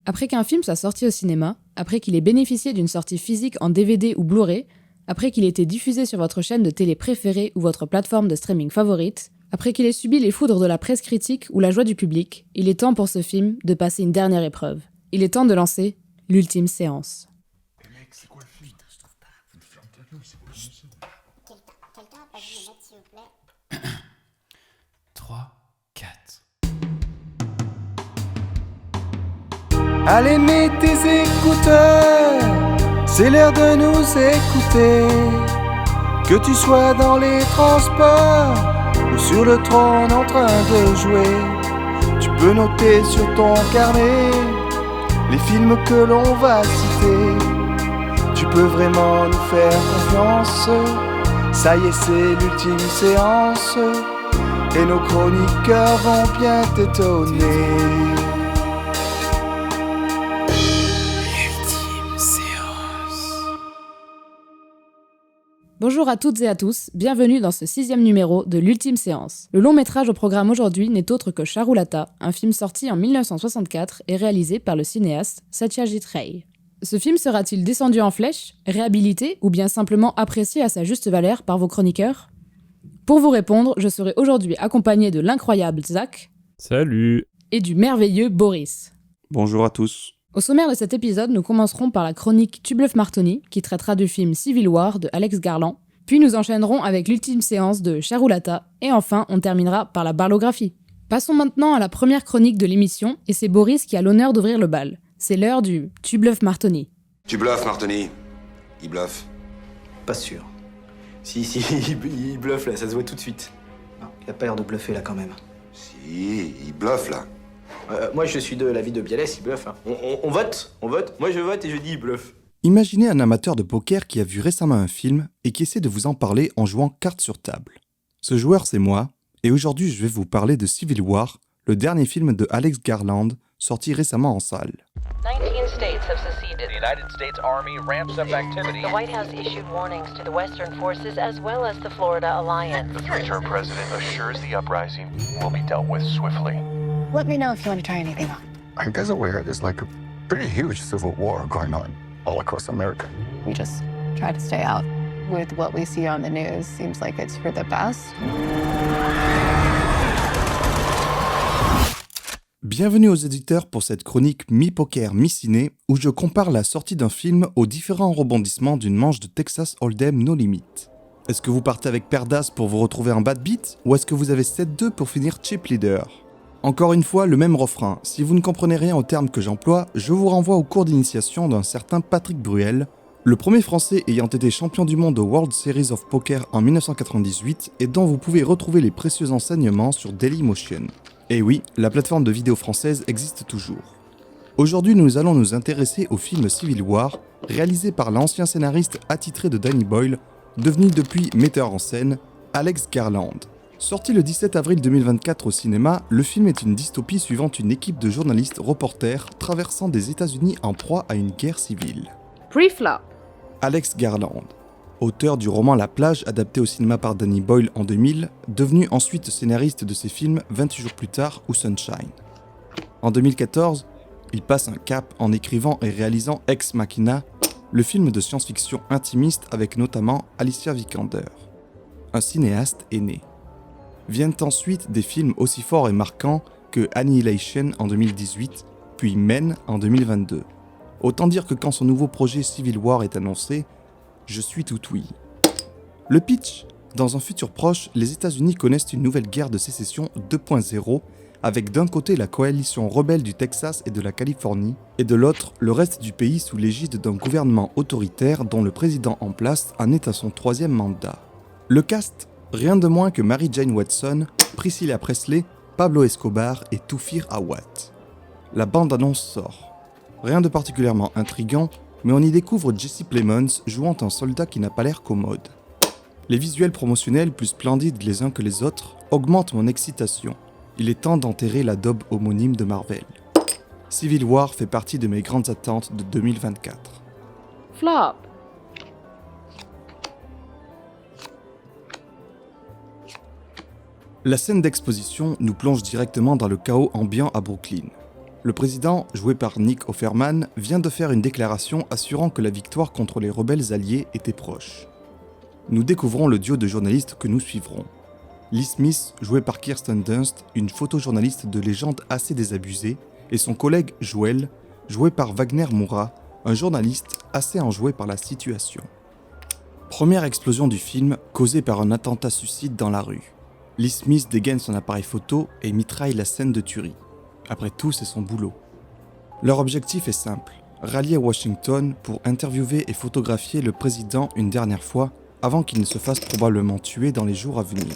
Après qu'un film soit sorti au cinéma, après qu'il ait bénéficié d'une sortie physique en DVD ou Blu-ray, après qu'il ait été diffusé sur votre chaîne de télé préférée ou votre plateforme de streaming favorite, après qu'il ait subi les foudres de la presse critique ou la joie du public, il est temps pour ce film de passer une dernière épreuve. Il est temps de lancer l'ultime séance. Mec, c'est quoi le film? Putain, je trouve pas. Ferme ta gueule, c'est quoi ce film? Quelqu'un peut me mettre, s'il vous plaît? 3, 4. Allez, mets tes écouteurs, c'est l'heure de nous écouter. Que tu sois dans les transports ou sur le trône en train de jouer, tu peux noter sur ton carnet les films que l'on va citer. Tu peux vraiment nous faire confiance, ça y est, c'est l'ultime séance, et nos chroniqueurs vont bien t'étonner. Bonjour à toutes et à tous, bienvenue dans ce 6e numéro de l'Ultime Séance. Le long métrage au programme aujourd'hui n'est autre que Charulata, un film sorti en 1964 et réalisé par le cinéaste Satyajit Ray. Ce film sera-t-il descendu en flèche, réhabilité ou bien simplement apprécié à sa juste valeur par vos chroniqueurs ? Pour vous répondre, je serai aujourd'hui accompagné de l'incroyable Zach. Salut. Et du merveilleux Boris. Bonjour à tous. Au sommaire de cet épisode, nous commencerons par la chronique Tu bluffes Martoni, qui traitera du film Civil War de Alex Garland, puis nous enchaînerons avec l'ultime séance de Charulata, et enfin on terminera par la barlographie. Passons maintenant à la première chronique de l'émission, et c'est Boris qui a l'honneur d'ouvrir le bal. C'est l'heure du Tu bluffes Martoni. Tu bluffes, Martoni. Il bluffe. Pas sûr. Si, il bluffe là, ça se voit tout de suite. Non, il a pas l'air de bluffer là quand même. Si, il bluffe là. Moi je suis de l'avis de Bialès, il bluffe. Hein. On vote. Moi je vote et je dis il bluffe. Imaginez un amateur de poker qui a vu récemment un film et qui essaie de vous en parler en jouant carte sur table. Ce joueur c'est moi, et aujourd'hui je vais vous parler de Civil War, le dernier film de Alex Garland, sorti récemment en salle. 19 states have seceded. The United States Army ramps up activity. The White House issued warnings to the Western forces as well as the Florida Alliance. The three-term president assures the uprising will be dealt with swiftly. Let me know if you want to try anything on. Are you guys aware there's like a pretty huge civil war going on all across America? We just try to stay out. With what we see on the news, seems like it's for the best. Bienvenue aux éditeurs pour cette chronique mi-poker mi-ciné où je compare la sortie d'un film aux différents rebondissements d'une manche de Texas Hold'em No Limit. Est-ce que vous partez avec paire d'as pour vous retrouver en bad beat ou est-ce que vous avez 7-2 pour finir chip leader ? Encore une fois, le même refrain. Si vous ne comprenez rien aux termes que j'emploie, je vous renvoie au cours d'initiation d'un certain Patrick Bruel, le premier français ayant été champion du monde au World Series of Poker en 1998 et dont vous pouvez retrouver les précieux enseignements sur Dailymotion. Et oui, la plateforme de vidéo française existe toujours. Aujourd'hui, nous allons nous intéresser au film Civil War, réalisé par l'ancien scénariste attitré de Danny Boyle, devenu depuis metteur en scène, Alex Garland. Sorti le 17 avril 2024 au cinéma, le film est une dystopie suivant une équipe de journalistes reporters traversant des États-Unis en proie à une guerre civile. Brief-la. Alex Garland, auteur du roman La Plage adapté au cinéma par Danny Boyle en 2000, devenu ensuite scénariste de ses films 28 jours plus tard ou Sunshine. En 2014, il passe un cap en écrivant et réalisant Ex Machina, le film de science-fiction intimiste avec notamment Alicia Vikander. Un cinéaste est né. Viennent ensuite des films aussi forts et marquants que Annihilation en 2018, puis Men en 2022. Autant dire que quand son nouveau projet Civil War est annoncé, je suis tout oui. Le pitch : dans un futur proche, les États-Unis connaissent une nouvelle guerre de sécession 2.0, avec d'un côté la coalition rebelle du Texas et de la Californie, et de l'autre le reste du pays sous l'égide d'un gouvernement autoritaire dont le président en place en est à son 3e mandat. Le cast : rien de moins que Mary Jane Watson, Priscilla Presley, Pablo Escobar et Toufir Awad. La bande-annonce sort. Rien de particulièrement intriguant, mais on y découvre Jesse Plemons jouant un soldat qui n'a pas l'air commode. Les visuels promotionnels plus splendides les uns que les autres augmentent mon excitation. Il est temps d'enterrer la daube homonyme de Marvel. Civil War fait partie de mes grandes attentes de 2024. Flop. La scène d'exposition nous plonge directement dans le chaos ambiant à Brooklyn. Le président, joué par Nick Offerman, vient de faire une déclaration assurant que la victoire contre les rebelles alliés était proche. Nous découvrons le duo de journalistes que nous suivrons. Lee Smith, joué par Kirsten Dunst, une photojournaliste de légende assez désabusée, et son collègue Joel, joué par Wagner Moura, un journaliste assez enjoué par la situation. Première explosion du film, causée par un attentat-suicide dans la rue. Lee Smith dégaine son appareil photo et mitraille la scène de tuerie. Après tout, c'est son boulot. Leur objectif est simple, rallier Washington pour interviewer et photographier le président une dernière fois avant qu'il ne se fasse probablement tuer dans les jours à venir.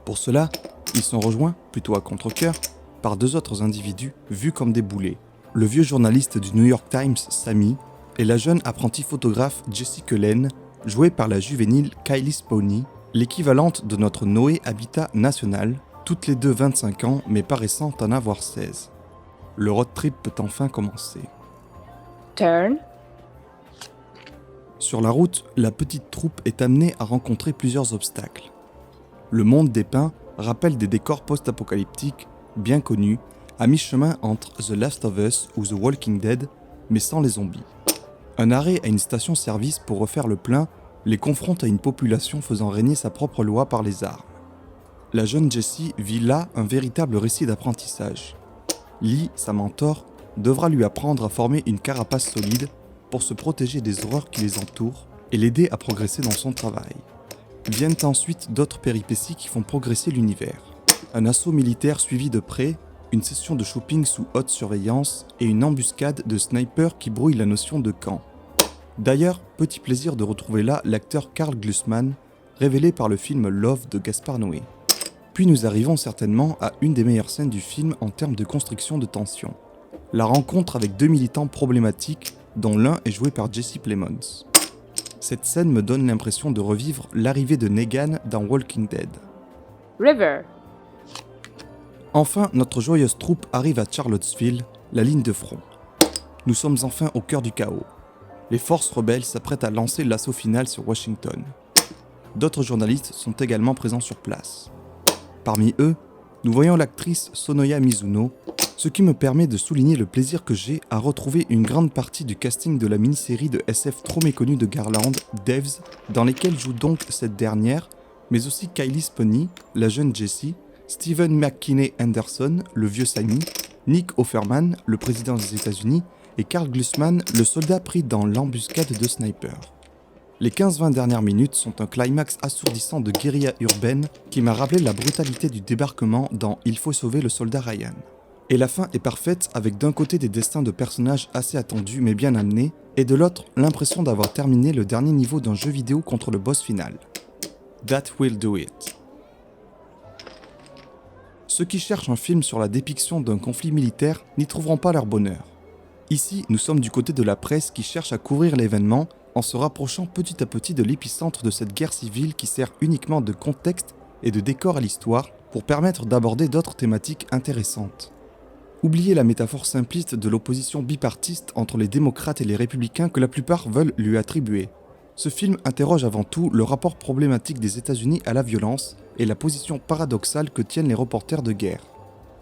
Pour cela, ils sont rejoints, plutôt à contre-cœur, par deux autres individus vus comme des boulets. Le vieux journaliste du New York Times, Sammy, et la jeune apprentie photographe Jessie Cullen, jouée par la juvénile Kylie Sponey, l'équivalente de notre Noé Habitat National, toutes les deux 25 ans mais paraissant en avoir 16. Le road trip peut enfin commencer. Turn. Sur la route, la petite troupe est amenée à rencontrer plusieurs obstacles. Le monde dépeint rappelle des décors post-apocalyptiques bien connus, à mi-chemin entre The Last of Us ou The Walking Dead, mais sans les zombies. Un arrêt à une station-service pour refaire le plein les confronte à une population faisant régner sa propre loi par les armes. La jeune Jessie vit là un véritable récit d'apprentissage. Lee, sa mentor, devra lui apprendre à former une carapace solide pour se protéger des horreurs qui les entourent et l'aider à progresser dans son travail. Viennent ensuite d'autres péripéties qui font progresser l'univers. Un assaut militaire suivi de près, une session de shopping sous haute surveillance et une embuscade de snipers qui brouille la notion de camp. D'ailleurs, petit plaisir de retrouver là l'acteur Karl Glusman, révélé par le film Love de Gaspar Noé. Puis nous arrivons certainement à une des meilleures scènes du film en termes de construction de tension. La rencontre avec deux militants problématiques, dont l'un est joué par Jesse Plemons. Cette scène me donne l'impression de revivre l'arrivée de Negan dans Walking Dead. River. Enfin, notre joyeuse troupe arrive à Charlottesville, la ligne de front. Nous sommes enfin au cœur du chaos. Les forces rebelles s'apprêtent à lancer l'assaut final sur Washington. D'autres journalistes sont également présents sur place. Parmi eux, nous voyons l'actrice Sonoya Mizuno, ce qui me permet de souligner le plaisir que j'ai à retrouver une grande partie du casting de la mini-série de SF trop méconnue de Garland, Devs, dans lesquelles joue donc cette dernière, mais aussi Kylie Sponey, la jeune Jessie, Stephen McKinney Anderson, le vieux Sammy, Nick Offerman, le président des États-Unis, et Karl Glusman, le soldat pris dans l'embuscade de snipers. Les 15-20 dernières minutes sont un climax assourdissant de guérilla urbaine qui m'a rappelé la brutalité du débarquement dans Il faut sauver le soldat Ryan. Et la fin est parfaite avec d'un côté des destins de personnages assez attendus mais bien amenés, et de l'autre l'impression d'avoir terminé le dernier niveau d'un jeu vidéo contre le boss final. That will do it. Ceux qui cherchent un film sur la dépiction d'un conflit militaire n'y trouveront pas leur bonheur. Ici, nous sommes du côté de la presse qui cherche à couvrir l'événement en se rapprochant petit à petit de l'épicentre de cette guerre civile qui sert uniquement de contexte et de décor à l'histoire pour permettre d'aborder d'autres thématiques intéressantes. Oubliez la métaphore simpliste de l'opposition bipartiste entre les démocrates et les républicains que la plupart veulent lui attribuer. Ce film interroge avant tout le rapport problématique des États-Unis à la violence et la position paradoxale que tiennent les reporters de guerre.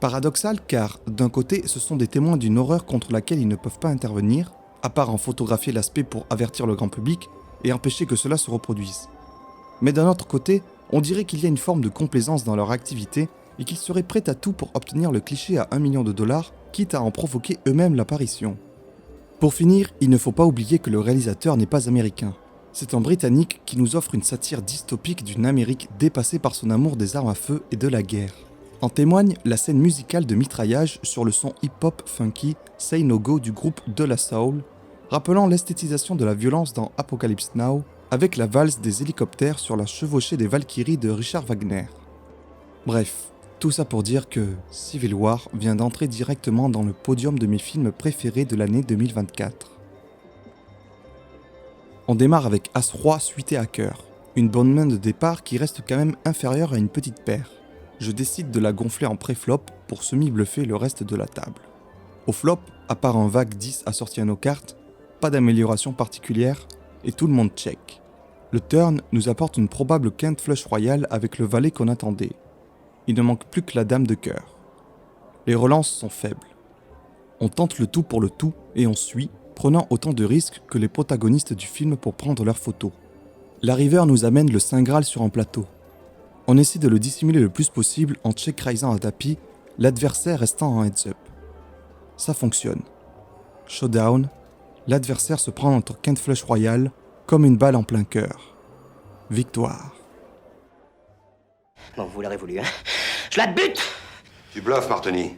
Paradoxal car, d'un côté, ce sont des témoins d'une horreur contre laquelle ils ne peuvent pas intervenir, à part en photographier l'aspect pour avertir le grand public et empêcher que cela se reproduise. Mais d'un autre côté, on dirait qu'il y a une forme de complaisance dans leur activité et qu'ils seraient prêts à tout pour obtenir le cliché à $1 million, quitte à en provoquer eux-mêmes l'apparition. Pour finir, il ne faut pas oublier que le réalisateur n'est pas américain. C'est un Britannique qui nous offre une satire dystopique d'une Amérique dépassée par son amour des armes à feu et de la guerre. En témoigne la scène musicale de mitraillage sur le son hip-hop funky Say No Go du groupe De La Soul, rappelant l'esthétisation de la violence dans Apocalypse Now, avec la valse des hélicoptères sur la chevauchée des Valkyries de Richard Wagner. Bref, tout ça pour dire que Civil War vient d'entrer directement dans le podium de mes films préférés de l'année 2024. On démarre avec As-Roi suité à cœur, une bonne main de départ qui reste quand même inférieure à une petite paire. Je décide de la gonfler en pré-flop pour semi-bluffer le reste de la table. Au flop, à part un vague 10 assorti à nos cartes, pas d'amélioration particulière et tout le monde check. Le turn nous apporte une probable quinte flush royale avec le valet qu'on attendait. Il ne manque plus que la dame de cœur. Les relances sont faibles. On tente le tout pour le tout et on suit, prenant autant de risques que les protagonistes du film pour prendre leurs photos. L'arriveur nous amène le Saint Graal sur un plateau. On essaie de le dissimuler le plus possible en check-raisant à tapis, l'adversaire restant en heads-up. Ça fonctionne. Showdown, l'adversaire se prend notre quinte flush royale comme une balle en plein cœur. Victoire. Bon, vous l'aurez voulu, hein. Je la bute! Tu bluffes, Martini.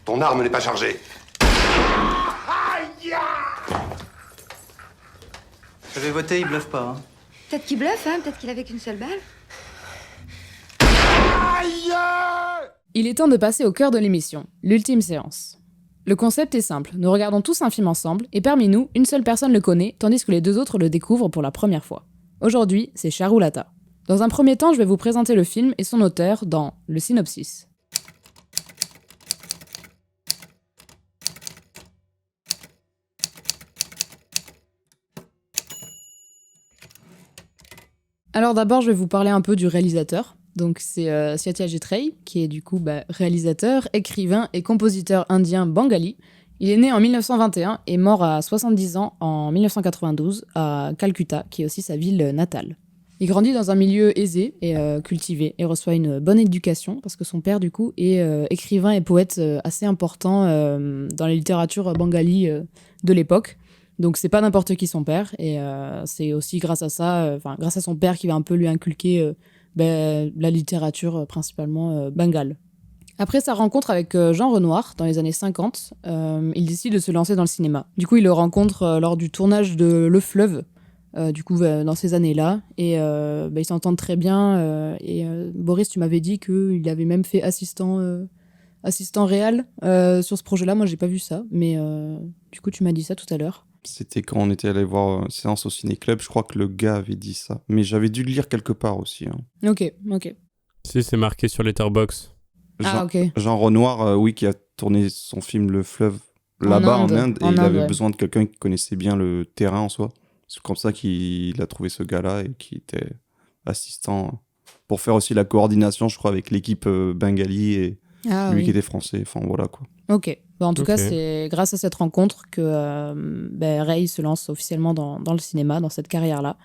Ton arme n'est pas chargée. J'avais voté, il bluffe pas. Hein. Peut-être qu'il bluffe, hein. Peut-être qu'il avait qu'une seule balle. Il est temps de passer au cœur de l'émission, l'ultime séance. Le concept est simple, nous regardons tous un film ensemble, et parmi nous, une seule personne le connaît, tandis que les deux autres le découvrent pour la première fois. Aujourd'hui, c'est Charulata. Dans un premier temps, je vais vous présenter le film et son auteur dans le synopsis. Alors d'abord, je vais vous parler un peu du réalisateur. Donc c'est Satyajit Ray, qui est du coup réalisateur, écrivain et compositeur indien bengali. Il est né en 1921 et mort à 70 ans en 1992 à Calcutta, qui est aussi sa ville natale. Il grandit dans un milieu aisé et cultivé et reçoit une bonne éducation parce que son père du coup est écrivain et poète assez important dans la littérature bengali de l'époque. Donc c'est pas n'importe qui son père et c'est aussi grâce à ça, grâce à son père qui va un peu lui inculquer la littérature principalement bengale. Après sa rencontre avec Jean Renoir dans les années 50, il décide de se lancer dans le cinéma. Du coup il le rencontre lors du tournage de Le Fleuve, dans ces années-là, et ils s'entendent très bien. Boris, tu m'avais dit qu'il avait même fait assistant réel sur ce projet-là. Moi j'ai pas vu ça, mais du coup tu m'as dit ça tout à l'heure. C'était quand on était allé voir séance au ciné-club, je crois que le gars avait dit ça. Mais j'avais dû le lire quelque part aussi. Hein. Ok. Si, c'est marqué sur Letterboxd. Jean Renoir, oui, qui a tourné son film Le Fleuve là-bas en Inde, et il avait besoin de quelqu'un qui connaissait bien le terrain en soi. C'est comme ça qu'il a trouvé ce gars-là et qui était assistant pour faire aussi la coordination, je crois, avec l'équipe bengali et lui qui était français. Enfin, voilà quoi. Ok. En tout cas, c'est grâce à cette rencontre que Ray se lance officiellement dans le cinéma, dans cette carrière-là.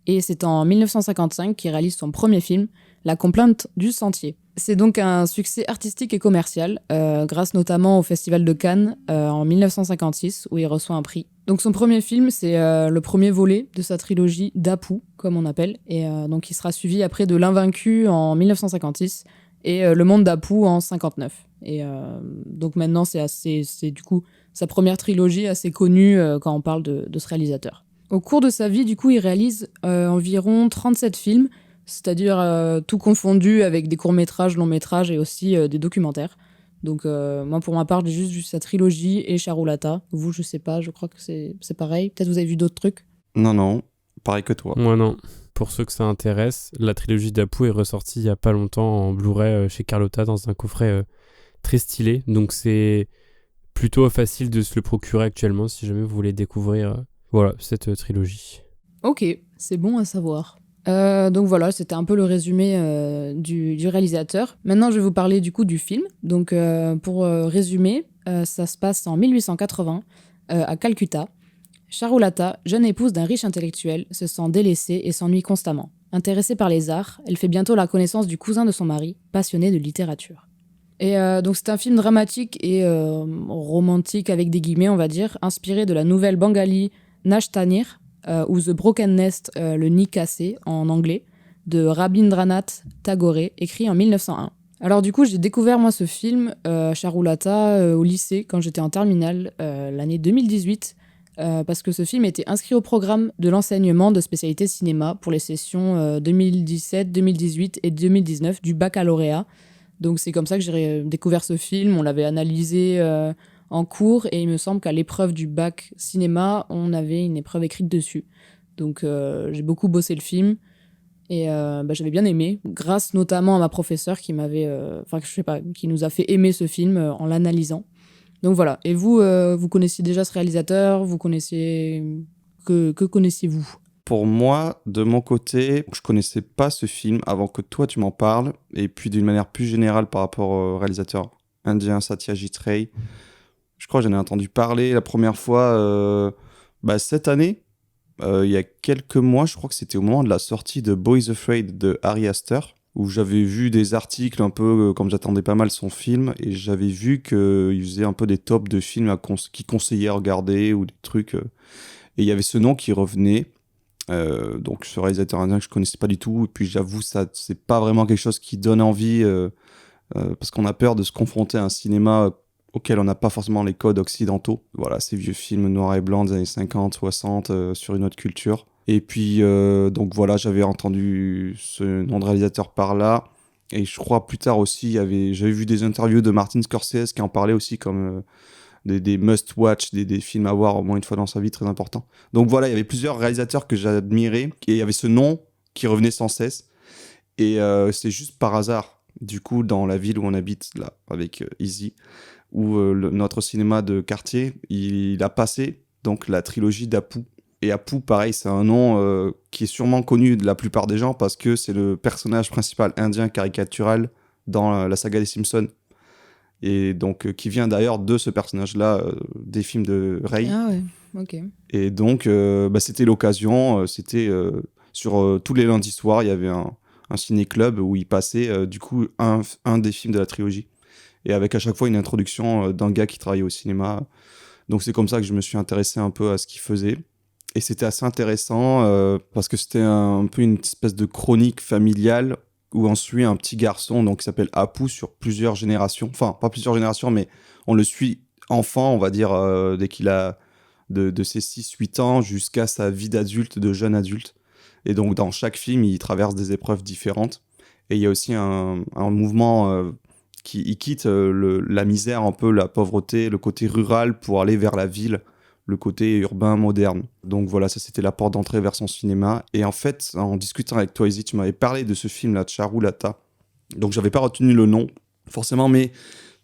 Et c'est en 1955 qu'il réalise son premier film, La Complainte du Sentier. C'est donc un succès artistique et commercial, grâce notamment au Festival de Cannes en 1956, où il reçoit un prix. Donc son premier film, c'est le premier volet de sa trilogie d'Apu, comme on appelle, et donc il sera suivi après de L'Invaincu en 1956, et Le Monde d'Apu en 59. Et donc maintenant, c'est du coup sa première trilogie assez connue quand on parle de ce réalisateur. Au cours de sa vie, du coup, il réalise environ 37 films, c'est-à-dire tout confondu avec des courts-métrages, longs-métrages et aussi des documentaires. Donc moi, pour ma part, j'ai juste vu sa trilogie et Charulata. Vous, je sais pas, je crois que c'est pareil. Peut-être vous avez vu d'autres trucs ? Non, pareil que toi. Moi non. Pour ceux que ça intéresse, la trilogie d'Apu est ressortie il y a pas longtemps en Blu-ray chez Carlotta dans un coffret très stylé. Donc c'est plutôt facile de se le procurer actuellement si jamais vous voulez découvrir cette trilogie. Ok, c'est bon à savoir. Donc voilà, c'était un peu le résumé du réalisateur. Maintenant, je vais vous parler du coup du film. Donc pour résumer, ça se passe en 1880 à Calcutta. Charulata, jeune épouse d'un riche intellectuel, se sent délaissée et s'ennuie constamment. Intéressée par les arts, elle fait bientôt la connaissance du cousin de son mari, passionné de littérature. Et donc c'est un film dramatique et romantique avec des guillemets, on va dire, inspiré de la nouvelle bengali Nashtanir, ou The Broken Nest, le nid cassé en anglais, de Rabindranath Tagore, écrit en 1901. Alors du coup, j'ai découvert moi ce film, Charulata, au lycée quand j'étais en terminale, l'année 2018, parce que ce film était inscrit au programme de l'enseignement de spécialité cinéma pour les sessions 2017, 2018 et 2019 du baccalauréat. Donc c'est comme ça que j'ai découvert ce film, on l'avait analysé en cours et il me semble qu'à l'épreuve du bac cinéma, on avait une épreuve écrite dessus. Donc j'ai beaucoup bossé le film et j'avais bien aimé, grâce notamment à ma professeure qui qui nous a fait aimer ce film en l'analysant. Donc voilà, et vous, vous connaissiez déjà ce réalisateur, que connaissiez-vous ? Pour moi, de mon côté, je connaissais pas ce film avant que toi tu m'en parles, et puis d'une manière plus générale par rapport au réalisateur indien Satyajit Ray, Je crois que j'en ai entendu parler la première fois cette année. Il y a quelques mois, je crois que c'était au moment de la sortie de Boys Afraid de Ari Aster, où j'avais vu des articles un peu, comme j'attendais pas mal son film, et j'avais vu qu'il faisait un peu des tops de films qu'il conseillait à regarder, ou des trucs. Et il y avait ce nom qui revenait, donc ce réalisateur indien que je connaissais pas du tout, et puis j'avoue, ça, c'est pas vraiment quelque chose qui donne envie, parce qu'on a peur de se confronter à un cinéma auquel on n'a pas forcément les codes occidentaux. Voilà, ces vieux films noirs et blancs des années 50, 60, sur une autre culture. Et puis, donc voilà, j'avais entendu ce nom de réalisateur par là. Et je crois plus tard aussi, j'avais vu des interviews de Martin Scorsese qui en parlait aussi comme des must-watch, des films à voir au moins une fois dans sa vie, très important. Donc voilà, il y avait plusieurs réalisateurs que j'admirais. Et il y avait ce nom qui revenait sans cesse. Et c'est juste par hasard, du coup, dans la ville où on habite, là, avec Easy, où notre cinéma de quartier, il a passé donc la trilogie d'Apu. Et Apu, pareil, c'est un nom qui est sûrement connu de la plupart des gens parce que c'est le personnage principal indien caricatural dans la saga des Simpsons. Et donc, qui vient d'ailleurs de ce personnage-là, des films de Ray. Ah ouais, ok. Et donc, c'était l'occasion, sur tous les lundis soirs, il y avait un ciné-club où il passait du coup un des films de la trilogie. Et avec à chaque fois une introduction d'un gars qui travaillait au cinéma. Donc c'est comme ça que je me suis intéressé un peu à ce qu'il faisait. Et c'était assez intéressant parce que c'était un peu une espèce de chronique familiale où on suit un petit garçon donc, qui s'appelle Apu sur plusieurs générations. Enfin, pas plusieurs générations, mais on le suit enfant, on va dire, dès qu'il a de ses 6-8 ans jusqu'à sa vie d'adulte, de jeune adulte. Et donc dans chaque film, il traverse des épreuves différentes. Et il y a aussi un mouvement... il quitte la misère, un peu la pauvreté, le côté rural pour aller vers la ville, le côté urbain, moderne. Donc voilà, ça c'était la porte d'entrée vers son cinéma. Et en fait, en discutant avec toi, Izzy, tu m'avais parlé de ce film-là, de Charulata. Donc j'avais pas retenu le nom, forcément, mais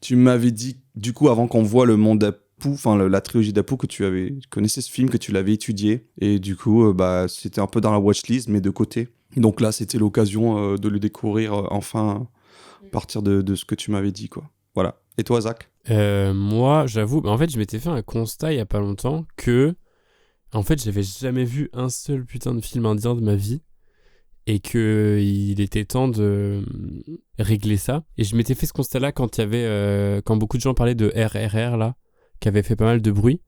tu m'avais dit, du coup, avant qu'on voit le monde d'Apu, enfin la trilogie d'Apu, que tu connaissais ce film, que tu l'avais étudié. Et du coup, c'était un peu dans la watchlist, mais de côté. Donc là, c'était l'occasion de le découvrir enfin... partir de ce que tu m'avais dit, quoi. Voilà. Et toi, Zach ? Moi, j'avoue, en fait, je m'étais fait un constat il y a pas longtemps que, en fait, j'avais jamais vu un seul putain de film indien de ma vie et que il était temps de régler ça. Et je m'étais fait ce constat-là quand quand beaucoup de gens parlaient de RRR là, qui avait fait pas mal de bruit.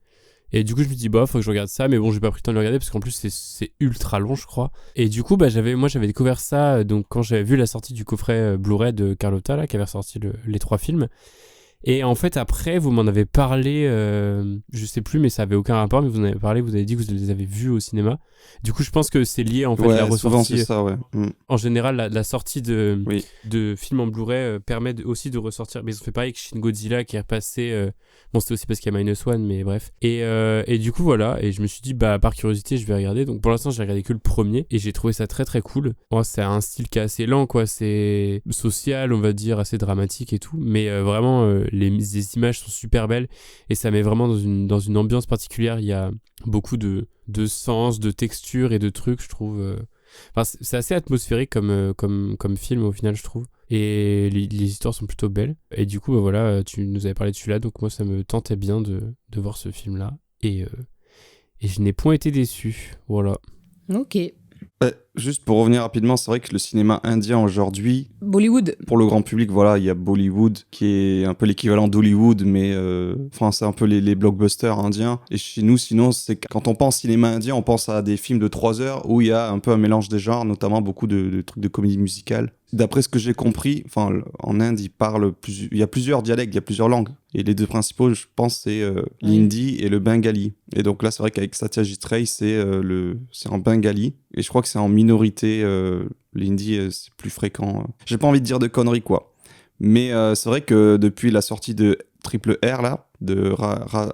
Et du coup, je me dis, faut que je regarde ça, mais bon, j'ai pas pris le temps de le regarder parce qu'en plus, c'est ultra long, je crois. Et du coup, j'avais découvert ça donc quand j'avais vu la sortie du coffret Blu-ray de Carlotta, là, qui avait ressorti les 3 films. Et en fait, après, vous m'en avez parlé, je sais plus, mais ça avait aucun rapport, mais vous en avez parlé, vous avez dit que vous les avez vus au cinéma. Du coup, je pense que c'est lié, en fait, ouais, la ressortie. Souvent, c'est ça, ouais. En général, la sortie de films en Blu-ray permet aussi de ressortir. Mais ils ont fait pareil avec Shin Godzilla qui est repassé. Bon, c'était aussi parce qu'il y a Minus One, mais bref. Et du coup, voilà. Et je me suis dit, par curiosité, je vais regarder. Donc pour l'instant, j'ai regardé que le premier. Et j'ai trouvé ça très très cool. C'est un style qui est assez lent, quoi. C'est social, on va dire, assez dramatique et tout. Mais vraiment, les images sont super belles. Et ça met vraiment dans une ambiance particulière. Il y a beaucoup de sens, de texture et de trucs, je trouve. C'est assez atmosphérique comme film au final, je trouve. Et les histoires sont plutôt belles. Et du coup, voilà, tu nous avais parlé de celui-là, donc moi ça me tentait bien de voir ce film-là. Et je n'ai point été déçu. Voilà. Ok. Juste pour revenir rapidement, c'est vrai que le cinéma indien aujourd'hui... Bollywood. Pour le grand public, voilà, il y a Bollywood qui est un peu l'équivalent d'Hollywood, mais c'est un peu les blockbusters indiens. Et chez nous, sinon, c'est quand on pense cinéma indien, on pense à des films de 3 heures où il y a un peu un mélange des genres, notamment beaucoup de trucs de comédie musicale. D'après ce que j'ai compris, en Inde, il y a plusieurs dialectes, il y a plusieurs langues. Et les 2 principaux, je pense, c'est l'hindi et le bengali. Et donc là, c'est vrai qu'avec Satyajit Ray, c'est en bengali. Et je crois que c'est en minorité. L'hindi, c'est plus fréquent. J'ai pas envie de dire de conneries, quoi. Mais c'est vrai que depuis la sortie de Triple R, là, de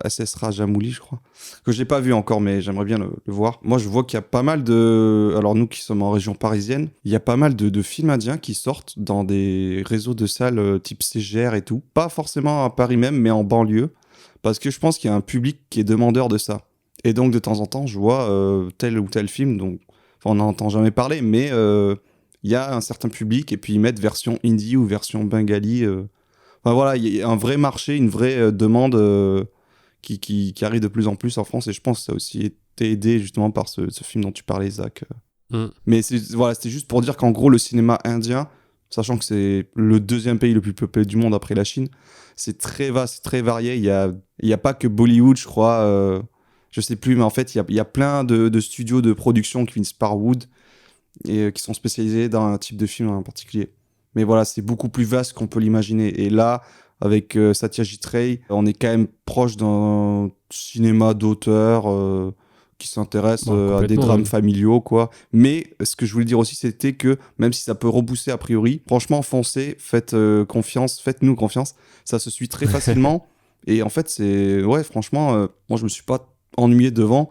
SS Rajamouli, je crois, que j'ai pas vu encore, mais j'aimerais bien le voir. Moi, je vois qu'il y a pas mal de... Alors, nous qui sommes en région parisienne, il y a pas mal de films indiens qui sortent dans des réseaux de salles type CGR et tout. Pas forcément à Paris même, mais en banlieue. Parce que je pense qu'il y a un public qui est demandeur de ça. Et donc, de temps en temps, je vois tel ou tel film, donc... on n'en entend jamais parler, mais il y a un certain public, et puis ils mettent version hindi ou version bengali. Voilà, il y a un vrai marché, une vraie demande qui arrive de plus en plus en France, et je pense que ça a aussi été aidé justement par ce film dont tu parlais, Zach. Mais c'était juste pour dire qu'en gros, le cinéma indien, sachant que c'est le 2e pays le plus peuplé du monde après la Chine, c'est très vaste, c'est très varié. Il y a pas que Bollywood, je crois, je sais plus, mais en fait, il y a plein de studios de production qui finissent par Wood et qui sont spécialisés dans un type de film en particulier. Mais voilà, c'est beaucoup plus vaste qu'on peut l'imaginer. Et là, avec Satyajit Ray, on est quand même proche d'un cinéma d'auteur qui s'intéresse à des drames familiaux, quoi. Mais ce que je voulais dire aussi, c'était que même si ça peut repousser a priori, franchement, foncez, faites-nous confiance. Ça se suit très facilement. Et en fait, franchement, moi, je me suis pas ennuyé devant.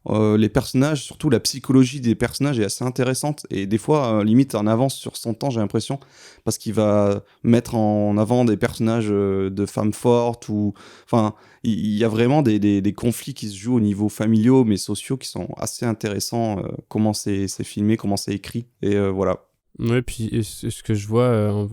Les personnages, surtout la psychologie des personnages est assez intéressante et des fois limite en avance sur son temps, j'ai l'impression, parce qu'il va mettre en avant des personnages de femmes fortes, ou enfin il y a vraiment des conflits qui se jouent au niveau familiaux mais sociaux qui sont assez intéressants, comment c'est filmé, comment c'est écrit, et voilà. Ouais, puis ce que je vois,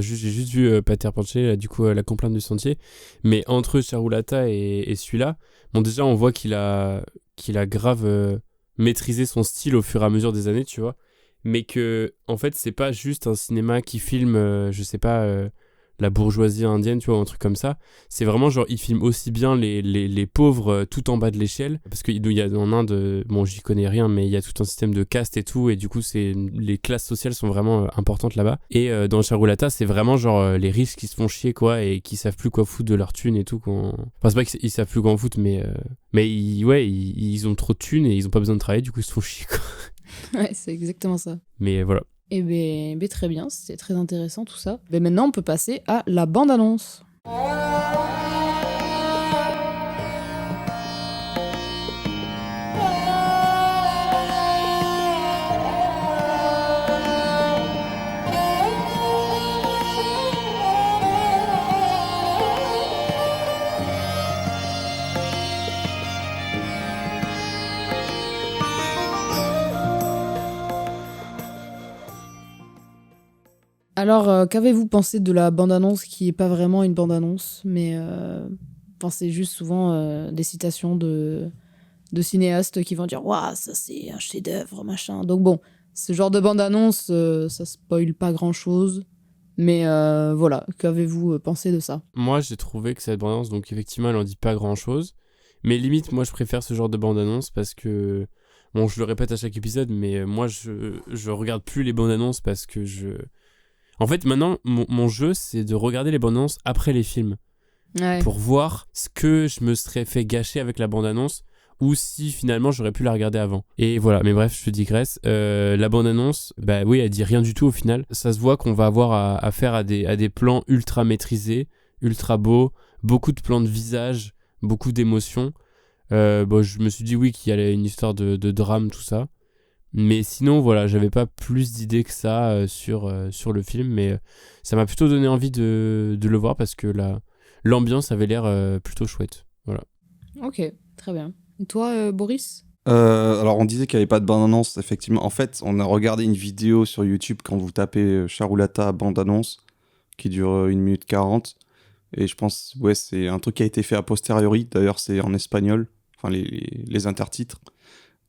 j'ai juste vu Pater Panché, du coup La complainte du sentier, mais entre Charulata et celui-là, bon, déjà on voit qu'il a grave maîtrisé son style au fur et à mesure des années, tu vois, mais que en fait c'est pas juste un cinéma qui filme je sais pas la bourgeoisie indienne, tu vois, un truc comme ça. C'est vraiment genre il filme aussi bien les pauvres tout en bas de l'échelle, parce qu'il y a en Inde, bon j'y connais rien, mais il y a tout un système de caste et tout, et du coup les classes sociales sont vraiment importantes là-bas. Et dans Charulata, c'est vraiment genre les riches qui se font chier, quoi, et qui savent plus quoi foutre de leur thune et tout. Enfin, c'est pas qu'ils savent plus quoi en foutre, mais ils ont trop de thunes et ils ont pas besoin de travailler, du coup ils se font chier, quoi. Ouais, c'est exactement ça. Mais voilà. Eh ben, très bien, c'était très intéressant tout ça. Mais maintenant, on peut passer à la bande-annonce. Alors, qu'avez-vous pensé de la bande-annonce qui est pas vraiment une bande-annonce, mais c'est juste souvent des citations de cinéastes qui vont dire « Waouh, ça c'est un chef-d'œuvre, machin ». Donc bon, ce genre de bande-annonce, ça spoil pas grand-chose, mais voilà, qu'avez-vous pensé de ça ? Moi, j'ai trouvé que cette bande-annonce, donc effectivement, elle en dit pas grand-chose, mais limite, moi, je préfère ce genre de bande-annonce parce que, bon, je le répète à chaque épisode, mais moi, je regarde plus les bandes-annonces parce que En fait, maintenant, mon jeu, c'est de regarder les bandes-annonces après les films. Ouais. Pour voir ce que je me serais fait gâcher avec la bande-annonce, ou si finalement j'aurais pu la regarder avant. Et voilà, mais bref, je digresse. La bande-annonce, oui, elle dit rien du tout au final. Ça se voit qu'on va avoir affaire à des plans ultra maîtrisés, ultra beaux, beaucoup de plans de visage, beaucoup d'émotions. Je me suis dit oui qu'il y avait une histoire de drame, tout ça. Mais sinon, voilà, j'avais pas plus d'idées que ça sur le film, mais ça m'a plutôt donné envie de le voir parce que l'ambiance avait l'air plutôt chouette. Voilà. Ok, très bien. Et toi, Boris ? Alors, on disait qu'il n'y avait pas de bande-annonce, effectivement. En fait, on a regardé une vidéo sur YouTube quand vous tapez Charulata bande-annonce, qui dure 1 minute 40. Et je pense, c'est un truc qui a été fait a posteriori. D'ailleurs, c'est en espagnol, enfin les intertitres.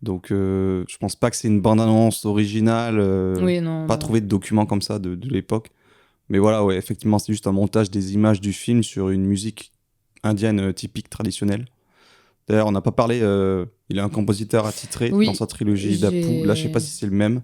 Donc, je pense pas que c'est une bande-annonce originale. Oui, non. Pas trouvé de documents comme ça de l'époque. Mais voilà, ouais, effectivement, c'est juste un montage des images du film sur une musique indienne typique, traditionnelle. D'ailleurs, on n'a pas parlé, il a un compositeur attitré dans sa trilogie d'Apu. Là, je sais pas si c'est le même.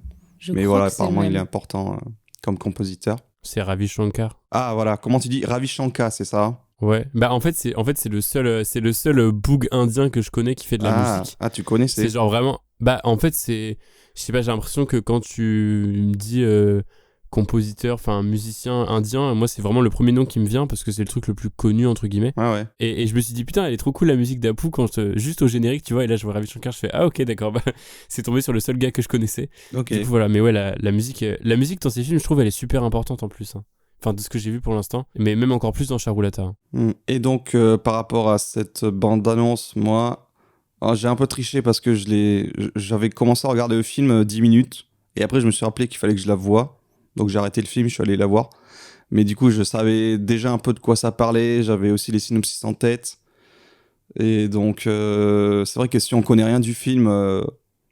Mais voilà, apparemment, il est important comme compositeur. C'est Ravi Shankar. Ah, voilà. Comment tu dis Ravi Shankar, c'est ça ? Ouais, en fait c'est le seul boug indien que je connais qui fait de la musique. Ah, tu connais, c'est genre vraiment en fait c'est, je sais pas, j'ai l'impression que quand tu me dis compositeur, enfin musicien indien, moi c'est vraiment le premier nom qui me vient parce que c'est le truc le plus connu entre guillemets. Ah ouais. Et je me suis dit putain, elle est trop cool la musique d'Apu juste au générique, tu vois, et là je vois Ravi Shankar, je fais ah OK, d'accord, c'est tombé sur le seul gars que je connaissais. OK. Du coup voilà, mais ouais, la musique dans ces films, je trouve elle est super importante en plus. Enfin, de ce que j'ai vu pour l'instant, mais même encore plus dans Charulata. Et donc, par rapport à cette bande-annonce, moi, j'ai un peu triché parce que j'avais commencé à regarder le film 10 minutes, et après je me suis rappelé qu'il fallait que je la voie, donc j'ai arrêté le film, je suis allé la voir. Mais du coup, je savais déjà un peu de quoi ça parlait, j'avais aussi les synopsis en tête, Et donc, c'est vrai que si on connaît rien du film, on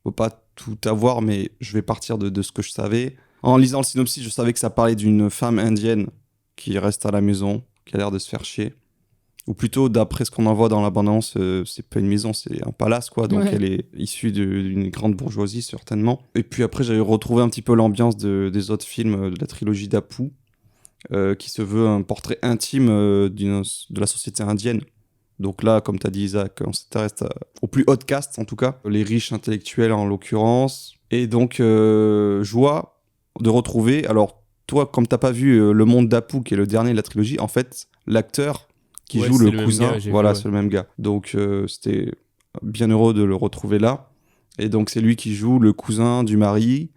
peut pas tout avoir, mais je vais partir de ce que je savais. En lisant le synopsis, je savais que ça parlait d'une femme indienne qui reste à la maison, qui a l'air de se faire chier. Ou plutôt, d'après ce qu'on en voit dans l'abondance, c'est pas une maison, c'est un palace, quoi. Donc, elle est issue d'une grande bourgeoisie, certainement. Et puis après, j'avais retrouvé un petit peu l'ambiance des autres films de la trilogie d'Apu, qui se veut un portrait intime de la société indienne. Donc là, comme tu as dit, Isaac, on s'intéresse aux plus hautes castes, en tout cas, les riches intellectuels en l'occurrence. Et donc, joie de retrouver. Alors, toi, comme t'as pas vu Le Monde d'Apu, qui est le dernier de la trilogie, en fait, l'acteur qui joue le cousin, voilà, c'est le même gars. Donc, c'était bien heureux de le retrouver là. Et donc, c'est lui qui joue le cousin du mari.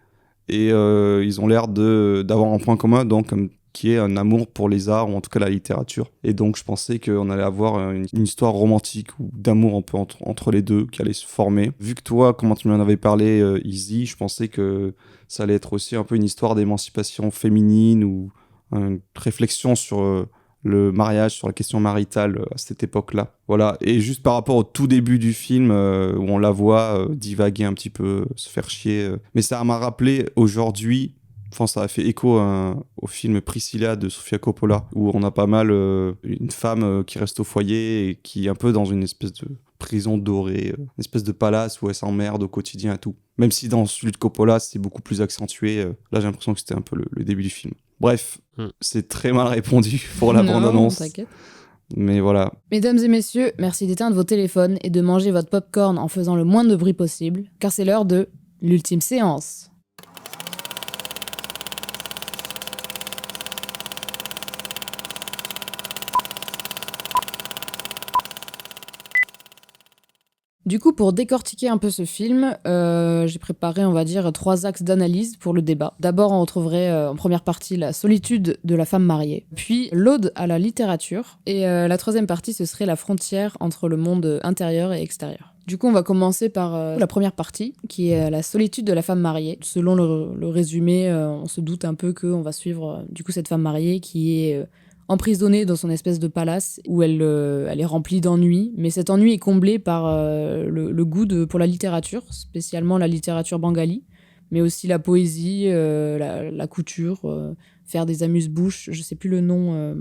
Et ils ont l'air d'avoir un point commun, donc, qui est un amour pour les arts, ou en tout cas la littérature. Et donc, je pensais qu'on allait avoir une histoire romantique ou d'amour un peu entre les deux, qui allait se former. Vu que toi, comment tu m'en avais parlé, Izzy, je pensais que ça allait être aussi un peu une histoire d'émancipation féminine ou une réflexion sur le mariage, sur la question maritale à cette époque-là. Voilà. Et juste par rapport au tout début du film, où on la voit divaguer un petit peu, se faire chier. Mais ça m'a rappelé aujourd'hui... Enfin, ça a fait écho au film Priscilla de Sofia Coppola, où on a pas mal une femme qui reste au foyer et qui est un peu dans une espèce de prison dorée, une espèce de palace où elle s'emmerde au quotidien et tout. Même si dans celui de Coppola, c'est beaucoup plus accentué. Là, j'ai l'impression que c'était un peu le début du film. Bref, c'est très mal répondu pour la bande-annonce. T'inquiète. Mais voilà. Mesdames et messieurs, merci d'éteindre vos téléphones et de manger votre popcorn en faisant le moins de bruit possible, car c'est l'heure de l'ultime séance. Du coup, pour décortiquer un peu ce film, j'ai préparé, on va dire, 3 axes d'analyse pour le débat. D'abord, on retrouverait en première partie la solitude de la femme mariée, puis l'ode à la littérature, et la 3e partie, ce serait la frontière entre le monde intérieur et extérieur. Du coup, on va commencer par la première partie, qui est la solitude de la femme mariée. Selon le résumé, on se doute un peu qu'on va suivre du coup cette femme mariée qui est... emprisonnée dans son espèce de palace où elle est remplie d'ennui, mais cet ennui est comblé par le goût pour la littérature, spécialement la littérature bengali, mais aussi la poésie, la couture, faire des amuse-bouches, je sais plus le nom.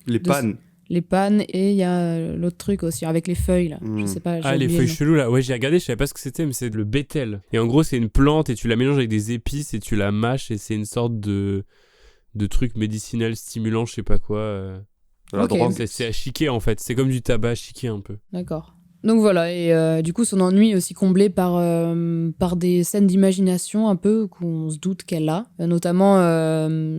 Les pannes. Les pannes, et il y a l'autre truc aussi, avec les feuilles, là. Je sais pas. Les feuilles cheloues, là. Ouais, j'ai regardé, je savais pas ce que c'était, mais c'est le bétel. Et en gros, c'est une plante, et tu la mélanges avec des épices, et tu la mâches, et c'est une sorte de trucs médicinal stimulant, je sais pas quoi. C'est à chiquer en fait, c'est comme du tabac à chiquer un peu. D'accord. Donc voilà, et du coup son ennui est aussi comblé par des scènes d'imagination un peu qu'on se doute qu'elle a, notamment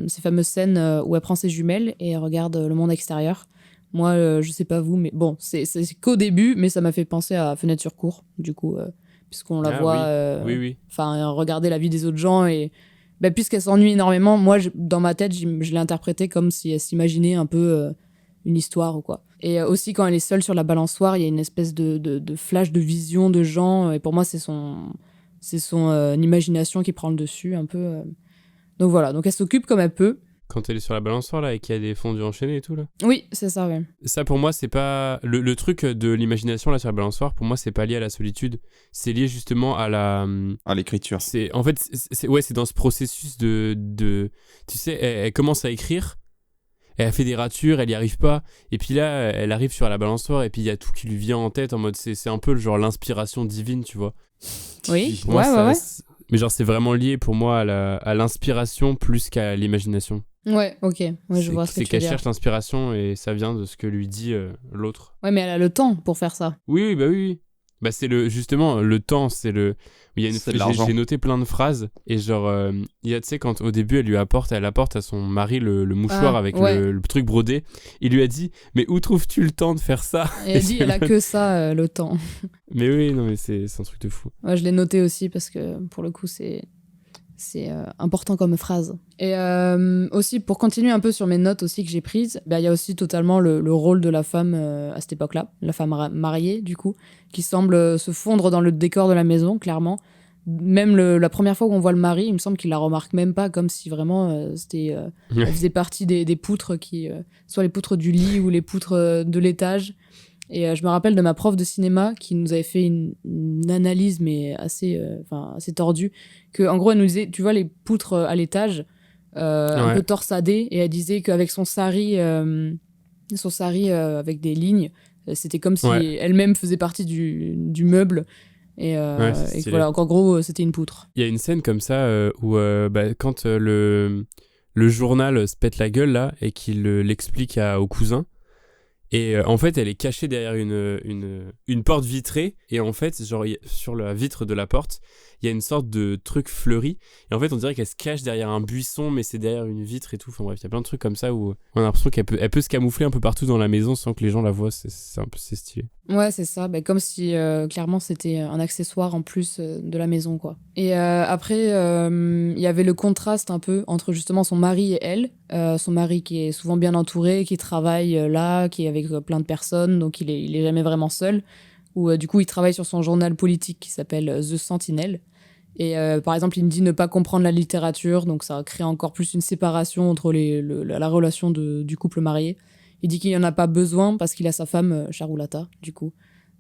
ces fameuses scènes où elle prend ses jumelles et elle regarde le monde extérieur. Moi, je sais pas vous, mais bon, c'est qu'au début, mais ça m'a fait penser à Fenêtre sur cour, du coup, puisqu'on la voit oui. Regarder la vie des autres gens et... puisqu'elle s'ennuie énormément, moi, dans ma tête, je l'ai interprétée comme si elle s'imaginait un peu une histoire ou quoi. Et aussi, quand elle est seule sur la balançoire, il y a une espèce de flash de vision de gens. Et pour moi, c'est son imagination qui prend le dessus un peu. Donc voilà, donc elle s'occupe comme elle peut. Quand elle est sur la balançoire, là, et qu'il y a des fondus enchaînés et tout, là. Oui, c'est ça, ouais. Ça, pour moi, c'est pas... Le truc de l'imagination, là, sur la balançoire, pour moi, c'est pas lié à la solitude. C'est lié, justement, à la... À l'écriture. En fait, c'est dans ce processus de... Tu sais, elle commence à écrire, elle a fait des ratures, elle y arrive pas, et puis là, elle arrive sur la balançoire, et puis il y a tout qui lui vient en tête, en mode... C'est un peu, genre, l'inspiration divine, tu vois. Oui, pour moi, ouais. Mais genre, c'est vraiment lié, pour moi, à l'inspiration plus qu'à l'imagination. Ouais, ok. Ouais, je vois ce que tu veux dire. C'est qu'elle cherche l'inspiration et ça vient de ce que lui dit l'autre. Ouais, mais elle a le temps pour faire ça. Oui. Bah, c'est justement, le temps, c'est le... Il y a j'ai noté plein de phrases et genre, il y a, tu sais, quand au début, elle apporte à son mari le mouchoir avec le truc brodé. Il lui a dit, mais où trouves-tu le temps de faire ça? Et elle dit, elle a que ça, le temps. Mais oui, non, mais c'est un truc de fou. Ouais, je l'ai noté aussi parce que, pour le coup, c'est important comme phrase. Et aussi, pour continuer un peu sur mes notes aussi que j'ai prises, il y a aussi totalement le rôle de la femme à cette époque-là, la femme mariée, du coup, qui semble se fondre dans le décor de la maison, clairement. Même la première fois qu'on voit le mari, il me semble qu'il la remarque même pas, comme si vraiment elle faisait partie des poutres, soit les poutres du lit ou les poutres de l'étage. Et je me rappelle de ma prof de cinéma qui nous avait fait une analyse, mais assez tordue, que en gros, elle nous disait, tu vois les poutres à l'étage, un peu torsadées, et elle disait qu'avec son sari avec des lignes, c'était comme si elle-même faisait partie du meuble. Et voilà, en gros, c'était une poutre. Il y a une scène comme ça où quand le journal se pète la gueule là et qu'il l'explique au cousin, et en fait elle est cachée derrière une porte vitrée, et en fait genre sur la vitre de la porte il y a une sorte de truc fleuri, et en fait on dirait qu'elle se cache derrière un buisson, mais c'est derrière une vitre et tout. Enfin bref, il y a plein de trucs comme ça où on a l'impression qu'elle peut se camoufler un peu partout dans la maison sans que les gens la voient. C'est stylé. Ouais, c'est ça, comme si clairement c'était un accessoire en plus de la maison, quoi. Et après, il y avait le contraste un peu entre justement son mari et elle. Son mari qui est souvent bien entouré, qui travaille là, qui est avec plein de personnes, donc il est jamais vraiment seul. Ou du coup, il travaille sur son journal politique qui s'appelle The Sentinel. Et par exemple, il me dit ne pas comprendre la littérature, donc ça crée encore plus une séparation entre la relation du couple marié. Il dit qu'il n'y en a pas besoin parce qu'il a sa femme, Charulata, du coup.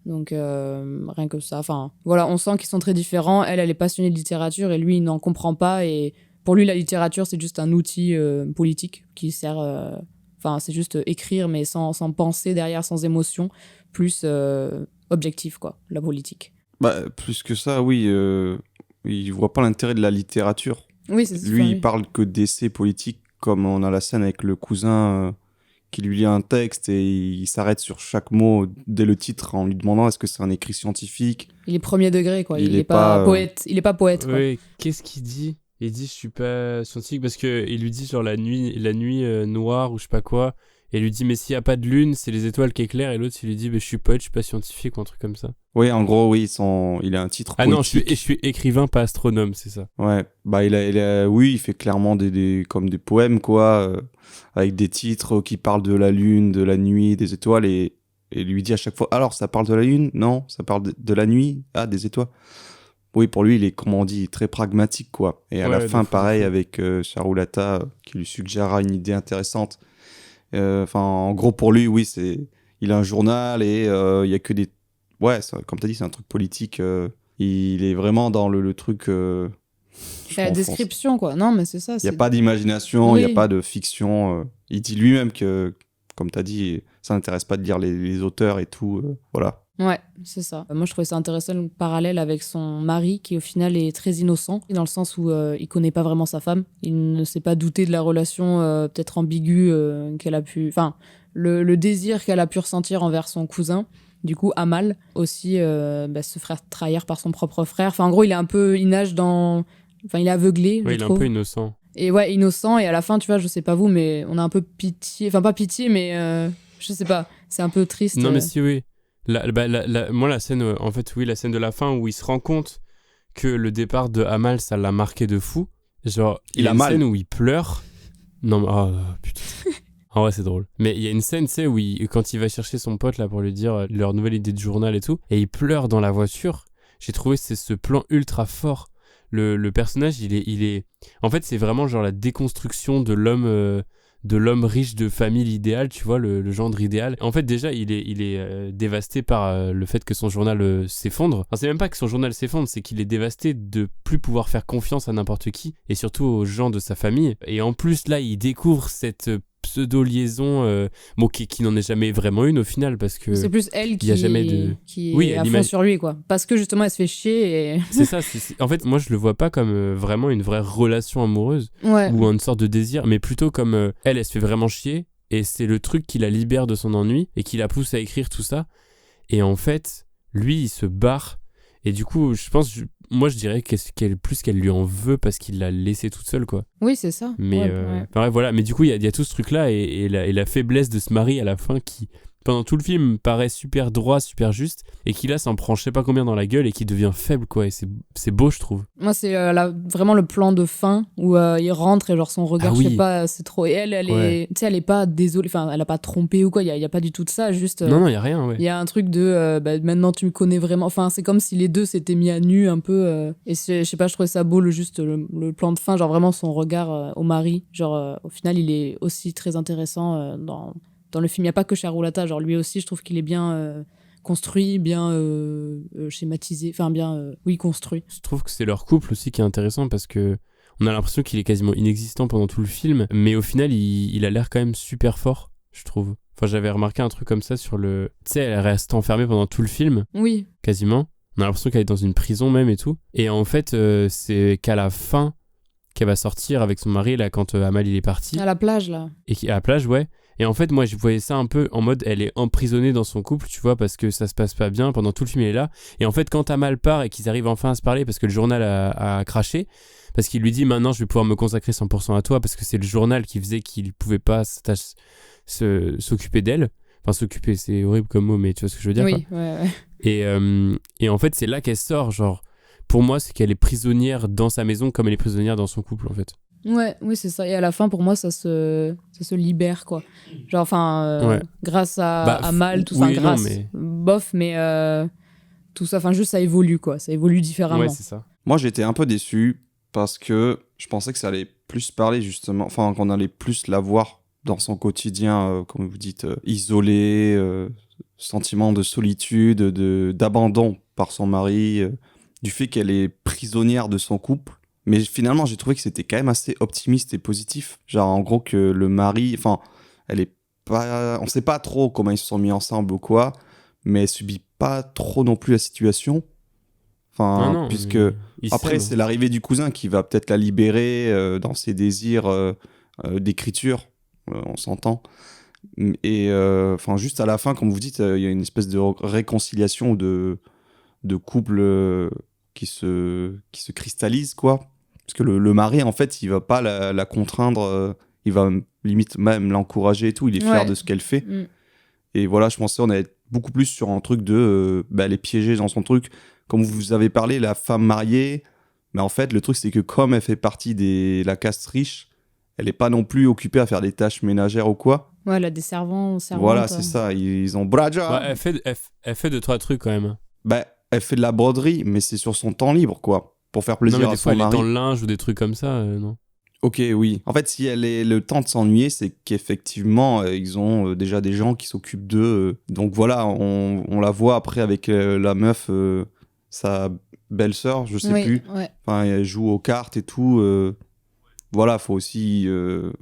Donc, rien que ça. Enfin, voilà, on sent qu'ils sont très différents. Elle est passionnée de littérature et lui, il n'en comprend pas. Et pour lui, la littérature, c'est juste un outil politique qui sert... Enfin, c'est juste écrire, mais sans pensée derrière, sans émotion. Plus objectif, quoi, la politique. Plus que ça, oui. Il voit pas l'intérêt de la littérature. Oui, c'est ça. Lui, il parle que d'essais politiques, comme on a la scène avec le cousin qui lui lit un texte et il s'arrête sur chaque mot dès le titre en lui demandant est-ce que c'est un écrit scientifique. Il est premier degré, quoi. Il est pas poète. Il est pas poète, quoi. Oui, qu'est-ce qu'il dit ? Il dit je suis pas scientifique parce que il lui dit genre la nuit noire ou je sais pas quoi. Et il lui dit mais s'il y a pas de lune, c'est les étoiles qui éclairent. Et l'autre il lui dit je suis poète, je suis pas scientifique ou un truc comme ça. Oui, en gros, oui, il a un titre poétique. Ah non, je suis écrivain, pas astronome, c'est ça. Ouais, oui, il fait clairement comme des poèmes, quoi, avec des titres qui parlent de la lune, de la nuit, des étoiles, et lui dit à chaque fois, alors, ça parle de la lune? Non, ça parle de la nuit? Ah, des étoiles. Oui, pour lui, il est, comme on dit, très pragmatique, quoi. Et à la fin, pareil, avec Charulata, qui lui suggérera une idée intéressante. En gros, pour lui, oui, il a un journal et il y a que des... Ouais, comme tu as dit, c'est un truc politique. Il est vraiment dans le truc... c'est la description, quoi. Non, mais c'est ça. Il n'y a pas d'imagination, il n'y a pas de fiction. Il dit lui-même que, comme tu as dit, ça n'intéresse pas de lire les auteurs et tout. Voilà. Ouais, c'est ça. Moi, je trouvais ça intéressant le parallèle avec son mari, qui au final est très innocent, dans le sens où il connaît pas vraiment sa femme. Il ne s'est pas douté de la relation peut-être ambiguë qu'elle a pu... Enfin, le désir qu'elle a pu ressentir envers son cousin. Du coup, Amal aussi se faire trahir par son propre frère. Enfin, en gros, il nage dans... Enfin, il est aveuglé, ouais, je trouve. Il est un peu innocent. Et ouais, innocent. Et à la fin, tu vois, je sais pas vous, mais on a un peu pitié. Enfin, pas pitié, mais je sais pas. C'est un peu triste. Non, mais si, oui. Moi, la scène, en fait, oui, la scène de la fin où il se rend compte que le départ de Amal, ça l'a marqué de fou. Genre, il y a une scène où il pleure. Non, mais... Oh, putain. En vrai, c'est drôle. Mais il y a une scène, tu sais, où quand il va chercher son pote là pour lui dire leur nouvelle idée de journal et tout, et il pleure dans la voiture. J'ai trouvé ce plan ultra fort. Le personnage, il est... En fait, c'est vraiment genre la déconstruction de l'homme riche de famille idéal, tu vois, le gendre idéal. En fait, déjà, il est dévasté par le fait que son journal s'effondre. Enfin, c'est même pas que son journal s'effondre, c'est qu'il est dévasté de plus pouvoir faire confiance à n'importe qui, et surtout aux gens de sa famille. Et en plus, là, il découvre cette pseudo-liaison qui n'en est jamais vraiment une au final, parce que c'est plus elle qui est à fond sur lui, quoi, parce que justement elle se fait chier et... c'est ça, en fait moi je le vois pas comme vraiment une vraie relation amoureuse ou une sorte de désir, mais plutôt comme elle se fait vraiment chier et c'est le truc qui la libère de son ennui et qui la pousse à écrire tout ça, et en fait lui il se barre, et du coup moi je dirais qu'elle lui en veut parce qu'il l'a laissée toute seule, quoi. Oui, c'est ça. Mais voilà, mais du coup il y a tout ce truc là et la faiblesse de ce mari à la fin qui pendant tout le film paraît super droit, super juste, et qui là s'en prend je sais pas combien dans la gueule et qui devient faible, quoi, et c'est beau, je trouve. Moi c'est vraiment le plan de fin où il rentre et genre son regard, je sais pas, c'est trop, et elle est, tu sais, elle est pas désolée, enfin elle a pas trompé ou quoi, il y a pas du tout de ça, juste non, il y a rien, il y a un truc de maintenant tu me connais vraiment, enfin c'est comme si les deux s'étaient mis à nu un peu, et je sais pas, je trouvais ça beau le plan de fin, genre vraiment son regard au mari, genre au final il est aussi très intéressant dans le film, il n'y a pas que Charulata, genre lui aussi, je trouve qu'il est bien construit, bien schématisé, enfin bien, construit. Je trouve que c'est leur couple aussi qui est intéressant parce que on a l'impression qu'il est quasiment inexistant pendant tout le film, mais au final, il a l'air quand même super fort, je trouve. Enfin, j'avais remarqué un truc comme ça sur le... Tu sais, elle reste enfermée pendant tout le film. Oui. Quasiment. On a l'impression qu'elle est dans une prison même et tout. Et en fait, c'est qu'à la fin qu'elle va sortir avec son mari, là, quand Amal, il est parti. À la plage, là. À la plage, ouais. Et en fait, moi, je voyais ça un peu en mode, elle est emprisonnée dans son couple, tu vois, parce que ça se passe pas bien. Pendant tout le film, elle est là. Et en fait, quand Amal part et qu'ils arrivent enfin à se parler, parce que le journal a craché, parce qu'il lui dit, maintenant, je vais pouvoir me consacrer 100% à toi, parce que c'est le journal qui faisait qu'il pouvait pas s'occuper d'elle. Enfin, s'occuper, c'est horrible comme mot, mais tu vois ce que je veux dire, oui, quoi. Ouais. Et en fait, c'est là qu'elle sort, genre... Pour moi, c'est qu'elle est prisonnière dans sa maison comme elle est prisonnière dans son couple, en fait. Ouais, oui, c'est ça. Et à la fin, pour moi, ça se libère, quoi. Genre, grâce à Amal, tout ça, oui, grâce, non, mais... bof, mais tout ça, enfin, juste ça évolue, quoi. Ça évolue différemment. Ouais, c'est ça. Moi, j'étais un peu déçu parce que je pensais que ça allait plus parler, justement, enfin, qu'on allait plus la voir dans son quotidien, comme vous dites, isolé, sentiment de solitude, d'abandon par son mari, du fait qu'elle est prisonnière de son couple. Mais finalement, j'ai trouvé que c'était quand même assez optimiste et positif. Genre, en gros, que le mari... Enfin, elle est pas... On sait pas trop comment ils se sont mis ensemble ou quoi, mais elle subit pas trop non plus la situation. Enfin, non, puisque... Après, s'aiment. c'est l'arrivée du cousin qui va peut-être la libérer dans ses désirs d'écriture, on s'entend. Et enfin, juste à la fin, comme vous dites, il y a une espèce de réconciliation de couple... qui se cristallise, quoi. Parce que le mari, en fait, il va pas la contraindre, il va limite même l'encourager et tout, il est fier de ce qu'elle fait. Et voilà, je pensais on allait être beaucoup plus sur un truc de elle est piégée dans son truc. Comme vous avez parlé, la femme mariée, mais en fait, le truc, c'est que comme elle fait partie de la caste riche, elle est pas non plus occupée à faire des tâches ménagères ou quoi. Ouais, elle a des servantes. Voilà, c'est ça, ils ont braja. Ouais, elle fait 2-3 trucs quand même. Bah, elle fait de la broderie, mais c'est sur son temps libre, quoi. Pour faire plaisir à son mari. Non, mais des fois, elle est dans le linge ou des trucs comme ça, non? Ok, oui. En fait, si elle est le temps de s'ennuyer, c'est qu'effectivement, ils ont déjà des gens qui s'occupent d'eux. Donc voilà, on la voit après avec la meuf, sa belle-sœur, je sais plus. Ouais. Enfin, elle joue aux cartes et tout. Voilà, faut aussi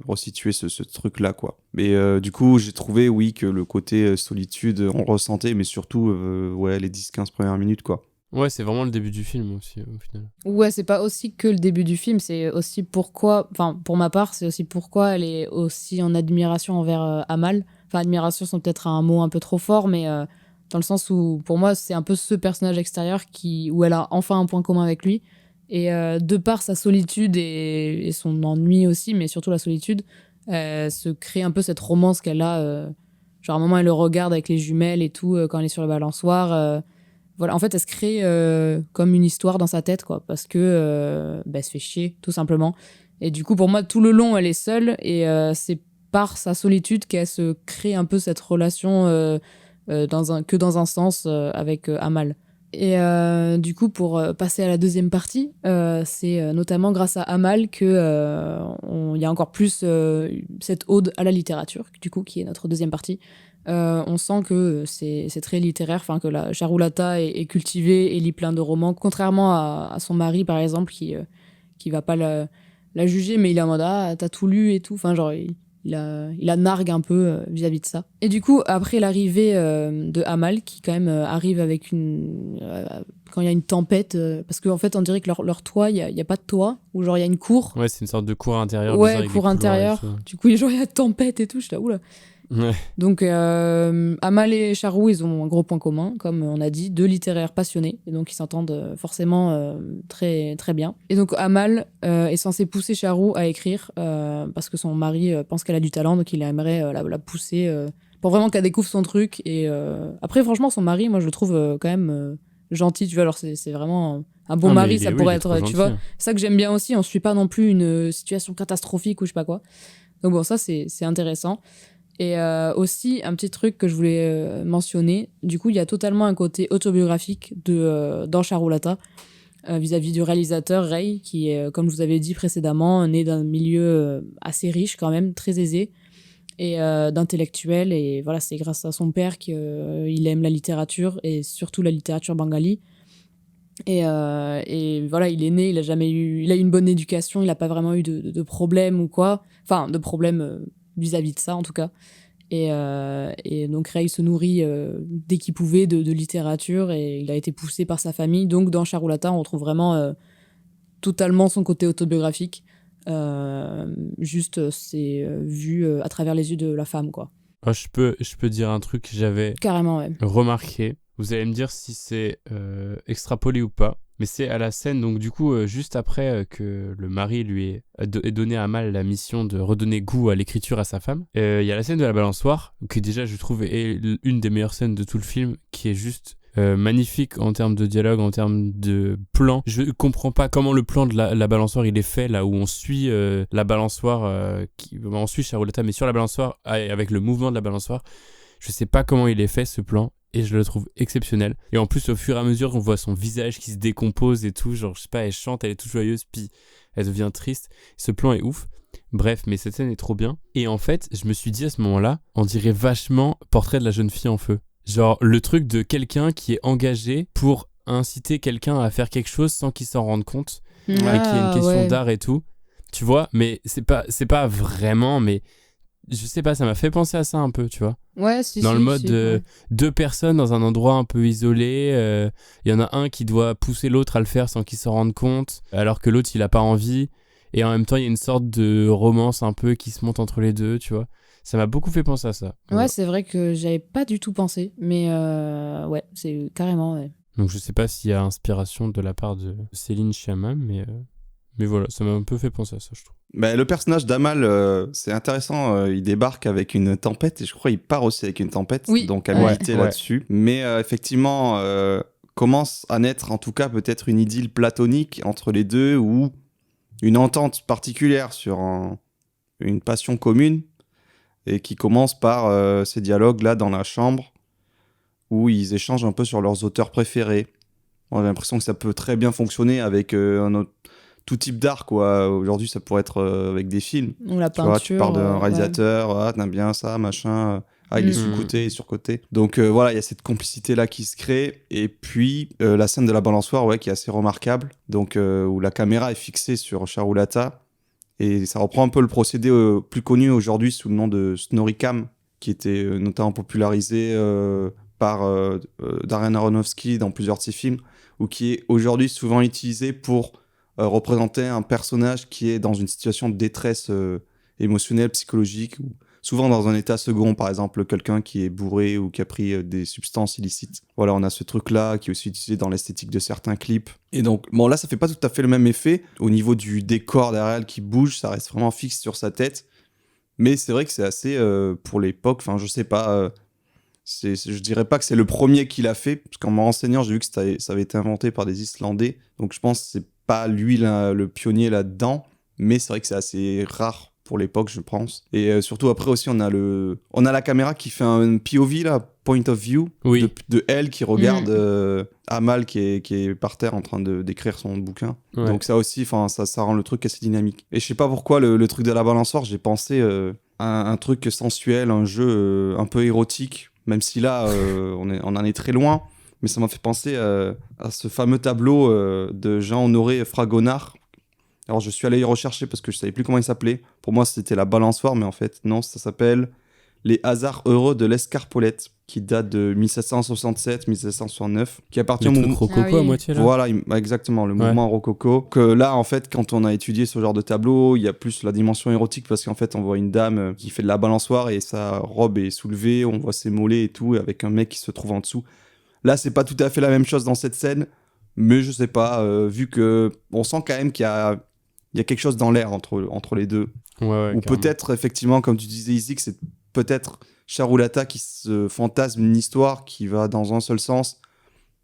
resituer ce truc-là, quoi. Mais du coup, j'ai trouvé, oui, que le côté solitude, on le ressentait, mais surtout, les 10-15 premières minutes, quoi. Ouais, c'est vraiment le début du film aussi, au final. Ouais, c'est pas aussi que le début du film, c'est aussi pourquoi, enfin, pour ma part, c'est aussi pourquoi elle est aussi en admiration envers Amal. Enfin, admiration, c'est peut-être un mot un peu trop fort, mais dans le sens où, pour moi, c'est un peu ce personnage extérieur où elle a enfin un point commun avec lui. Et de par sa solitude et son ennui aussi, mais surtout la solitude, se crée un peu cette romance qu'elle a. Genre, à un moment, elle le regarde avec les jumelles et tout, quand elle est sur le balançoire. Voilà, en fait, elle se crée comme une histoire dans sa tête, quoi, parce que elle se fait chier, tout simplement. Et du coup, pour moi, tout le long, elle est seule, et c'est par sa solitude qu'elle se crée un peu cette relation dans un sens avec Amal. Et du coup, pour passer à la deuxième partie, c'est notamment grâce à Amal qu'il y a encore plus cette ode à la littérature, du coup, qui est notre deuxième partie. On sent que c'est très littéraire, enfin que la Charulata est cultivée et lit plein de romans, contrairement à son mari, par exemple, qui va pas la juger, mais il est en mode « Ah, t'as tout lu et tout », enfin genre... Il la nargue un peu vis-à-vis de ça. Et du coup, après l'arrivée de Amal, qui quand même arrive avec quand il y a une tempête, parce qu'en fait, on dirait que leur toit, il y a pas de toit, ou genre il y a une cour. Ouais, c'est une sorte de cour intérieure. Ouais, cour intérieure. Du coup, genre, il y a tempête et tout, je suis là, oula. Ouais. Donc, Amal et Charou, ils ont un gros point commun, comme on a dit, deux littéraires passionnés, et donc ils s'entendent forcément très, très bien. Et donc, Amal est censé pousser Charou à écrire, parce que son mari pense qu'elle a du talent, donc il aimerait la pousser pour vraiment qu'elle découvre son truc. Et après, franchement, son mari, moi, je le trouve quand même gentil, tu vois, alors c'est vraiment un bon mari, ça pourrait être, tu vois. C'est ça que j'aime bien aussi, on suit pas non plus une situation catastrophique ou je sais pas quoi. Donc bon, ça, c'est intéressant. Et aussi, un petit truc que je voulais mentionner, du coup, il y a totalement un côté autobiographique dans Charulata, vis-à-vis du réalisateur Ray, qui est, comme je vous avais dit précédemment, né d'un milieu assez riche quand même, très aisé. et d'intellectuel. Et voilà, c'est grâce à son père qu'il aime la littérature et surtout la littérature bengali. Et voilà, il est né, il a eu une bonne éducation, il n'a pas vraiment eu de problème ou quoi. Enfin, de problème vis-à-vis de ça, en tout cas. Et donc Ray se nourrit dès qu'il pouvait de littérature et il a été poussé par sa famille. Donc dans Charulata, on retrouve vraiment totalement son côté autobiographique. Juste, c'est vu à travers les yeux de la femme, quoi. Oh, je peux dire un truc que j'avais Carrément, ouais. remarqué. Vous allez me dire si c'est extrapolé ou pas. Mais c'est à la scène, donc du coup, juste après que le mari lui ait donné à Amal la mission de redonner goût à l'écriture à sa femme, il y a la scène de la balançoire, qui déjà, je trouve, est une des meilleures scènes de tout le film, qui est juste magnifique en termes de dialogue, en termes de plan. Je comprends pas comment le plan de la balançoire il est fait, là où on suit la balançoire, on suit Charulata, mais sur la balançoire, avec le mouvement de la balançoire. Je sais pas comment il est fait, ce plan. Et je le trouve exceptionnel. Et en plus, au fur et à mesure, on voit son visage qui se décompose et tout. Genre, je sais pas, elle chante, elle est toute joyeuse, puis elle devient triste. Ce plan est ouf. Bref, mais cette scène est trop bien. Et en fait, je me suis dit à ce moment-là, on dirait vachement Portrait de la jeune fille en feu. Genre, le truc de quelqu'un qui est engagé pour inciter quelqu'un à faire quelque chose sans qu'il s'en rende compte. Et qu'il y a une question d'art et tout. Tu vois, mais c'est pas vraiment, mais... Je sais pas, ça m'a fait penser à ça un peu, tu vois. Ouais, si, dans le mode ouais. Deux personnes dans un endroit un peu isolé, y en a un qui doit pousser l'autre à le faire sans qu'il s'en rende compte, alors que l'autre il a pas envie, et en même temps il y a une sorte de romance un peu qui se monte entre les deux, tu vois. Ça m'a beaucoup fait penser à ça. Ouais, c'est vrai que j'avais pas du tout pensé, mais ouais, c'est carrément, ouais. Donc je sais pas s'il y a inspiration de la part de Céline Sciamma, mais voilà, ça m'a un peu fait penser à ça, je trouve. Bah, le personnage d'Amal, c'est intéressant, il débarque avec une tempête et je crois qu'il part aussi avec une tempête, oui. Donc à méditer là-dessus. Mais effectivement, commence à naître en tout cas peut-être une idylle platonique entre les deux ou une entente particulière sur une passion commune et qui commence par ces dialogues-là dans la chambre où ils échangent un peu sur leurs auteurs préférés. Bon, j'ai l'impression que ça peut très bien fonctionner avec un autre... tout type d'art, quoi. Aujourd'hui, ça pourrait être avec des films. Ou la tu vois, peinture. tu parles d'un réalisateur, t'aimes bien ça, machin. Il est sous-côté et sur-côté. Donc voilà, il y a cette complicité-là qui se crée. Et puis, la scène de la balançoire, qui est assez remarquable. Donc, où la caméra est fixée sur Charulata. Et ça reprend un peu le procédé plus connu aujourd'hui sous le nom de Snorricam, qui était notamment popularisé par Darren Aronofsky dans plusieurs de ses films, ou qui est aujourd'hui souvent utilisé pour représenter un personnage qui est dans une situation de détresse émotionnelle, psychologique, ou souvent dans un état second, par exemple quelqu'un qui est bourré ou qui a pris des substances illicites. Voilà, on a ce truc-là qui est aussi utilisé dans l'esthétique de certains clips. Et donc, bon, là, ça fait pas tout à fait le même effet. Au niveau du décor derrière qui bouge, ça reste vraiment fixe sur sa tête. Mais c'est vrai que c'est assez, pour l'époque, enfin, je sais pas... je dirais pas que c'est le premier qui l'a fait, parce qu'en me renseignant, j'ai vu que ça avait été inventé par des Islandais. Donc je pense que c'est pas lui le pionnier là-dedans, mais c'est vrai que c'est assez rare pour l'époque, je pense. Et surtout après aussi, on a la caméra qui fait un POV, là, point of view, de elle qui regarde Amal qui est par terre en train d'écrire son bouquin. Ouais. Donc ça aussi, ça rend le truc assez dynamique. Et je sais pas pourquoi le truc de la balançoire, j'ai pensé à un truc sensuel, un jeu un peu érotique. Même si là, on en est très loin, mais ça m'a fait penser à ce fameux tableau de Jean-Honoré Fragonard. Alors, je suis allé y rechercher parce que je ne savais plus comment il s'appelait. Pour moi, c'était la balançoire, mais en fait, non, ça s'appelle Les hasards heureux de l'Escarpolette, qui date de 1767-1769, qui appartient au mouvement rococo à moitié là. Voilà, exactement, le mouvement rococo. Que là, en fait, quand on a étudié ce genre de tableau, il y a plus la dimension érotique parce qu'en fait, on voit une dame qui fait de la balançoire et sa robe est soulevée, on voit ses mollets et tout, avec un mec qui se trouve en dessous. Là, c'est pas tout à fait la même chose dans cette scène, mais je sais pas, vu que on sent quand même qu'il y a quelque chose dans l'air entre les deux. Ouais, ou peut-être, effectivement, comme tu disais, Izzy, que c'est peut-être Charulata qui se fantasme une histoire qui va dans un seul sens,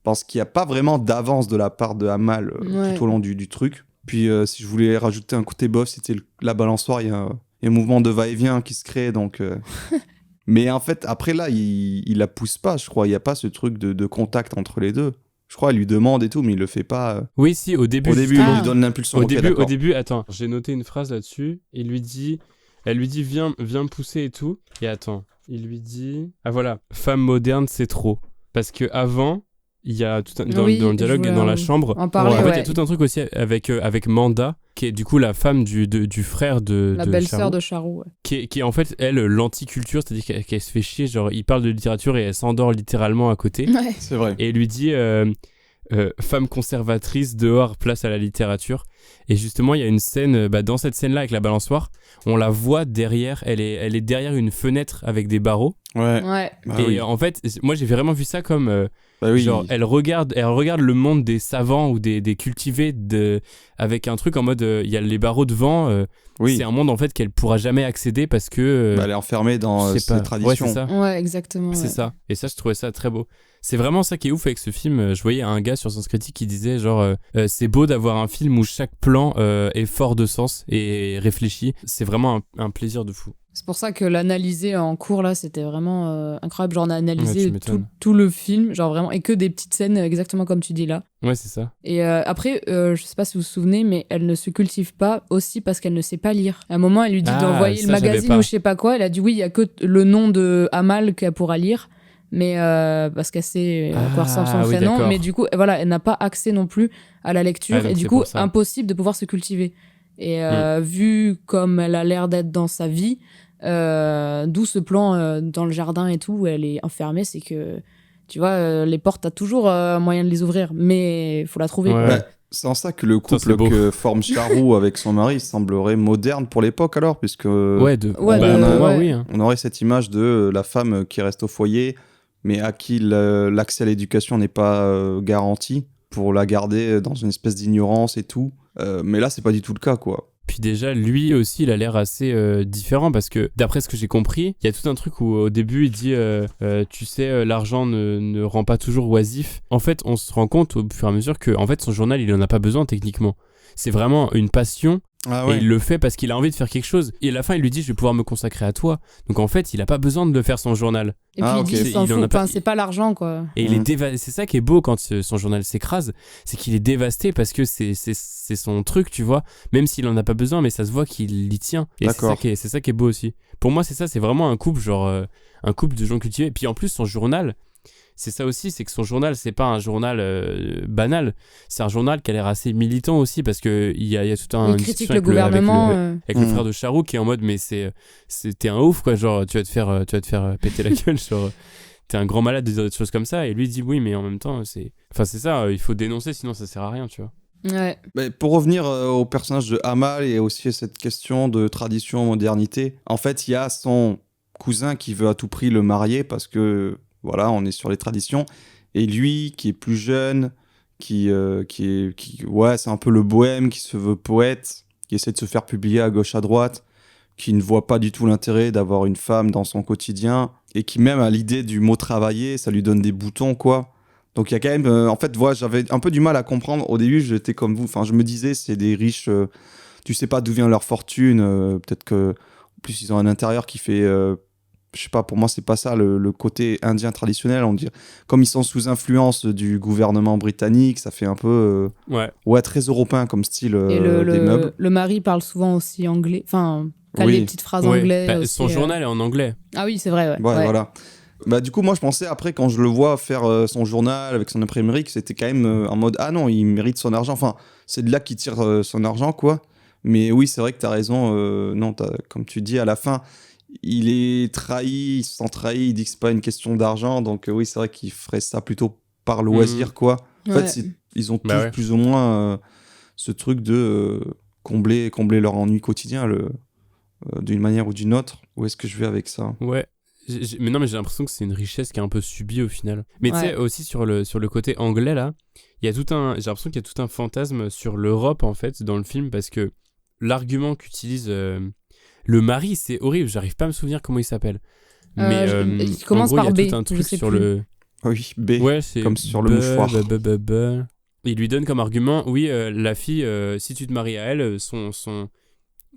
parce qu'il n'y a pas vraiment d'avance de la part de Amal tout au long du truc. Puis si je voulais rajouter un côté bof, c'était la balançoire, il y a un mouvement de va-et-vient qui se crée, donc... Mais en fait, après là, il la pousse pas, je crois. Il n'y a pas ce truc de contact entre les deux. Je crois, il lui demande et tout, mais il le fait pas. Oui, si, au début. Au début, il lui donne l'impulsion. Au début, attends, j'ai noté une phrase là-dessus. Il lui dit Elle lui dit viens me pousser et tout. Et attends, il lui dit ah voilà, femme moderne c'est trop. Parce que avant il y a tout un, dans le dialogue dans la chambre. En parler, en fait, il ouais. y a tout un truc aussi avec Manda, qui est du coup la femme du frère de La belle-sœur de Charou. Ouais. qui est en fait elle l'anticulture, c'est-à-dire qu'elle se fait chier, genre il parle de littérature et elle s'endort littéralement à côté. Ouais. C'est vrai. Et il lui dit femme conservatrice, dehors, place à la littérature. Et justement, il y a une scène, dans cette scène-là avec la balançoire, on la voit derrière, elle est derrière une fenêtre avec des barreaux. Ouais. Ouais. Bah Et oui. en fait, moi j'ai vraiment vu ça comme Bah oui. genre elle regarde le monde des savants ou des cultivés avec un truc en mode il y a les barreaux devant. Oui. C'est un monde en fait qu'elle pourra jamais accéder parce que Elle est enfermée dans je sais ses pas. traditions. Ouais, c'est ça. Ouais, exactement. C'est ouais. ça. Et ça, je trouvais ça très beau. C'est vraiment ça qui est ouf avec ce film. Je voyais un gars sur Sens Critique qui disait genre c'est beau d'avoir un film où chaque plan est fort de sens et réfléchi. C'est vraiment un plaisir de fou. C'est pour ça que l'analyser en cours, là, c'était vraiment incroyable. Genre, on a Ouais, analysé tu m'étonnes. tout le film, genre vraiment, et que des petites scènes, exactement comme tu dis là. Ouais, c'est ça. Et après, je sais pas si vous vous souvenez, mais elle ne se cultive pas aussi parce qu'elle ne sait pas lire. À un moment, elle lui dit Ah, d'envoyer ça, le j'avais magazine pas. ou je sais pas quoi. Elle a dit oui, il y a que le nom de Amal qu'elle pourra lire. Mais parce qu'elle sait à quoi ressemble son oui, prénom. d'accord. Mais du coup, voilà, elle n'a pas accès non plus à la lecture. Ah, donc et du c'est coup, pour ça. impossible de pouvoir se cultiver. Et vu comme elle a l'air d'être dans sa vie, d'où ce plan dans le jardin et tout, où elle est enfermée, c'est que, tu vois, les portes, t'as toujours moyen de les ouvrir, mais il faut la trouver. Ouais. quoi. Bah, c'est en ça que le Ça, c'est couple beau. que forme Charou avec son mari semblerait moderne pour l'époque alors, puisque Ouais, Ouais, on, de- a- ouais. oui. Hein. on aurait cette image de la femme qui reste au foyer, mais à qui l'accès à l'éducation n'est pas garanti, pour la garder dans une espèce d'ignorance et tout. Mais là, c'est pas du tout le cas, quoi. Puis déjà, lui aussi, il a l'air assez différent parce que, d'après ce que j'ai compris, il y a tout un truc où au début, il dit tu sais, l'argent ne rend pas toujours oisif. En fait, on se rend compte au fur et à mesure que en fait, son journal, il en a pas besoin techniquement. C'est vraiment une passion. Ah Et il le fait parce qu'il a envie de faire quelque chose. Et à la fin, il lui dit je vais pouvoir me consacrer à toi. Donc en fait, il a pas besoin de le faire son journal. Et puis Ah, il ok. dit qu'il s'en Il en fout, a pas- enfin, c'est pas l'argent, quoi. Et il est c'est ça qui est beau quand son journal s'écrase, c'est qu'il est dévasté parce que c'est son truc, tu vois. Même s'il en a pas besoin, mais ça se voit qu'il y tient. Et D'accord. c'est ça qui est beau aussi. Pour moi, c'est ça, c'est vraiment un couple, genre un couple de gens cultivés. Et puis en plus, son journal, c'est ça aussi, c'est que son journal, c'est pas un journal banal. C'est un journal qui a l'air assez militant aussi parce que il y a tout un Il critique le gouvernement. avec le frère de Charou qui est en mode mais t'es un ouf quoi, genre tu vas te faire péter la gueule, genre t'es un grand malade de dire des choses comme ça. Et lui il dit oui mais en même temps c'est ça, il faut dénoncer sinon ça sert à rien, tu vois. Ouais. Mais pour revenir au personnage de Amal et aussi à cette question de tradition, modernité, en fait, il y a son cousin qui veut à tout prix le marier parce que, voilà, on est sur les traditions. Et lui, qui est plus jeune, ouais, c'est un peu le bohème, qui se veut poète, qui essaie de se faire publier à gauche, à droite, qui ne voit pas du tout l'intérêt d'avoir une femme dans son quotidien, et qui même à l'idée du mot travailler, ça lui donne des boutons, quoi. Donc il y a quand même, en fait, voilà, j'avais un peu du mal à comprendre. Au début, j'étais comme vous. Enfin, je me disais, c'est des riches. Tu sais pas d'où vient leur fortune. Peut-être que, en plus, ils ont un intérieur qui fait. Je sais pas. Pour moi, c'est pas ça le côté indien traditionnel. On dit, comme ils sont sous influence du gouvernement britannique, ça fait un peu. Ouais, très européen comme style Et des meubles. le mari parle souvent aussi anglais. Enfin, cale des petites phrases anglais. Aussi, son journal est en anglais. Ah oui, c'est vrai, ouais. Ouais, voilà. Bah, du coup, moi, je pensais, après, quand je le vois faire son journal avec son imprimerie, que c'était quand même en mode, ah non, il mérite son argent. Enfin, c'est de là qu'il tire son argent, quoi. Mais oui, c'est vrai que t'as raison. Non, comme tu dis, à la fin, il est trahi, il se sent trahi, il dit que c'est pas une question d'argent. Donc, oui, c'est vrai qu'il ferait ça plutôt par loisir, quoi. En fait, ils ont tous plus ou moins ce truc de combler leur ennui quotidien d'une manière ou d'une autre. Où est-ce que je vais avec ça ? Ouais. Mais non, mais j'ai l'impression que c'est une richesse qui est un peu subie au final. Mais tu sais, aussi sur le côté anglais, là, j'ai l'impression qu'il y a tout un fantasme sur l'Europe, en fait, dans le film, parce que l'argument qu'utilise le mari, c'est horrible, j'arrive pas à me souvenir comment il s'appelle. Mais il commence en gros, par il y a B, tout un je truc sais sur plus. le... Oui, B, ouais, c'est comme sur le mouchoir. Il lui donne comme argument, oui, la fille, si tu te maries à elle,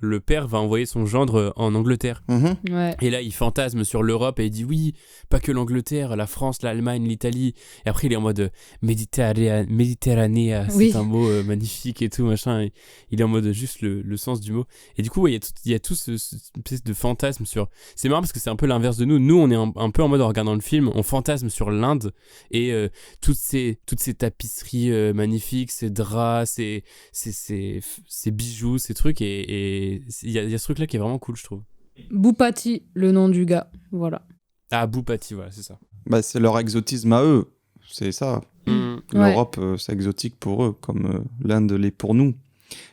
le père va envoyer son gendre en Angleterre. Ouais. Et là, il fantasme sur l'Europe et il dit oui, pas que l'Angleterre, la France, l'Allemagne, l'Italie. Et après, il est en mode Méditerranée, c'est un mot magnifique et tout, machin. Et il est en mode juste le sens du mot. Et du coup, ouais, il y a tout ce espèce de fantasme sur... C'est marrant parce que c'est un peu l'inverse de nous. Nous, on est un peu en mode, en regardant le film, on fantasme sur l'Inde et toutes ces tapisseries magnifiques, ces draps, ces bijoux, ces trucs. Et il y a ce truc-là qui est vraiment cool, je trouve. Boupati, le nom du gars, voilà. Ah, Boupati, voilà, c'est ça. Bah, c'est leur exotisme à eux, c'est ça. L'Europe, c'est exotique pour eux, comme l'Inde l'est pour nous.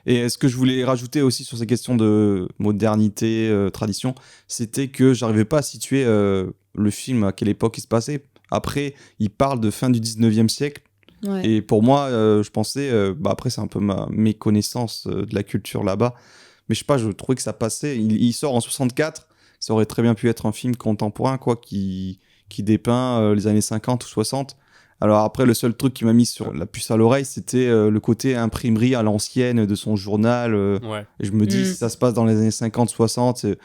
Et ce que je voulais rajouter aussi sur ces questions de modernité, tradition, c'était que j'arrivais pas à situer le film, à quelle époque il se passait. Après, il parle de fin du 19e siècle. Ouais. Et pour moi, je pensais... après, c'est un peu ma méconnaissance de la culture là-bas. Mais je sais pas, je trouvais que ça passait. Il sort en 64. Ça aurait très bien pu être un film contemporain, quoi, qui dépeint les années 50 ou 60. Alors après, le seul truc qui m'a mis sur la puce à l'oreille, c'était le côté imprimerie à l'ancienne de son journal. Et je me dis, si ça se passe dans les années 50-60,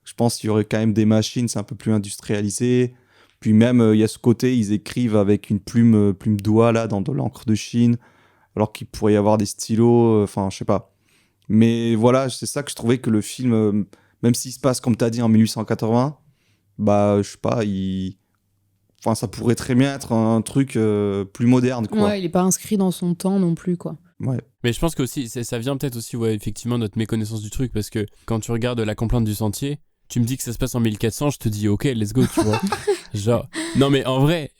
je pense qu'il y aurait quand même des machines, c'est un peu plus industrialisé. Puis même, il y a ce côté, ils écrivent avec une plume doigt, là, dans de l'encre de Chine, alors qu'il pourrait y avoir des stylos, enfin, je sais pas. Mais voilà, c'est ça que je trouvais que le film, même s'il se passe, comme tu as dit, en 1880, bah, je sais pas, enfin, ça pourrait très bien être un truc plus moderne, quoi. Ouais, il est pas inscrit dans son temps non plus, quoi. Ouais. Mais je pense que aussi, ça vient peut-être aussi, ouais, effectivement, notre méconnaissance du truc, parce que quand tu regardes La Complainte du Sentier, tu me dis que ça se passe en 1400, je te dis ok, let's go, tu vois. Genre, non mais en vrai,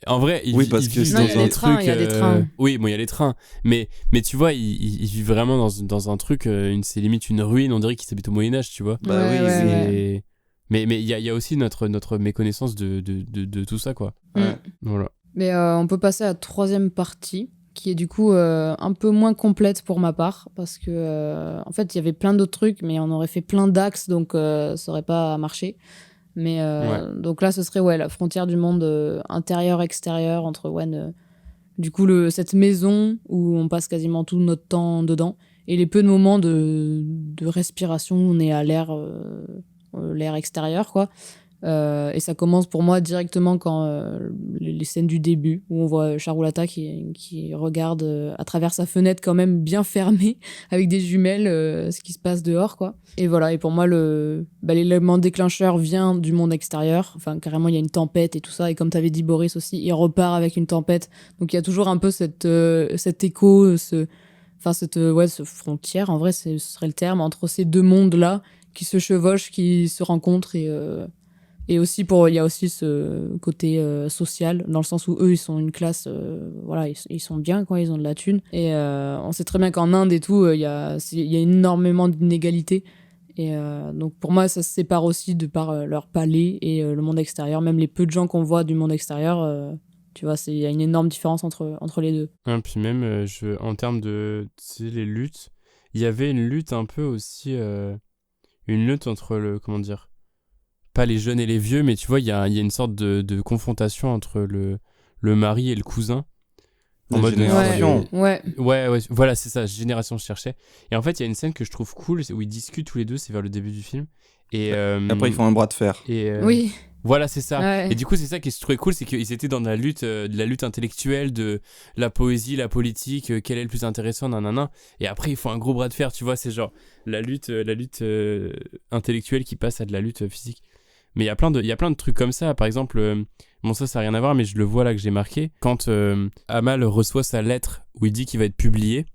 ils vivent dans un truc. Il y a des trains. Oui, bon, il y a les trains, mais tu vois, ils vivent vraiment dans un truc, c'est limite une ruine, on dirait qu'ils habitent au Moyen Âge, tu vois. Bah oui, ouais. Mais il y a aussi notre méconnaissance de tout ça, quoi. Voilà. Mais on peut passer à la troisième partie, qui est du coup un peu moins complète pour ma part, parce que en fait il y avait plein d'autres trucs, mais on aurait fait plein d'axes, donc ça aurait pas marché. Mais donc là ce serait la frontière du monde intérieur-extérieur entre du coup cette maison où on passe quasiment tout notre temps dedans, et les peu de moments de respiration où on est à l'air extérieur, quoi. Et ça commence pour moi directement quand les scènes du début où on voit Charulata qui regarde à travers sa fenêtre quand même bien fermée avec des jumelles ce qui se passe dehors, quoi. Et voilà, et pour moi l'élément déclencheur vient du monde extérieur, enfin carrément il y a une tempête et tout ça, et comme t'avais dit Boris aussi, il repart avec une tempête, donc il y a toujours un peu cet écho, cette frontière, en vrai ce serait le terme, entre ces deux mondes là qui se chevauchent, qui se rencontrent. Et aussi il y a aussi ce côté social, dans le sens où eux ils sont une classe, ils sont bien, quoi, ils ont de la thune, et on sait très bien qu'en Inde et tout il y a énormément d'inégalités, et donc pour moi ça se sépare aussi de par leur palais et le monde extérieur, même les peu de gens qu'on voit du monde extérieur, tu vois, il y a une énorme différence entre les deux. Et puis même en termes de les luttes, il y avait une lutte un peu aussi, une lutte entre comment dire, pas les jeunes et les vieux, mais tu vois, il y a une sorte de confrontation entre le mari et le cousin. En mode génération. Ouais, voilà, c'est ça, génération, je cherchais. Et en fait, il y a une scène que je trouve cool, où ils discutent tous les deux, c'est vers le début du film. Et après, ils font un bras de fer. Oui. Voilà, c'est ça. Ouais. Et du coup, c'est ça qui est très cool, c'est qu'ils étaient dans la lutte intellectuelle, de la poésie, la politique, quel est le plus intéressant, nanana. Et après, ils font un gros bras de fer, tu vois, c'est genre la lutte intellectuelle qui passe à de la lutte physique. Mais il y a plein de trucs comme ça. Par exemple, bon, ça n'a rien à voir, mais je le vois là que j'ai marqué. Quand Amal reçoit sa lettre où il dit qu'il va être publié,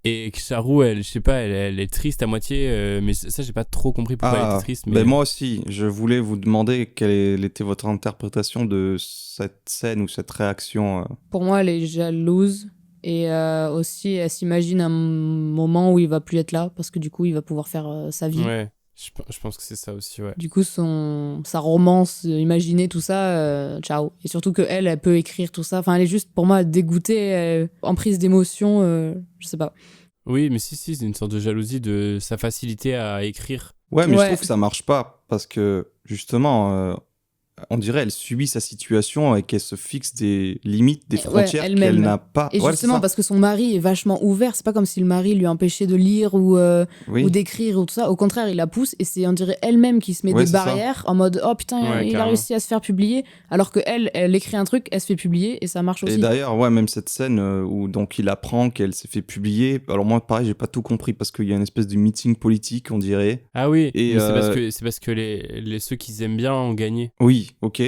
et que Charou, elle est triste à moitié, mais ça, j'ai pas trop compris pourquoi elle était triste. Mais... moi aussi, je voulais vous demander quelle était votre interprétation de cette scène ou cette réaction. Pour moi, elle est jalouse, et aussi, elle s'imagine un moment où il va plus être là, parce que du coup, il va pouvoir faire sa vie. Ouais. Je pense que c'est ça aussi, ouais. Du coup, sa romance imaginée, tout ça, ciao. Et surtout qu'elle peut écrire tout ça. Enfin, elle est juste, pour moi, dégoûtée, en prise d'émotion, je sais pas. Oui, mais si, c'est une sorte de jalousie de sa facilité à écrire. Ouais, mais je trouve que ça marche pas, parce que, justement, on dirait, elle subit sa situation et qu'elle se fixe des limites, des Ouais, frontières elle-même. qu'elle n'a pas. Et Ouais, justement, c'est ça. parce que son mari est vachement ouvert, c'est pas comme si le mari lui empêchait de lire Oui. ou d'écrire ou tout ça. Au contraire, il la pousse et c'est, on dirait, elle-même qui se met Ouais, des c'est ça. barrières en mode oh putain, Ouais, il a carrément. réussi à se faire publier, alors que elle écrit un truc, elle se fait publier et ça marche Et aussi. d'ailleurs, ouais, même cette scène où donc il apprend qu'elle s'est fait publier. Alors moi, pareil, j'ai pas tout compris parce qu'il y a une espèce de meeting politique, on dirait. Ah oui, Et, mais c'est parce que ceux qu'ils aiment bien ont gagné. Oui, ok.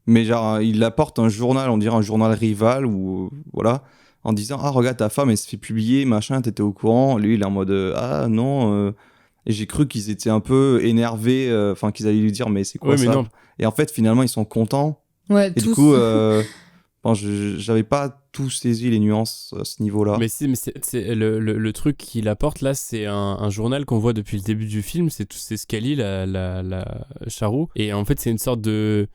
Mais genre, il apporte un journal, on dirait un journal rival, ou voilà, en disant ah regarde ta femme, elle se fait publier, machin, t'étais au courant. Lui, il est en mode ah non. Et j'ai cru qu'ils étaient un peu énervés, enfin qu'ils allaient lui dire mais c'est quoi Ouais, mais ça non. Et en fait, finalement, ils sont contents. Ouais, Et tous. du coup, bon, j'avais pas tout saisi les nuances à ce niveau-là. Mais c'est le truc qu'il apporte là, c'est un journal qu'on voit depuis le début du film. C'est Scully, la Charou. Et en fait, c'est une sorte de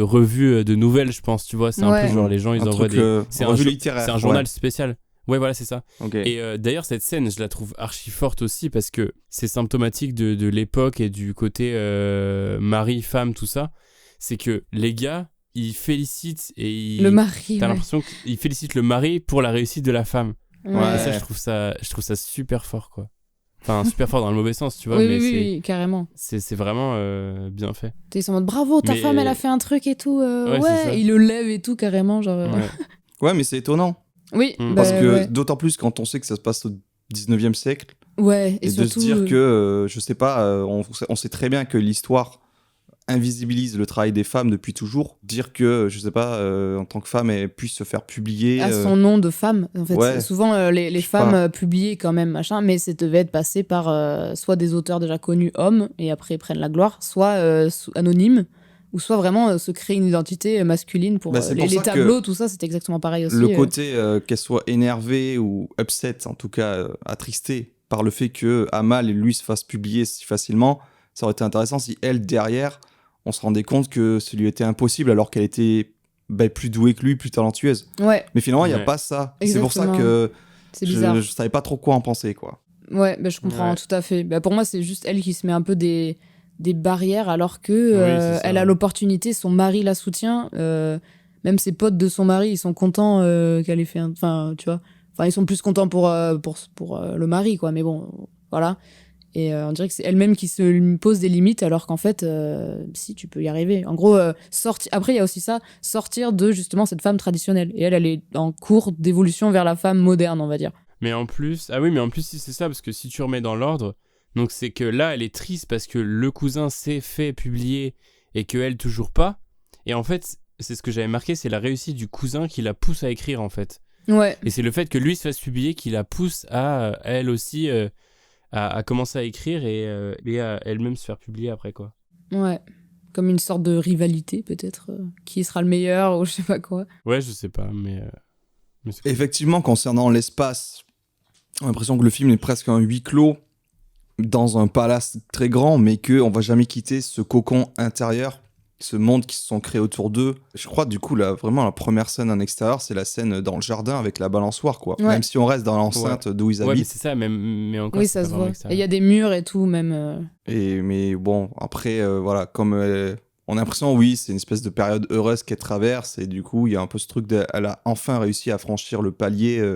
revue de nouvelles, je pense, tu vois. C'est un Ouais. peu genre les gens, ils Un envoient truc, c'est revue un littéraire, c'est un journal ouais. spécial. Ouais, voilà, c'est ça. Ok. Et d'ailleurs, cette scène, je la trouve archi forte aussi parce que c'est symptomatique de l'époque et du côté mari, femme, tout ça. C'est que les gars, ils félicitent Le mari. T'as ouais. l'impression qu'ils félicitent le mari pour la réussite de la femme. Ouais. Et ça, je trouve ça super fort, quoi. Enfin, super fort dans le mauvais sens, tu vois, Oui, mais oui, oui, carrément. c'est vraiment bien fait. Ils sont en mode bravo, ta Mais- femme elle a fait un truc et tout. Ouais, c'est ça. Il le lève et tout carrément. Genre, Ouais. Ouais, mais c'est étonnant. Oui, Mm. Parce que ouais. d'autant plus quand on sait que ça se passe au 19e siècle. Ouais, et Et de surtout. se dire que, je sais pas, on sait très bien que l'histoire invisibilise le travail des femmes depuis toujours. Dire que, je sais pas, en tant que femme, elle puisse se faire publier. À son nom de femme, en fait. ouais. Souvent, les Je sais femmes pas. publiaient quand même, machin, mais ça devait être passé par soit des auteurs déjà connus, hommes, et après prennent la gloire, soit anonymes, ou soit vraiment se créer une identité masculine pour Bah, c'est pour les ça que tableaux, tout ça, c'était exactement pareil aussi. Le côté qu'elle soit énervée ou upset, en tout cas attristée par le fait que Amal et lui se fassent publier si facilement, ça aurait été intéressant si elle, derrière, on se rendait compte que ce lui était impossible alors qu'elle était plus douée que lui, plus talentueuse. Ouais, Mais finalement, il n'y a Ouais. pas ça. C'est pour ça Exactement. que c'est bizarre. je savais pas trop quoi en penser, quoi. Ouais, bah, je comprends Ouais. tout à fait. Bah, pour moi, c'est juste elle qui se met un peu des barrières alors que c'est ça, elle a ouais. l'opportunité, son mari la soutient, même ses potes de son mari, ils sont contents qu'elle ait fait un... Enfin, tu vois. Enfin, ils sont plus contents pour le mari, quoi. Mais bon, voilà. Et on dirait que c'est elle-même qui se lui pose des limites alors qu'en fait, si, tu peux y arriver. En gros, après, il y a aussi ça, sortir de justement cette femme traditionnelle. Et elle est en cours d'évolution vers la femme moderne, on va dire. Mais en plus, si c'est ça, parce que si tu remets dans l'ordre, donc c'est que là, elle est triste parce que le cousin s'est fait publier et qu'elle toujours pas. Et en fait, c'est ce que j'avais marqué, c'est la réussite du cousin qui la pousse à écrire, en fait. Ouais. Et c'est le fait que lui se fasse publier qui la pousse à elle aussi à commencer à écrire et à elle-même se faire publier après, quoi. Ouais, comme une sorte de rivalité peut-être, qui sera le meilleur ou je sais pas quoi. Ouais, je sais pas, mais c'est cool. Effectivement, concernant l'espace, j'ai l'impression que le film est presque un huis clos dans un palace très grand, mais qu'on va jamais quitter ce cocon intérieur, ce monde qui se sont créés autour d'eux. Je crois, du coup, vraiment, la première scène en extérieur, c'est la scène dans le jardin avec la balançoire, quoi. Ouais. Même si on reste dans l'enceinte d'où ils Ouais, mais habitent. c'est ça, mais encore, Oui, c'est ça pas se vraiment voit. Et extérieur. il y a des murs et tout, même. Mais bon, après, voilà, comme on a l'impression, oui, c'est une espèce de période heureuse qu'elle traverse, et du coup, il y a un peu ce truc elle a enfin réussi à franchir le palier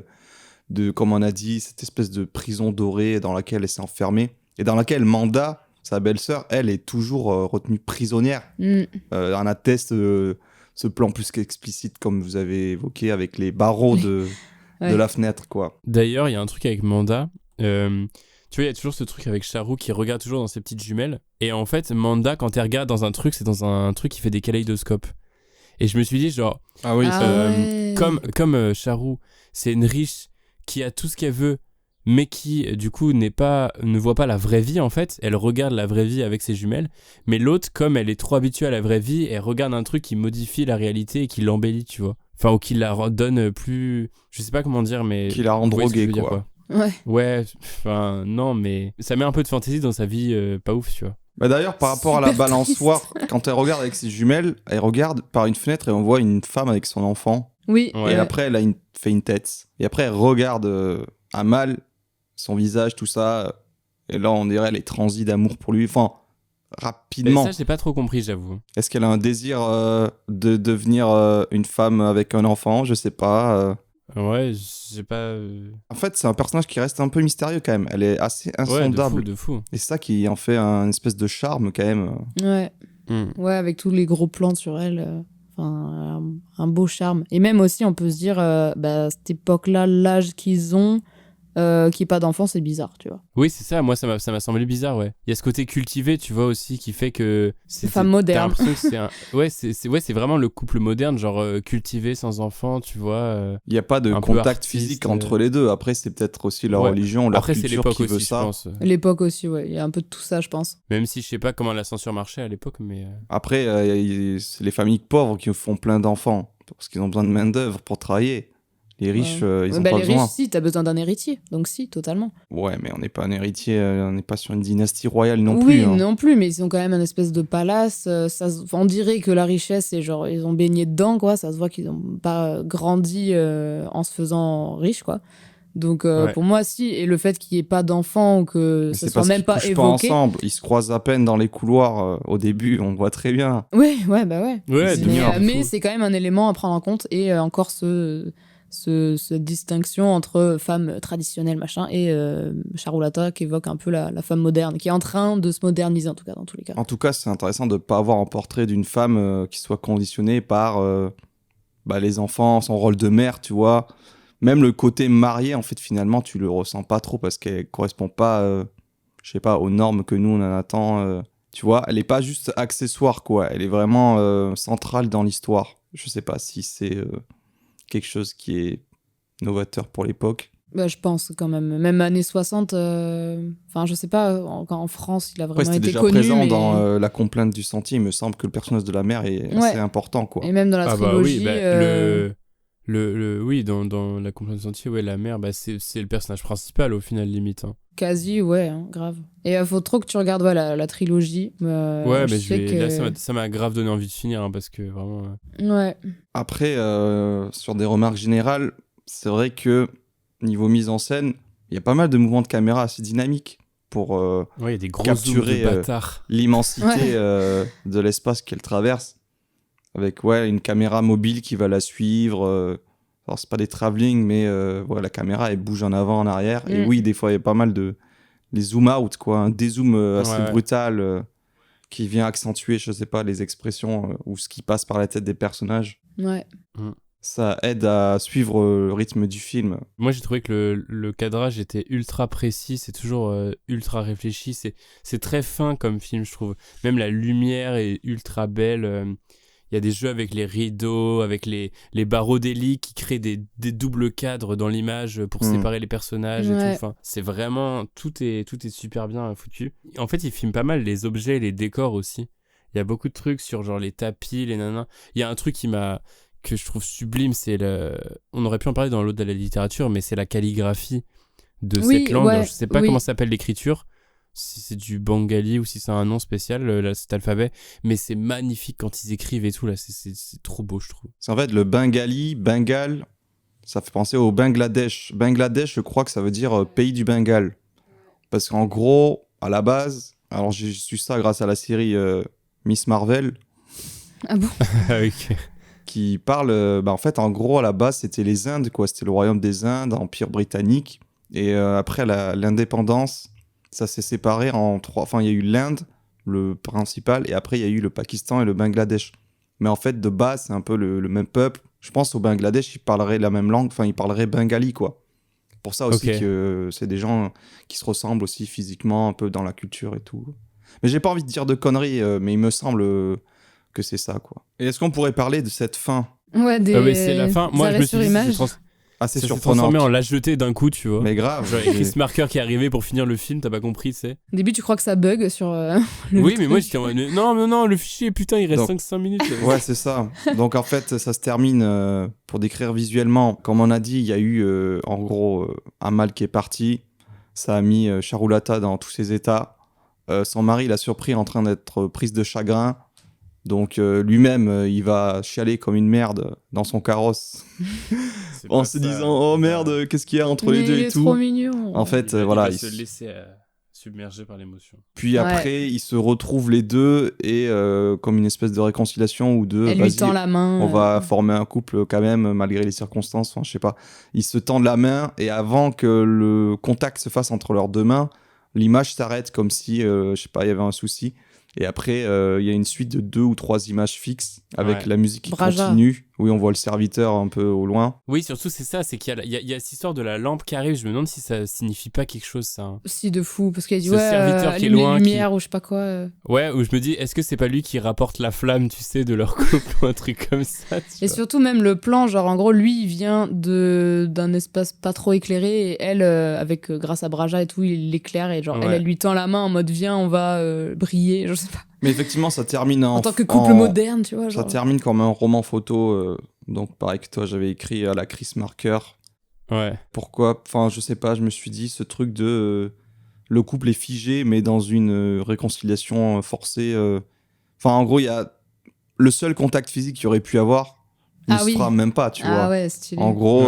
de, comme on a dit, cette espèce de prison dorée dans laquelle elle s'est enfermée, et dans laquelle Manda, sa belle-sœur, elle est toujours retenue prisonnière. Mm. On atteste ce plan plus qu'explicite, comme vous avez évoqué, avec les barreaux de Ouais. la fenêtre, quoi. D'ailleurs, il y a un truc avec Manda. Tu vois, il y a toujours ce truc avec Charou qui regarde toujours dans ses petites jumelles. Et en fait, Manda, quand elle regarde dans un truc, c'est dans un truc qui fait des kaléidoscopes. Et je me suis dit, genre, Ah oui, ouais. comme Charou, c'est une riche qui a tout ce qu'elle veut, mais qui, du coup, ne voit pas la vraie vie, en fait. Elle regarde la vraie vie avec ses jumelles. Mais l'autre, comme elle est trop habituée à la vraie vie, elle regarde un truc qui modifie la réalité et qui l'embellit, tu vois. Enfin, ou qui la donne plus... Je sais pas comment dire, mais... Qui la rend vous voyez ce que je droguée, veux dire, quoi. Ouais. Ouais, enfin, non, mais ça met un peu de fantaisie dans sa vie pas ouf, tu vois. D'ailleurs, par rapport à la Super balançoire, quand elle regarde avec ses jumelles, elle regarde par une fenêtre et on voit une femme avec son enfant. Oui. Ouais. Et après, elle a fait une tête. Et après, elle regarde Amal, son visage, tout ça. Et là, on dirait elle est transie d'amour pour lui. Enfin, rapidement. Mais ça, j'ai pas trop compris, j'avoue. Est-ce qu'elle a un désir de devenir une femme avec un enfant? Je sais pas. Ouais, j'ai pas... En fait, c'est un personnage qui reste un peu mystérieux quand même. Elle est assez insondable. Ouais, de fou. Et c'est ça qui en fait un espèce de charme quand même. Ouais. Ouais, avec tous les gros plans sur elle. Un beau charme. Et même aussi, on peut se dire, à cette époque-là, l'âge qu'ils ont, qu'il n'y ait pas d'enfants, c'est bizarre, tu vois. Oui, c'est ça. Moi, ça m'a semblé bizarre, ouais. Il y a ce côté cultivé, tu vois, aussi, qui fait que... C'est femme moderne. T'as l'impression que c'est vraiment le couple moderne, genre cultivé, sans enfants, tu vois. Il n'y a pas de contact physique entre les deux. Après, c'est peut-être aussi leur religion, leur culture qui veut ça. Après, c'est l'époque aussi, je pense. L'époque aussi, ouais. Il y a un peu de tout ça, je pense. Même si je sais pas comment la censure marchait à l'époque, mais... Après, c'est les familles pauvres qui font plein d'enfants, parce qu'ils ont besoin de main-d'œuvre pour travailler. Les riches, ils ont pas besoin. Les riches, si, t'as besoin d'un héritier. Donc si, totalement. Ouais, mais on n'est pas un héritier, on n'est pas sur une dynastie royale non plus. Oui, non plus, mais ils ont quand même un espèce de palace. On dirait que la richesse, c'est genre, ils ont baigné dedans, quoi. Ça se voit qu'ils n'ont pas grandi en se faisant riches, quoi. Donc pour moi, si. Et le fait qu'il n'y ait pas d'enfants ou que ça soit même pas évoqué. Pas ensemble. Ils se croisent à peine dans les couloirs au début, on voit très bien. Ouais. Mais c'est quand même un élément à prendre en compte. Et encore cette distinction entre femme traditionnelle machin et Charulata qui évoque un peu la femme moderne, qui est en train de se moderniser en tout cas dans tous les cas. En tout cas, c'est intéressant de ne pas avoir un portrait d'une femme qui soit conditionnée par les enfants, son rôle de mère, tu vois. Même le côté marié, en fait, finalement, tu le ressens pas trop parce qu'elle correspond pas, je sais pas, aux normes que nous on en attend. Tu vois, elle est pas juste accessoire, quoi. Elle est vraiment centrale dans l'histoire. Je sais pas si c'est quelque chose qui est novateur pour l'époque. Je pense quand même années 60, je sais pas, en France il a vraiment été connu. C'était déjà présent dans La complainte du sentier, il me semble que le personnage de la mère est assez important, quoi. Et même dans la trilogie... dans La complainte du sentier, ouais, la mère, c'est le personnage principal au final, limite. Hein. Quasi, ouais, grave. Et il faut trop que tu regardes la trilogie. Là, ça m'a grave donné envie de finir, hein, parce que vraiment... Ouais. Après, sur des remarques générales, c'est vrai que niveau mise en scène, il y a pas mal de mouvements de caméra assez dynamiques pour y a des gros capturer l'immensité de l'espace qu'elle traverse, avec une caméra mobile qui va la suivre. Alors, c'est pas des travelling, mais la caméra, elle bouge en avant, en arrière. Et oui, des fois, il y a pas mal de... les zoom-out, quoi, un dézoom assez brutal qui vient accentuer, je sais pas, les expressions ou ce qui passe par la tête des personnages. Ouais. Ça aide à suivre le rythme du film. Moi, j'ai trouvé que le cadrage était ultra précis, c'est toujours ultra réfléchi, c'est très fin comme film, je trouve. Même la lumière est ultra belle. Il y a des jeux avec les rideaux, avec les barreaux d'hélice qui créent des doubles cadres dans l'image pour séparer les personnages et tout. Enfin, c'est vraiment... Tout est super bien foutu. En fait, il filme pas mal les objets et les décors aussi. Il y a beaucoup de trucs sur genre les tapis, les nanas. Il y a un truc que je trouve sublime, c'est on aurait pu en parler dans l'autre de la littérature, mais c'est la calligraphie de cette langue. Alors, je sais pas comment s'appelle l'écriture, si c'est du bengali ou si c'est un nom spécial, cet alphabet, mais c'est magnifique quand ils écrivent et tout, là, c'est trop beau, je trouve. C'est en fait le bengali, Bengale, ça fait penser au Bangladesh. Bangladesh, je crois que ça veut dire pays du Bengale. Parce qu'en gros, à la base, alors j'ai su ça grâce à la série Miss Marvel. Ah bon? Ok. Qui parle, en fait, en gros, à la base, c'était les Indes, quoi. C'était le royaume des Indes, Empire britannique. Et après l'indépendance, ça s'est séparé en trois. Enfin, il y a eu l'Inde, le principal, et après, il y a eu le Pakistan et le Bangladesh. Mais en fait, de base, c'est un peu le même peuple. Je pense au Bangladesh, ils parleraient la même langue, enfin, ils parleraient bengali, quoi. Pour ça aussi que c'est des gens qui se ressemblent aussi physiquement, un peu dans la culture et tout. Mais j'ai pas envie de dire de conneries, mais il me semble que c'est ça, quoi. Et est-ce qu'on pourrait parler de cette fin? Ouais, c'est la fin. Moi, je me suis dit, assez surprenant. Transformé en lâche jeté d'un coup, tu vois. Mais grave. Genre, Chris Marker qui est arrivé pour finir le film, t'as pas compris, tu sais. Au début, tu crois que ça bug sur oui, mais moi, j'étais en mode, non, le fichier, putain, il reste 5 minutes. Ouais, c'est ça. Donc, en fait, ça se termine, pour décrire visuellement, comme on a dit, il y a eu, en gros, un mal qui est parti. Ça a mis Charulata dans tous ses états. Son mari l'a surpris en train d'être prise de chagrin. Donc lui-même, il va chialer comme une merde dans son carrosse en se disant « Oh merde, qu'est-ce qu'il y a entre les deux et tout ?» Il est trop mignon. En fait, il va se laisser Submergé par l'émotion. Puis après, ils se retrouvent les deux et comme une espèce de réconciliation ou de... Elle lui tend la main. On va former un couple quand même, malgré les circonstances. Enfin, je sais pas. Ils se tendent la main et avant que le contact se fasse entre leurs deux mains, l'image s'arrête comme si, je sais pas, il y avait un souci. Et après, il y a une suite de 2 ou 3 images fixes avec la musique qui continue. Oui, on voit le serviteur un peu au loin. Oui, surtout, c'est ça, c'est qu'il y a cette histoire de la lampe qui arrive. Je me demande si ça signifie pas quelque chose, ça. Si, de fou, parce qu'elle dit, serviteur qui est allume loin, les lumières ou je sais pas quoi. Ouais, où je me dis, est-ce que c'est pas lui qui rapporte la flamme, tu sais, de leur couple ou un truc comme ça. Et surtout, même le plan, genre, en gros, lui, il vient d'un espace pas trop éclairé et elle, grâce à Braja et tout, il l'éclaire et genre, elle lui tend la main en mode, viens, on va briller, je sais pas. Mais effectivement, ça termine en tant que couple moderne, tu vois. Ça termine comme un roman photo. Donc, pareil que toi, j'avais écrit à la Chris Marker. Ouais. Pourquoi ? Enfin, je sais pas, je me suis dit, ce truc de... le couple est figé, mais dans une réconciliation forcée. Enfin, en gros, il y a le seul contact physique qu'il y aurait pu avoir. Il ne se fera même pas, tu vois. Ouais, stylé. En gros,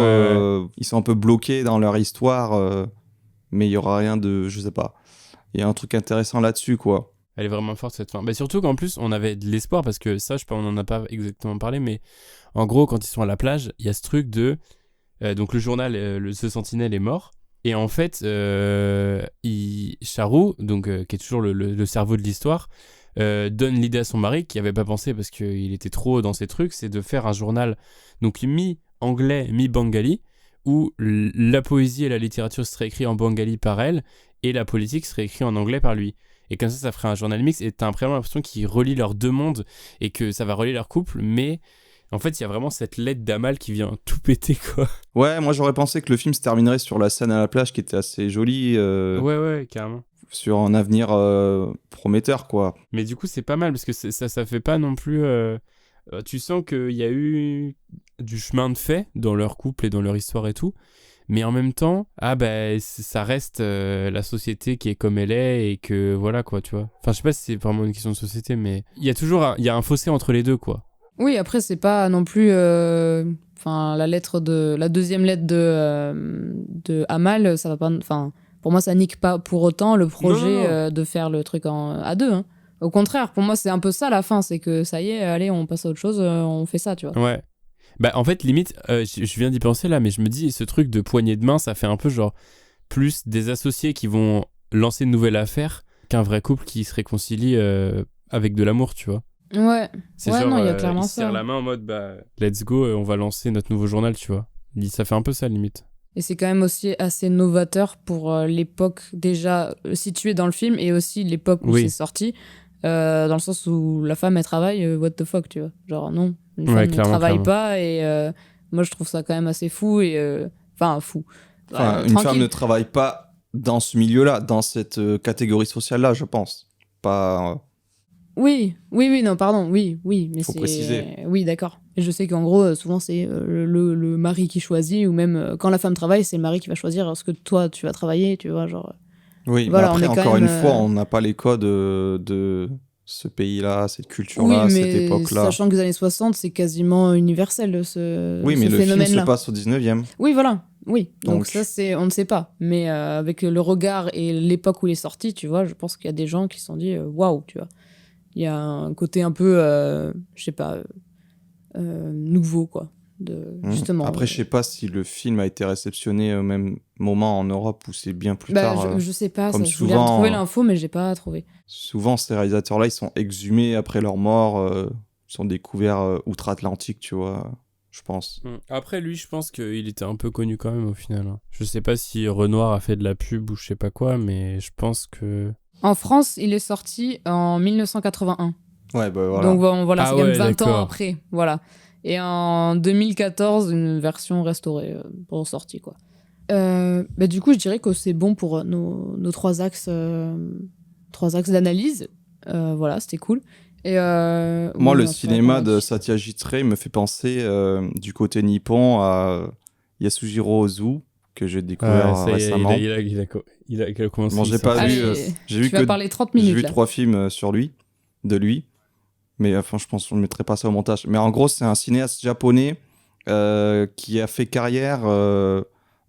ils sont un peu bloqués dans leur histoire, mais il y aura rien de... Je sais pas. Il y a un truc intéressant là-dessus, quoi. Elle est vraiment forte cette fin. Bah, surtout qu'en plus, on avait de l'espoir parce que ça, je sais pas, on en a pas exactement parlé, mais en gros, quand ils sont à la plage, il y a ce truc de. Donc le journal, ce sentinelle est mort. Et en fait, Charou, donc, qui est toujours le cerveau de l'histoire, donne l'idée à son mari, qui avait pas pensé parce qu'il était trop dans ses trucs, c'est de faire un journal donc mi-anglais, mi-bengali, où la poésie et la littérature seraient écrites en bengali par elle, et la politique serait écrite en anglais par lui. Et comme ça ferait un journal mix, et t'as vraiment l'impression qu'ils relient leurs deux mondes, et que ça va relier leur couple, mais en fait, il y a vraiment cette lettre d'Amal qui vient tout péter, quoi. Ouais, moi j'aurais pensé que le film se terminerait sur la scène à la plage, qui était assez jolie. Ouais, carrément. Sur un avenir prometteur, quoi. Mais du coup, c'est pas mal, parce que ça fait pas non plus... tu sens qu'il y a eu du chemin de fait dans leur couple et dans leur histoire et tout, mais en même temps, ça reste la société qui est comme elle est et que voilà quoi, tu vois. Enfin, je sais pas si c'est vraiment une question de société, mais il y a toujours un fossé entre les deux, quoi. Oui, après, c'est pas non plus... la deuxième lettre de Amal, ça va pas... Enfin, pour moi, ça nique pas pour autant le projet de faire le truc à deux, hein. Au contraire, pour moi, c'est un peu ça la fin, c'est que ça y est, allez, on passe à autre chose, on fait ça, tu vois. Ouais. Bah, en fait, limite, je viens d'y penser là, mais je me dis, ce truc de poignée de main, ça fait un peu genre plus des associés qui vont lancer une nouvelle affaire qu'un vrai couple qui se réconcilie avec de l'amour, tu vois. Ouais. C'est genre, non, il y a clairement ils se serrent la main en mode, let's go, on va lancer notre nouveau journal, tu vois. Ça fait un peu ça, limite. Et c'est quand même aussi assez novateur pour l'époque déjà située dans le film et aussi l'époque où c'est sorti, dans le sens où la femme, elle travaille, what the fuck, tu vois. Genre, non. Une femme ne travaille pas et moi je trouve ça quand même assez fou et fou. Une femme ne travaille pas dans ce milieu-là, dans cette catégorie sociale-là, je pense. Pas. Oui, non, pardon, oui, mais faut c'est. Préciser. Oui, d'accord. Et je sais qu'en gros, souvent c'est le mari qui choisit ou même quand la femme travaille, c'est le mari qui va choisir ce que toi tu vas travailler, tu vois, genre. Oui, voilà, mais après encore une fois, on n'a pas les codes de ce pays-là, cette culture-là, cette époque-là. Sachant que les années 60, c'est quasiment universel ce Oui, mais ce le phénomène-là. film se passe au 19e. Oui, voilà. Oui, donc ça, on ne sait pas. Mais avec le regard et l'époque où il est sorti, tu vois, je pense qu'il y a des gens qui se sont dit waouh, tu vois. Il y a un côté un peu, je sais pas, nouveau, quoi. Justement. Après, je sais pas si le film a été réceptionné au même moment en Europe ou c'est bien plus tard. Je sais pas, comme ça, je voulais retrouver l'info, mais j'ai pas trouvé. Souvent, ces réalisateurs-là, ils sont exhumés après leur mort, ils sont découverts outre-Atlantique, tu vois, je pense. Après, lui, je pense qu'il était un peu connu quand même au final. Je sais pas si Renoir a fait de la pub ou je sais pas quoi, mais je pense que... En France, il est sorti en 1981. Ouais, bah voilà. Donc voilà, c'est quand même 20 ans après, voilà. Et en 2014, une version restaurée pour sortie, quoi. Du coup, je dirais que c'est bon pour nos trois axes d'analyse. Voilà, c'était cool. Et moi, le cinéma de Satyajit Ray me fait penser du côté nippon à Yasujiro Ozu, que j'ai découvert récemment. Il a commencé. Bon, j'ai pas vu. J'ai vu que parler 30 minutes. J'ai vu 3 films de lui. Mais enfin, je pense qu'on ne mettrait pas ça au montage. Mais en gros, c'est un cinéaste japonais qui a fait carrière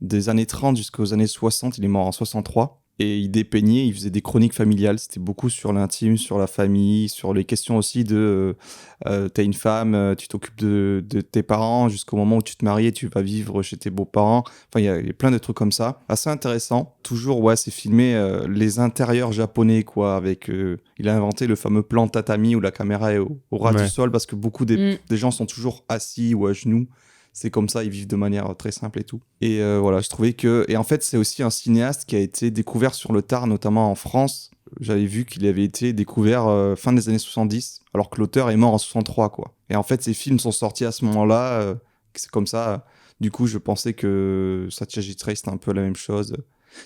des années 30 jusqu'aux années 60. Il est mort en 63. Et il dépeignait, il faisait des chroniques familiales. C'était beaucoup sur l'intime, sur la famille, sur les questions aussi de t'as une femme, tu t'occupes de tes parents jusqu'au moment où tu te maries et tu vas vivre chez tes beaux-parents. Enfin, il y a plein de trucs comme ça. Assez intéressant. Toujours, ouais, c'est filmé les intérieurs japonais, quoi. Avec, il a inventé le fameux plan tatami où la caméra est au ras du sol parce que beaucoup des gens sont toujours assis ou à genoux. C'est comme ça, ils vivent de manière très simple et tout. Et voilà, je trouvais que... Et en fait, c'est aussi un cinéaste qui a été découvert sur le tard, notamment en France. J'avais vu qu'il avait été découvert fin des années 70, alors que l'auteur est mort en 63, quoi. Et en fait, ces films sont sortis à ce moment-là. C'est comme ça. Du coup, je pensais que Satyajit Ray, c'était un peu la même chose.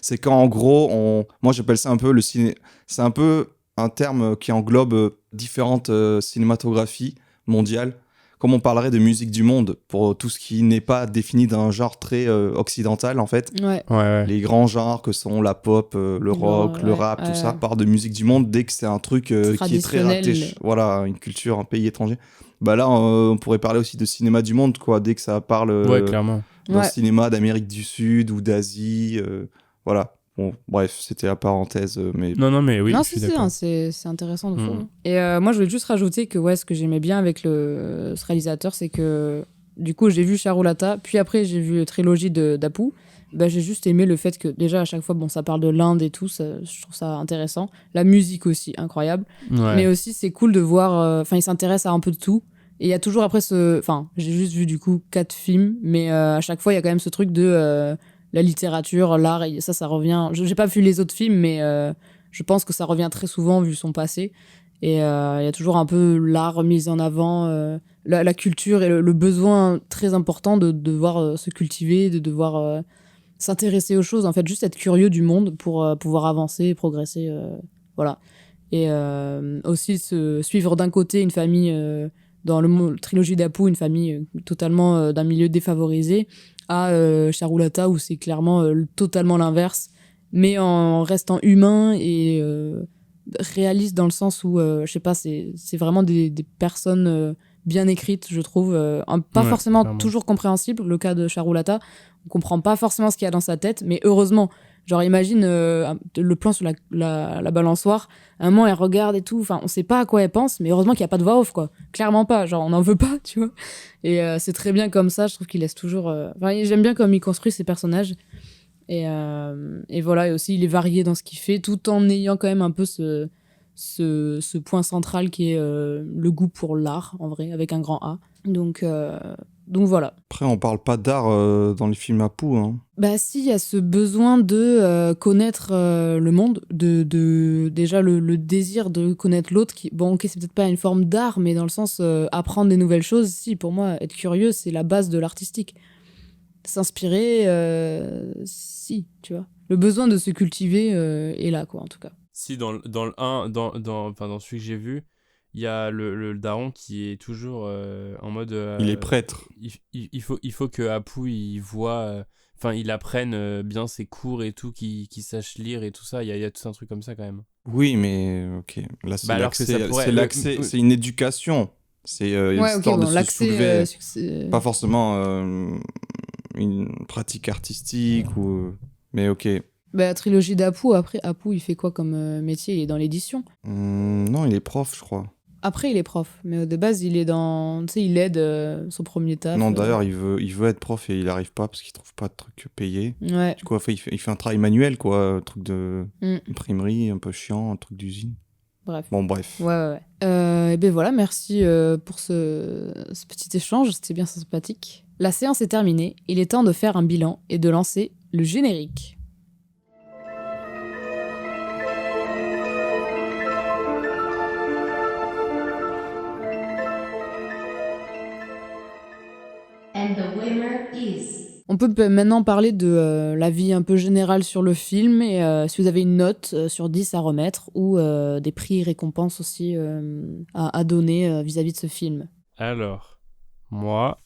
C'est quand, en gros, moi, j'appelle ça un peu le ciné... C'est un peu un terme qui englobe différentes cinématographies mondiales. Comme on parlerait de musique du monde, pour tout ce qui n'est pas défini d'un genre très occidental, en fait. Ouais. Les grands genres que sont la pop, le rock, le rap, tout ça, part de musique du monde dès que c'est un truc qui est très raté. Voilà, une culture, un pays étranger. Bah là, on pourrait parler aussi de cinéma du monde, quoi, dès que ça parle clairement. d'un cinéma d'Amérique du Sud ou d'Asie. Voilà. Bon, bref, c'était la parenthèse, mais... Non, mais oui, non, je suis d'accord. c'est intéressant de fond. Et moi, je voulais juste rajouter que ce que j'aimais bien avec ce réalisateur, c'est que, du coup, j'ai vu Charulata, puis après, j'ai vu la trilogie d'Apu. Bah, j'ai juste aimé le fait que, déjà, à chaque fois, ça parle de l'Inde et tout, je trouve ça intéressant. La musique aussi, incroyable. Ouais. Mais aussi, c'est cool de voir... il s'intéresse à un peu de tout. Et il y a toujours après j'ai juste vu, du coup, 4 films, mais à chaque fois, il y a quand même ce truc de... la littérature, l'art, et ça revient... J'ai pas vu les autres films, mais je pense que ça revient très souvent vu son passé. Et il y a toujours un peu l'art mis en avant, la culture et le besoin très important de devoir se cultiver, de devoir s'intéresser aux choses, en fait, juste être curieux du monde pour pouvoir avancer, progresser, voilà. Et aussi suivre d'un côté une famille, dans la trilogie d'Apu, une famille totalement d'un milieu défavorisé, à Charulata où c'est clairement totalement l'inverse, mais en restant humain et réaliste dans le sens où je sais pas, c'est vraiment des personnes bien écrites, je trouve, pas forcément clairement. toujours compréhensible. Le cas de Charulata, on comprend pas forcément ce qu'il y a dans sa tête, mais heureusement, genre imagine le plan sur la balançoire, à un moment elle regarde et tout, enfin on sait pas à quoi elle pense, mais heureusement qu'il y a pas de voix off, quoi, clairement pas, genre on n'en veut pas, tu vois. Et c'est très bien comme ça, je trouve qu'il laisse toujours j'aime bien comme il construit ses personnages, et voilà, et aussi il est varié dans ce qu'il fait tout en ayant quand même un peu ce point central qui est le goût pour l'art, en vrai, avec un grand A. Donc voilà. Après, on parle pas d'art dans les films Apu, hein. Bah si, il y a ce besoin de connaître le monde, déjà le désir de connaître l'autre, qui, bon ok, c'est peut-être pas une forme d'art, mais dans le sens apprendre des nouvelles choses, si, pour moi, être curieux, c'est la base de l'artistique. S'inspirer, si, tu vois. Le besoin de se cultiver est là, quoi, en tout cas. Si, dans le 1, dans celui que j'ai vu, il y a le daron qui est toujours en mode... il est prêtre. Il faut que Apu, il voit... il apprenne bien ses cours et tout, qu'il sache lire et tout ça. Il y a tout un truc comme ça, quand même. Oui, mais ok. Là, c'est l'accès, c'est une éducation. C'est histoire de se soulever. Pas forcément une pratique artistique ou... Mais ok. Bah, la trilogie d'Apu, après, Apu, il fait quoi comme métier? Il est dans l'édition. Non, il est prof, je crois. Après, il est prof, mais de base, il est dans... Tu sais, il aide son premier taf. Non, d'ailleurs, il veut être prof et il arrive pas parce qu'il trouve pas de truc payé. Ouais. Du coup, il fait un travail manuel, quoi. Un truc de imprimerie, un peu chiant, un truc d'usine. Bref. Bon, bref. Ouais. Et ben voilà, merci pour ce petit échange, c'était bien sympathique. La séance est terminée, il est temps de faire un bilan et de lancer le générique. And the winner is... On peut maintenant parler de l'avis un peu général sur le film et si vous avez une note sur 10 à remettre ou des prix et récompenses aussi à donner vis-à-vis de ce film. Alors, moi,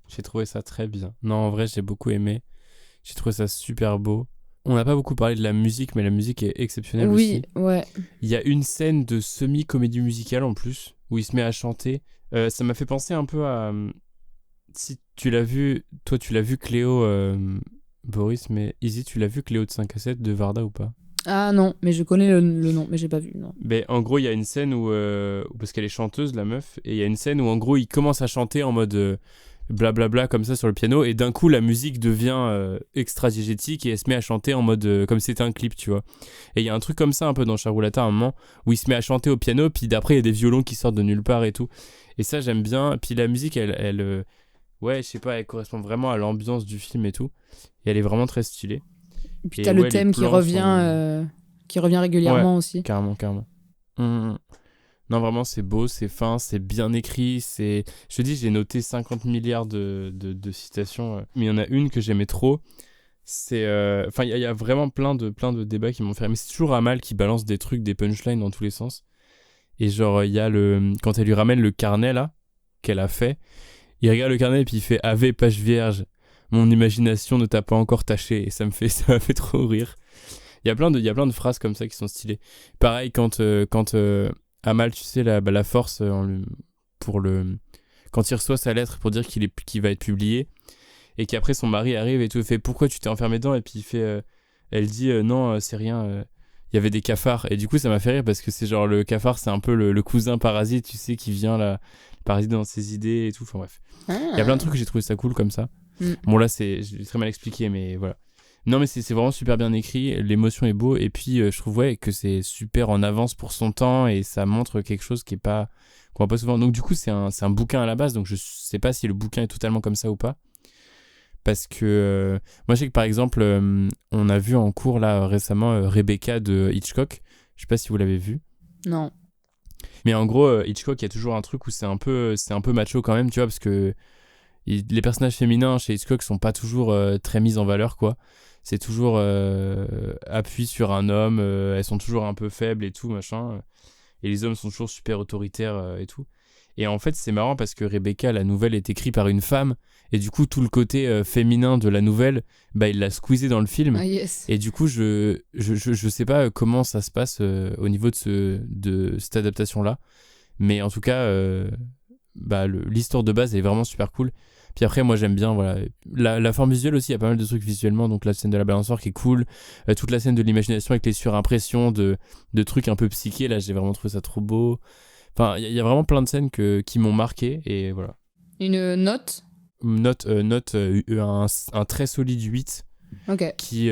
j'ai trouvé ça très bien. Non, en vrai, j'ai beaucoup aimé. J'ai trouvé ça super beau. On n'a pas beaucoup parlé de la musique, mais la musique est exceptionnelle aussi. Oui, ouais. Il y a une scène de semi-comédie musicale en plus, où il se met à chanter. Ça m'a fait penser un peu à... Si tu l'as vu, toi tu l'as vu Cléo, Boris, mais Izzy, tu l'as vu Cléo de 5 à 7 de Varda ou pas? Ah non, mais je connais le nom, mais j'ai pas vu, non. Mais en gros, il y a une scène où parce qu'elle est chanteuse, la meuf, et il y a une scène où en gros, il commence à chanter en mode blablabla comme ça sur le piano, et d'un coup, la musique devient extra-diégétique et elle se met à chanter en mode comme si c'était un clip, tu vois. Et il y a un truc comme ça un peu dans Charulata à un moment où il se met à chanter au piano, puis d'après, il y a des violons qui sortent de nulle part et tout. Et ça, j'aime bien. Puis la musique, elle ouais, je sais pas, elle correspond vraiment à l'ambiance du film et tout. Et elle est vraiment très stylée. Et puis t'as le thème qui revient régulièrement aussi. Carrément. Non, vraiment, c'est beau, c'est fin, c'est bien écrit. Je te dis, j'ai noté 50 milliards de citations. Mais il y en a une que j'aimais trop. C'est... Enfin, il y a vraiment plein de débats qui m'ont fait... Mais c'est toujours Amal qui balance des trucs, des punchlines dans tous les sens. Et genre, il y a quand elle lui ramène le carnet, là, qu'elle a fait, il regarde le carnet et puis il fait « Ave, page vierge, mon imagination ne t'a pas encore taché. » Et ça m'a fait trop rire. Il y a plein de phrases comme ça qui sont stylées. Pareil, quand Amal, tu sais, la force quand il reçoit sa lettre pour dire qu'il va être publié, et qu'après son mari arrive et tout, fait « Pourquoi tu t'es enfermé dedans ?» Et puis elle dit « Non, c'est rien, il y avait des cafards. » Et du coup, ça m'a fait rire parce que c'est genre le cafard, c'est un peu le cousin parasite, tu sais, qui vient là, parasiter dans ses idées et tout. Enfin bref. Il y a plein de trucs que j'ai trouvé ça cool comme ça. Bon, là, je l'ai très mal expliqué, mais voilà. Non, mais c'est vraiment super bien écrit, l'émotion est beau, et puis je trouve que c'est super en avance pour son temps, et ça montre quelque chose qu'on voit pas souvent. Donc du coup, c'est un bouquin à la base, donc je sais pas si le bouquin est totalement comme ça ou pas. Parce que moi, je sais que par exemple, on a vu en cours là récemment Rebecca de Hitchcock. Je sais pas si vous l'avez vu. Non. Mais en gros, Hitchcock, il y a toujours un truc où c'est un peu macho quand même, tu vois, parce que les personnages féminins chez Hitchcock sont pas toujours très mis en valeur, quoi. C'est toujours appui sur un homme, elles sont toujours un peu faibles et tout, machin. Et les hommes sont toujours super autoritaires et tout. Et en fait, c'est marrant parce que Rebecca, la nouvelle, est écrite par une femme. Et du coup, tout le côté féminin de la nouvelle, il l'a squeezé dans le film. Ah, yes. Et du coup, je sais pas comment ça se passe au niveau de cette adaptation-là. Mais en tout cas, l'histoire de base est vraiment super cool. Puis après, moi, j'aime bien voilà, la forme visuelle aussi. Il y a pas mal de trucs visuellement. Donc la scène de la balançoire qui est cool. Toute la scène de l'imagination avec les surimpressions de trucs un peu psychés. Là, j'ai vraiment trouvé ça trop beau. Enfin, il y a vraiment plein de scènes qui m'ont marqué. Et voilà. Une note ? Un très solide 8. Ok. Qui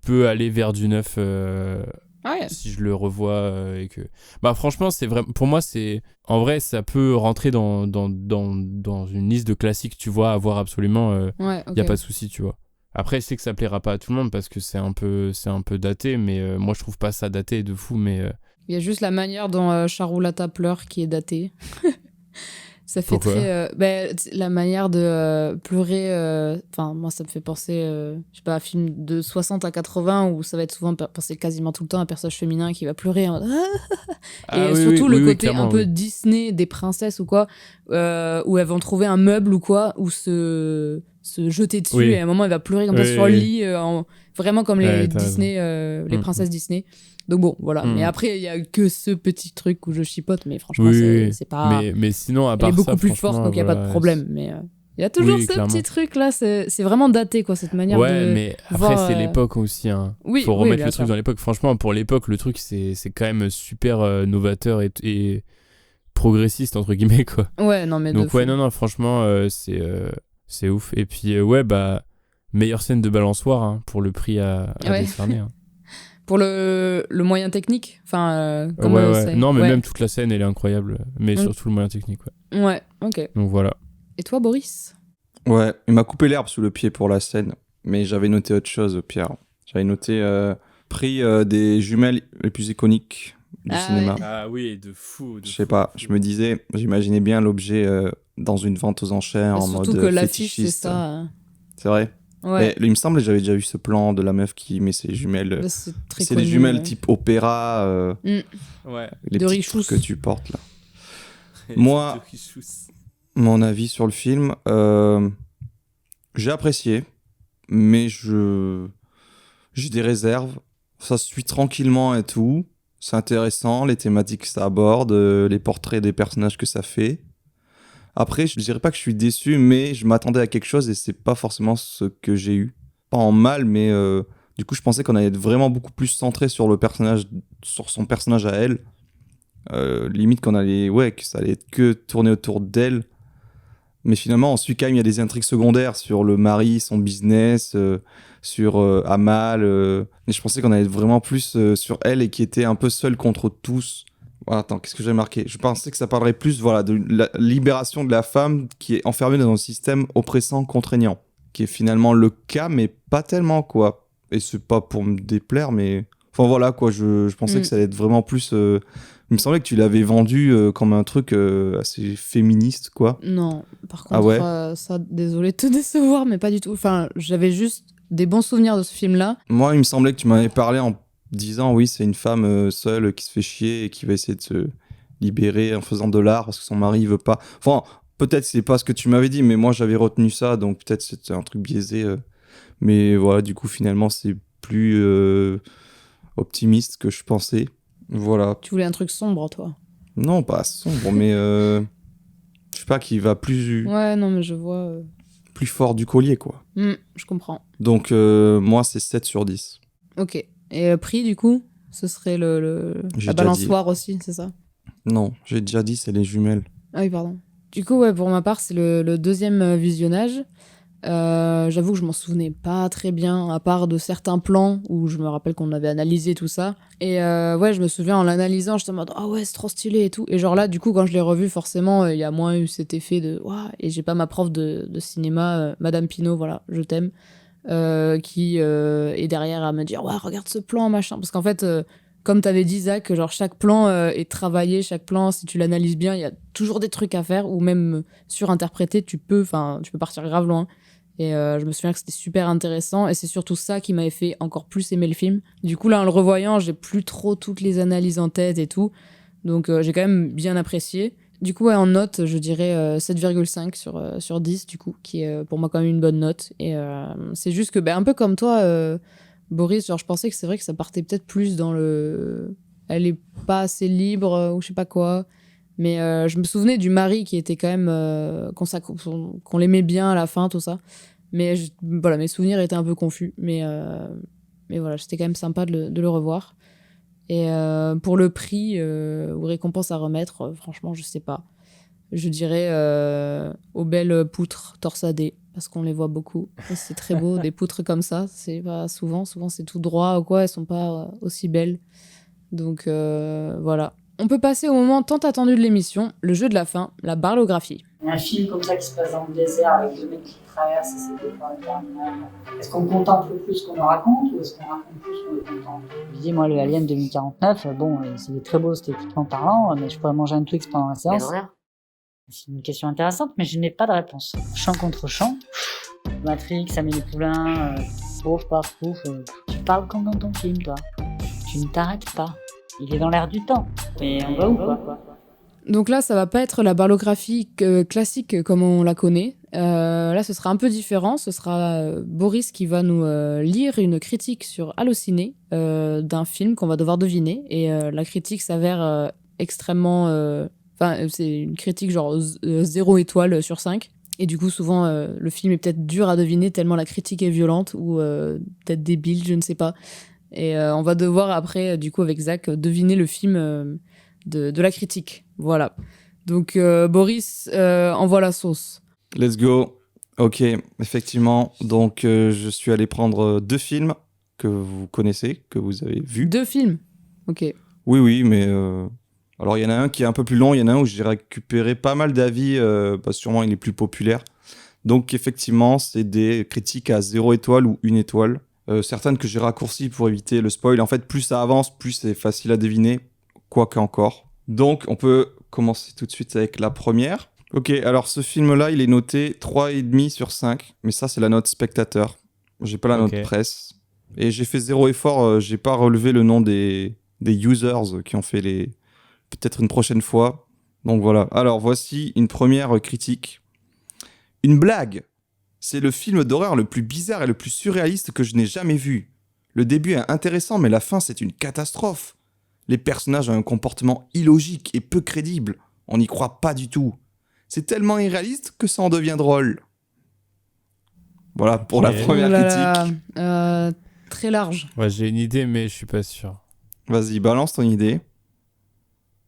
peut aller vers du 9 ouais. Si je le revois et que... franchement, c'est vraiment... Pour moi, c'est... En vrai, ça peut rentrer dans une liste de classiques, tu vois, à voir absolument. Ouais, ok. Y a pas de souci, tu vois. Après, je sais que ça plaira pas à tout le monde parce que c'est un peu daté, mais moi, je trouve pas ça daté de fou, mais... Il y a juste la manière dont Charulata pleure qui est datée. Ça fait Pourquoi ? très... la manière de pleurer... Enfin, moi, ça me fait penser, je sais pas, à un film de 60 à 80 où ça va être souvent pensé quasiment tout le temps à un personnage féminin qui va pleurer. Et surtout le côté un peu Disney des princesses ou quoi, où elles vont trouver un meuble ou quoi, ou se jeter dessus et à un moment, elle va pleurer comme ça sur le lit, vraiment comme les Disney, les princesses Disney. Donc bon, voilà. Mais après, il y a que ce petit truc où je chipote, mais franchement, c'est pas... Mais sinon, à part elle est beaucoup ça, plus forte, donc il n'y a pas de problème. Mais il y a toujours ce petit truc-là, c'est vraiment daté, quoi, cette manière de... Ouais, mais après, c'est l'époque aussi. Hein. Faut remettre le truc dans l'époque. Franchement, pour l'époque, le truc, c'est quand même super novateur et progressiste, entre guillemets, quoi. Ouais, non, mais donc, non, franchement, c'est ouf. Et puis, meilleure scène de balançoire hein, pour le prix à décerner. Hein. Pour le moyen technique, enfin non mais même toute la scène elle est incroyable, mais surtout le moyen technique ouais, ok. Donc voilà. Et toi Boris? Ouais, il m'a coupé l'herbe sous le pied pour la scène, mais j'avais noté autre chose, Pierre. J'avais noté prix des jumelles les plus iconiques du cinéma. Ah oui, de fou. Je sais pas, je me disais, j'imaginais bien l'objet dans une vente aux enchères en mode fétichiste. Surtout que l'affiche c'est ça. C'est vrai. Ouais. Il me semble que j'avais déjà vu ce plan de la meuf qui met ses jumelles. C'est des jumelles type opéra. Ouais. Les de petits Richous trucs que tu portes là. Moi, mon avis sur le film, j'ai apprécié, mais j'ai des réserves. Ça se suit tranquillement et tout. C'est intéressant, les thématiques que ça aborde, les portraits des personnages que ça fait. Après, je dirais pas que je suis déçu, mais je m'attendais à quelque chose et c'est pas forcément ce que j'ai eu. Pas en mal, mais Du coup, je pensais qu'on allait être vraiment beaucoup plus centré sur le personnage, sur son personnage à elle. Limite qu'on allait, que ça allait être que tourner autour d'elle. Mais finalement, ensuite, quand même, il y a des intrigues secondaires sur le mari, son business, sur Amal. Mais je pensais qu'on allait être vraiment plus sur elle et qui était un peu seule contre tous. Voilà, attends, qu'est-ce que j'ai marqué ? Je pensais que ça parlerait plus de la libération de la femme qui est enfermée dans un système oppressant, contraignant. Qui est finalement le cas, mais pas tellement, quoi. Et c'est pas pour me déplaire, mais... Enfin voilà, quoi, je pensais que ça allait être vraiment plus... Il me semblait que tu l'avais vendu comme un truc assez féministe, quoi. Non, par contre, ça, désolé de te décevoir, mais pas du tout. Enfin, j'avais juste des bons souvenirs de ce film-là. Moi, il me semblait que tu m'avais parlé en disant, oui, c'est une femme seule qui se fait chier et qui va essayer de se libérer en faisant de l'art parce que son mari veut pas... Enfin, peut-être c'est pas ce que tu m'avais dit, mais moi, j'avais retenu ça, donc peut-être c'était un truc biaisé. Mais voilà, du coup, finalement, c'est plus optimiste que je pensais. Voilà. Tu voulais un truc sombre, toi ? Non, pas sombre, mais je sais pas, qui va plus... Ouais, non, mais je vois... Plus fort du collier, quoi. Je comprends. Donc, moi, c'est 7 sur 10. Ok. Et prix, du coup ? Ce serait la balançoire aussi, c'est ça ? Non, j'ai déjà dit, c'est les jumelles. Ah oui, pardon. Du coup, ouais, pour ma part, c'est le deuxième visionnage. J'avoue que je m'en souvenais pas très bien, à part de certains plans où je me rappelle qu'on avait analysé tout ça. Et ouais, je me souviens en l'analysant, j'étais en mode ah ouais, c'est trop stylé et tout. Et genre là, du coup, quand je l'ai revu, forcément, il y a moins eu cet effet de waouh. Et j'ai pas ma prof de cinéma, Madame Pinault, voilà, je t'aime, qui est derrière à me dire ouais, regarde ce plan, machin. Parce qu'en fait, comme t'avais dit, Zach, genre chaque plan est travaillé, chaque plan, si tu l'analyses bien, il y a toujours des trucs à faire, ou même surinterpréter, tu peux partir grave loin. Et je me souviens que c'était super intéressant et c'est surtout ça qui m'avait fait encore plus aimer le film. Du coup là en le revoyant j'ai plus trop toutes les analyses en tête et tout, donc j'ai quand même bien apprécié. Du coup ouais, en note je dirais 7,5 sur 10 du coup, qui est pour moi quand même une bonne note. Et c'est juste que un peu comme toi Boris, genre je pensais que c'est vrai que ça partait peut-être plus dans le... Elle est pas assez libre ou je sais pas quoi. Mais je me souvenais du mari qui était quand même... qu'on l'aimait bien à la fin, tout ça. Mais voilà, mes souvenirs étaient un peu confus. Mais voilà, c'était quand même sympa de le revoir. Et pour le prix ou récompense à remettre, franchement, je sais pas. Je dirais aux belles poutres torsadées, parce qu'on les voit beaucoup. Et c'est très beau, des poutres comme ça. C'est pas souvent. Souvent, c'est tout droit ou quoi. Elles sont pas aussi belles. Donc voilà. On peut passer au moment tant attendu de l'émission, le jeu de la fin, la barlographie. Un film comme ça qui se passe dans le désert avec deux mecs qui traversent et c'est des fois interminables. Est-ce qu'on contemple plus ce qu'on nous raconte ou est-ce qu'on raconte plus ce qu'on nous contemple ? Je dis, moi, le Alien 2049, bon, c'est très beau esthétiquement parlant, mais je pourrais manger un Twix pendant la séance. C'est une question intéressante, mais je n'ai pas de réponse. Champ contre champ, Matrix, Amélie Poulain, pouf, paf, pouf, tu parles comme dans ton film, toi. Tu ne t'arrêtes pas. Il est dans l'air du temps. Et on va où, quoi ? Donc là, ça va pas être la barlographie classique comme on la connaît. Là, ce sera un peu différent. Ce sera Boris qui va nous lire une critique sur Allociné d'un film qu'on va devoir deviner. Et la critique s'avère extrêmement... Enfin, c'est une critique genre 0 étoile sur 5. Et du coup, souvent, le film est peut-être dur à deviner tellement la critique est violente ou peut-être débile, je ne sais pas. Et on va devoir après, du coup, avec Zach, deviner le film de la critique. Voilà. Donc, Boris, envoie la sauce. Let's go. Ok, effectivement. Donc, je suis allé prendre 2 films que vous connaissez, que vous avez vus. 2 films ? Ok. Oui, mais... Alors, il y en a un qui est un peu plus long. Il y en a un où j'ai récupéré pas mal d'avis. Sûrement, il est plus populaire. Donc, effectivement, c'est des critiques à 0 étoile ou 1 étoile. Certaines que j'ai raccourcies pour éviter le spoil. En fait, plus ça avance, plus c'est facile à deviner, quoique encore. Donc, on peut commencer tout de suite avec la première. Ok, alors ce film-là, il est noté 3,5 sur 5, mais ça, c'est la note spectateur. J'ai pas la note presse. Et j'ai fait 0 effort, j'ai pas relevé le nom des users qui ont fait les... Peut-être une prochaine fois. Donc voilà. Alors, voici une première critique. Une blague. C'est le film d'horreur le plus bizarre et le plus surréaliste que je n'ai jamais vu. Le début est intéressant, mais la fin, c'est une catastrophe. Les personnages ont un comportement illogique et peu crédible. On n'y croit pas du tout. C'est tellement irréaliste que ça en devient drôle. Voilà pour la première critique. très large. Ouais, j'ai une idée, mais je suis pas sûr. Vas-y, balance ton idée.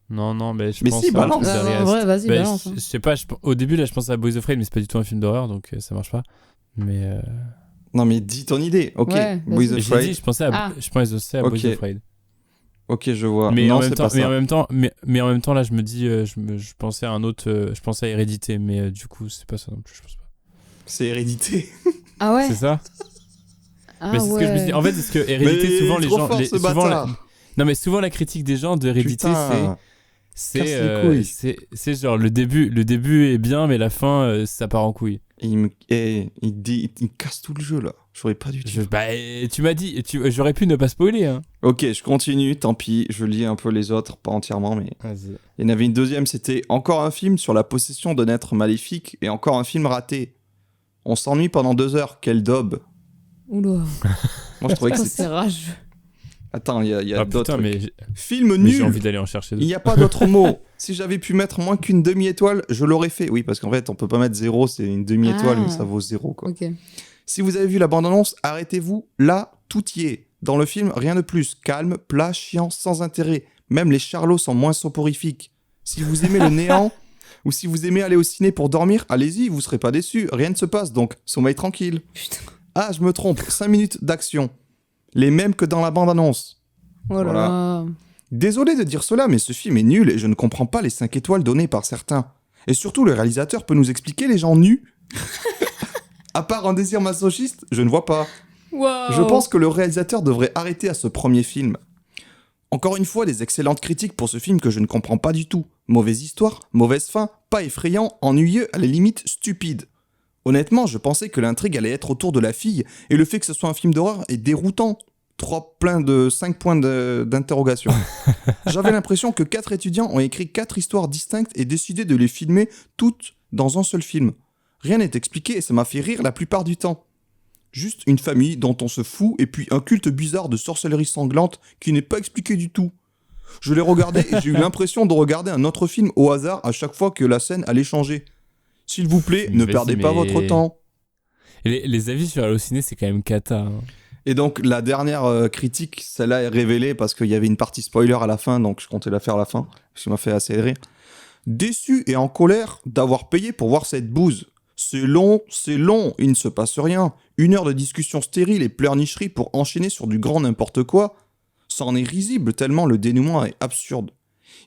Non, mais je Mais pense si, à un balance. truc d'Ari En vrai, vas-y, Aster. balance. Je sais pas, au début, là, je pensais à Boys Afraid, mais c'est pas du tout un film d'horreur, donc ça marche pas. Mais. Non, mais dis ton idée. Ok, Ouais, Boys vas-y. J'ai Afraid. dit, je pensais à Ok. Boys Afraid. Ok, je vois. Mais, non, en même c'est temps, pas ça. mais en même temps, là, je me dis, je pensais à un autre, je pensais à Hérédité, mais du coup, c'est pas ça non plus, je pense pas. C'est Hérédité. Ah ouais. C'est ça. Ah Mais c'est ce que je me suis dit. En fait, parce que Hérédité, Mais souvent, il est les trop gens. fort, ce bâtard. Non, mais souvent, la critique des gens de Hérédité, Putain. c'est. Casse les couilles. C'est genre le début est bien, mais la fin, ça part en couille. Il casse tout le jeu là. J'aurais pas dû dire. Tu m'as dit, j'aurais pu ne pas spoiler. Hein. Ok, je continue, tant pis. Je lis un peu les autres, pas entièrement, mais. Vas-y. Il y en avait une deuxième, c'était encore un film sur la possession d'un être maléfique et encore un film raté. On s'ennuie pendant 2 heures, quel daube. Oula. Moi je trouvais que C'est c'était. rageux. Attends, il y a d'autres. Putain, mais Film j'ai nul. envie d'aller en chercher Il d'autres. n'y a pas d'autre mot. Si j'avais pu mettre moins qu'une demi-étoile, je l'aurais fait. Oui, parce qu'en fait, on peut pas mettre 0, c'est une demi-étoile, Ah. mais ça vaut 0, quoi. Ok. Si vous avez vu la bande-annonce, arrêtez-vous. Là, tout y est. Dans le film, rien de plus. Calme, plat, chiant, sans intérêt. Même les charlots sont moins soporifiques. Si vous aimez le néant, ou si vous aimez aller au ciné pour dormir, allez-y, vous serez pas déçus. Rien ne se passe, donc sommeil tranquille. Putain. Ah, je me trompe. 5 minutes d'action. Les mêmes que dans la bande-annonce. Oh là Voilà. là. Désolé de dire cela, mais ce film est nul et je ne comprends pas les 5 étoiles données par certains. Et surtout, le réalisateur peut nous expliquer les gens nus. À part un désir masochiste, je ne vois pas. Wow. Je pense que le réalisateur devrait arrêter à ce premier film. Encore une fois, des excellentes critiques pour ce film que je ne comprends pas du tout. Mauvaise histoire, mauvaise fin, pas effrayant, ennuyeux, à la limite stupide. Honnêtement, je pensais que l'intrigue allait être autour de la fille, et le fait que ce soit un film d'horreur est déroutant. 5 points d'interrogation. J'avais l'impression que 4 étudiants ont écrit 4 histoires distinctes et décidé de les filmer toutes dans un seul film. Rien n'est expliqué et ça m'a fait rire la plupart du temps. Juste une famille dont on se fout et puis un culte bizarre de sorcellerie sanglante qui n'est pas expliqué du tout. Je l'ai regardé et j'ai eu l'impression de regarder un autre film au hasard à chaque fois que la scène allait changer. S'il vous plaît, ne Vas-y, perdez pas mais- votre temps. Et les avis sur Allociné, c'est quand même cata. Hein. Et donc la dernière critique, celle-là est révélée parce qu'il y avait une partie spoiler à la fin, donc je comptais la faire à la fin, ce qui m'a fait assez rire. Déçu et en colère d'avoir payé pour voir cette bouse. C'est long, il ne se passe rien. 1 heure de discussion stérile et pleurnicherie pour enchaîner sur du grand n'importe quoi. Ça en est risible tellement le dénouement est absurde.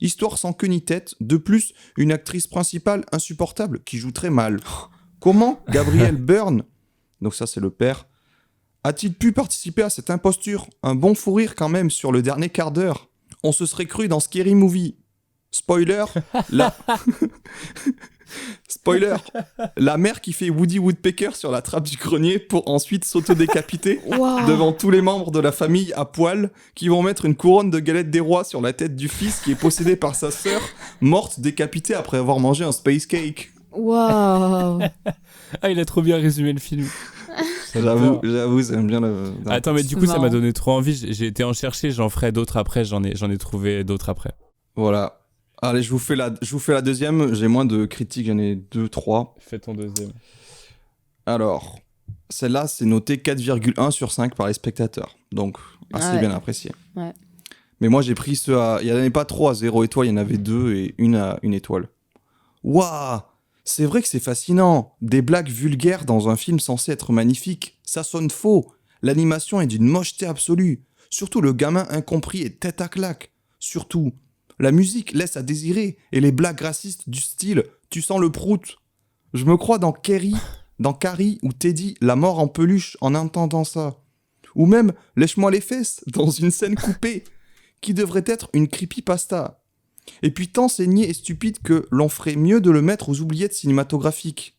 Histoire sans queue ni tête, de plus, une actrice principale insupportable qui joue très mal. Comment Gabriel Byrne, donc ça c'est le père, a-t-il pu participer à cette imposture? Un bon fou rire quand même sur le dernier quart d'heure. On se serait cru dans Scary Movie. Spoiler, Spoiler, la mère qui fait Woody Woodpecker sur la trappe du grenier pour ensuite s'auto-décapiter Wow. devant tous les membres de la famille à poil qui vont mettre une couronne de galette des rois sur la tête du fils qui est possédé par sa sœur, morte décapitée après avoir mangé un space cake. Waouh. Ah, il a trop bien résumé le film. J'avoue, j'aime bien le... Attends, mais du C'est coup, ça m'a marrant. donné trop envie. J'ai été en chercher, j'en ferai d'autres après. J'en ai trouvé d'autres après. Voilà. Allez, je vous fais la deuxième. J'ai moins de critiques, j'en ai 2, 3. Fais ton deuxième. Alors, celle-là, c'est noté 4,1 sur 5 par les spectateurs. Donc, assez Ouais. bien apprécié. Ouais. Mais moi, j'ai pris ceux à... Il n'y en avait pas 3 à 0 étoile, il y en avait 2 et une à 1 étoile. Waouh! C'est vrai que c'est fascinant. Des blagues vulgaires dans un film censé être magnifique. Ça sonne faux. L'animation est d'une mocheté absolue. Surtout le gamin incompris est tête à claque. Surtout, la musique laisse à désirer. Et les blagues racistes du style « tu sens le prout ». Je me crois dans Carrie ou Teddy, la mort en peluche en entendant ça. Ou même « lèche-moi les fesses » dans une scène coupée, qui devrait être une creepypasta. Et puis tant c'est niais et stupide que l'on ferait mieux de le mettre aux oubliettes cinématographiques.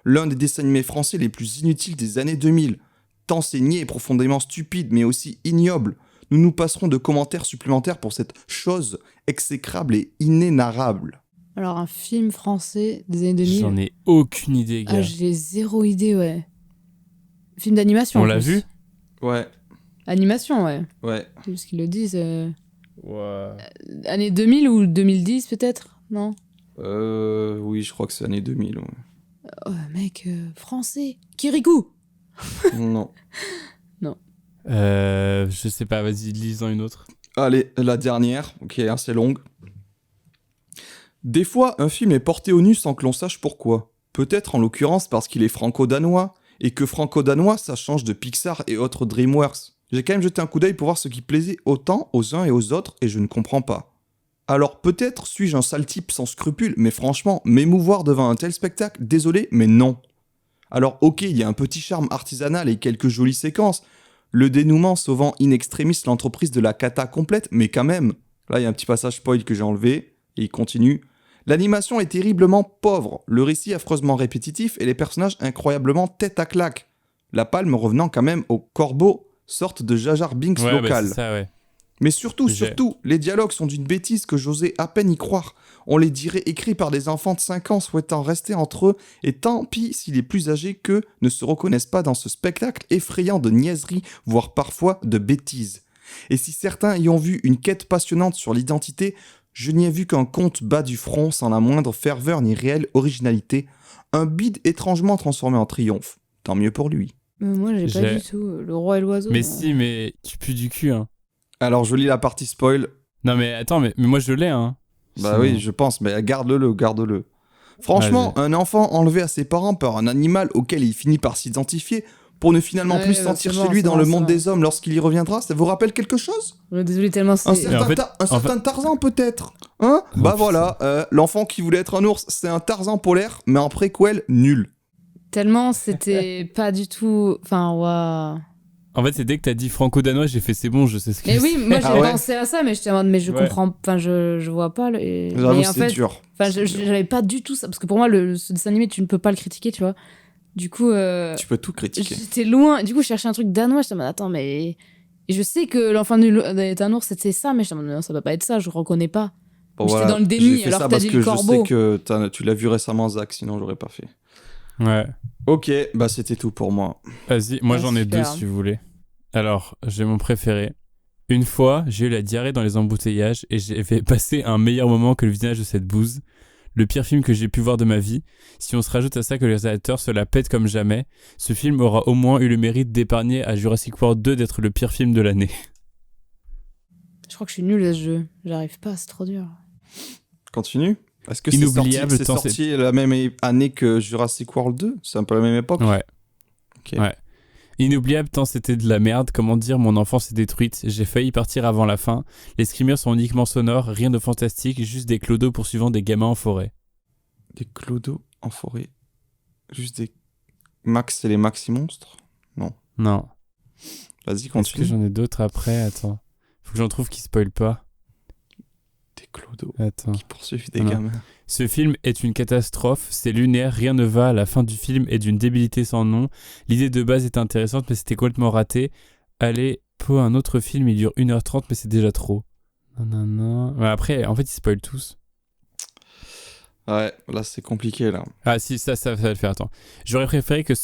L'un des dessins animés français les plus inutiles des années 2000. Tant c'est niais et profondément stupide, mais aussi ignoble. Nous nous passerons de commentaires supplémentaires pour cette chose exécrable et inénarrable. Alors, un film français des années 2000. J'en ai aucune idée, gars. Ah, j'ai zéro idée, ouais. Film d'animation. On en l'a plus. vu? Ouais. Animation, ouais. Ouais. C'est ce qu'ils le disent. Ouais. Années 2000 ou 2010, peut-être? Non? Oui, je crois que c'est année 2000. Ouais. Oh, mec, français. Kirikou! Non. Non. Je sais pas, vas-y, lise-en une autre. Allez, la dernière, qui est assez longue. Des fois, un film est porté au nu sans que l'on sache pourquoi. Peut-être en l'occurrence parce qu'il est franco-danois, et que franco-danois, ça change de Pixar et autres DreamWorks. J'ai quand même jeté un coup d'œil pour voir ce qui plaisait autant aux uns et aux autres, et je ne comprends pas. Alors peut-être suis-je un sale type sans scrupules, mais franchement, m'émouvoir devant un tel spectacle, désolé, mais non. Alors ok, il y a un petit charme artisanal et quelques jolies séquences, le dénouement sauvant in extremis l'entreprise de la cata complète, mais quand même. Là, il y a un petit passage spoil que j'ai enlevé, et il continue. L'animation est terriblement pauvre, le récit affreusement répétitif et les personnages incroyablement tête à claque. La palme revenant quand même au Corbeau, sorte de Jar Jar Binks Ouais, local. c'est ça, ouais. Mais surtout, les dialogues sont d'une bêtise que j'osais à peine y croire. On les dirait écrits par des enfants de 5 ans souhaitant rester entre eux, et tant pis si les plus âgés qu'eux ne se reconnaissent pas dans ce spectacle effrayant de niaiserie, voire parfois de bêtises. Et si certains y ont vu une quête passionnante sur l'identité, je n'y ai vu qu'un conte bas du front sans la moindre ferveur ni réelle originalité, un bide étrangement transformé en triomphe. Tant mieux pour lui. Moi, j'ai pas du tout Le Roi et l'Oiseau. Mais si, mais tu pues du cul, hein. Alors, je lis la partie spoil. Non, mais attends, mais moi je l'ai, hein. Bah oui, je pense, mais garde-le. Franchement, un enfant enlevé à ses parents par un animal auquel il finit par s'identifier, pour ne finalement plus se sentir chez lui dans le monde des hommes lorsqu'il y reviendra, ça vous rappelle quelque chose ? Désolé, tellement c'est... Un certain Tarzan peut-être, hein ? Bah voilà, l'enfant qui voulait être un ours, c'est un Tarzan polaire, mais en préquel, nul. Tellement c'était pas du tout... Enfin, waouh. En fait, c'est dès que t'as dit franco-danois, j'ai fait c'est bon, je sais ce que Mais c'est. oui, moi j'ai pensé à ça, mais j'étais en mode, mais je comprends... Enfin, je vois pas... J'avoue, mais en c'est fait, dur. Enfin, j'avais pas du tout ça, parce que pour moi, ce dessin animé, tu ne peux pas le critiquer, tu vois. Du coup... Tu peux tout critiquer. J'étais loin, du coup, je cherchais un truc danois, j'étais en mode, attends, mais... Et je sais que l'enfant est un ours, c'était ça, mais j'étais en mode, non, ça peut pas être ça, je reconnais pas. Bon, j'étais dans le déni, alors que t'as dit le corbeau. Je sais que tu l'as vu récemment, Zach, sinon j'aurais pas fait. Ouais. Ok, bah c'était tout pour moi. Vas-y, moi j'en ai super. 2 si vous voulez. Alors, j'ai mon préféré. Une fois, j'ai eu la diarrhée dans les embouteillages et j'ai fait passer un meilleur moment que le visionnage de cette bouse. Le pire film que j'ai pu voir de ma vie. Si on se rajoute à ça que les réalisateurs se la pètent comme jamais, ce film aura au moins eu le mérite d'épargner à Jurassic World 2 d'être le pire film de l'année. Je crois que je suis nulle à ce jeu. J'arrive pas, c'est trop dur. Continue. Est-ce que Inoubliable, c'est sorti la même année que Jurassic World 2 ? C'est un peu la même époque ? Ouais. Ok. Ouais. Inoubliable tant c'était de la merde, comment dire, mon enfance est détruite, j'ai failli partir avant la fin, les screamers sont uniquement sonores, rien de fantastique, juste des clodos poursuivant des gamins en forêt. Des clodos en forêt ? Juste des... Max et les maxi monstres ? Non. Non. Vas-y, continue. Est-ce que j'en ai d'autres après ? Attends. Faut que j'en trouve qui spoilent pas. Des clodos Attends. qui poursuivent des gamins. Ce film est une catastrophe, c'est lunaire, rien ne va, la fin du film est d'une débilité sans nom. L'idée de base est intéressante, mais c'était complètement raté. Allez, pour un autre film, il dure 1h30, mais c'est déjà trop. Non. Ouais, après, en fait, ils spoilent tous. Ouais, là, c'est compliqué, là. Ah si, ça va le faire, attends. J'aurais préféré que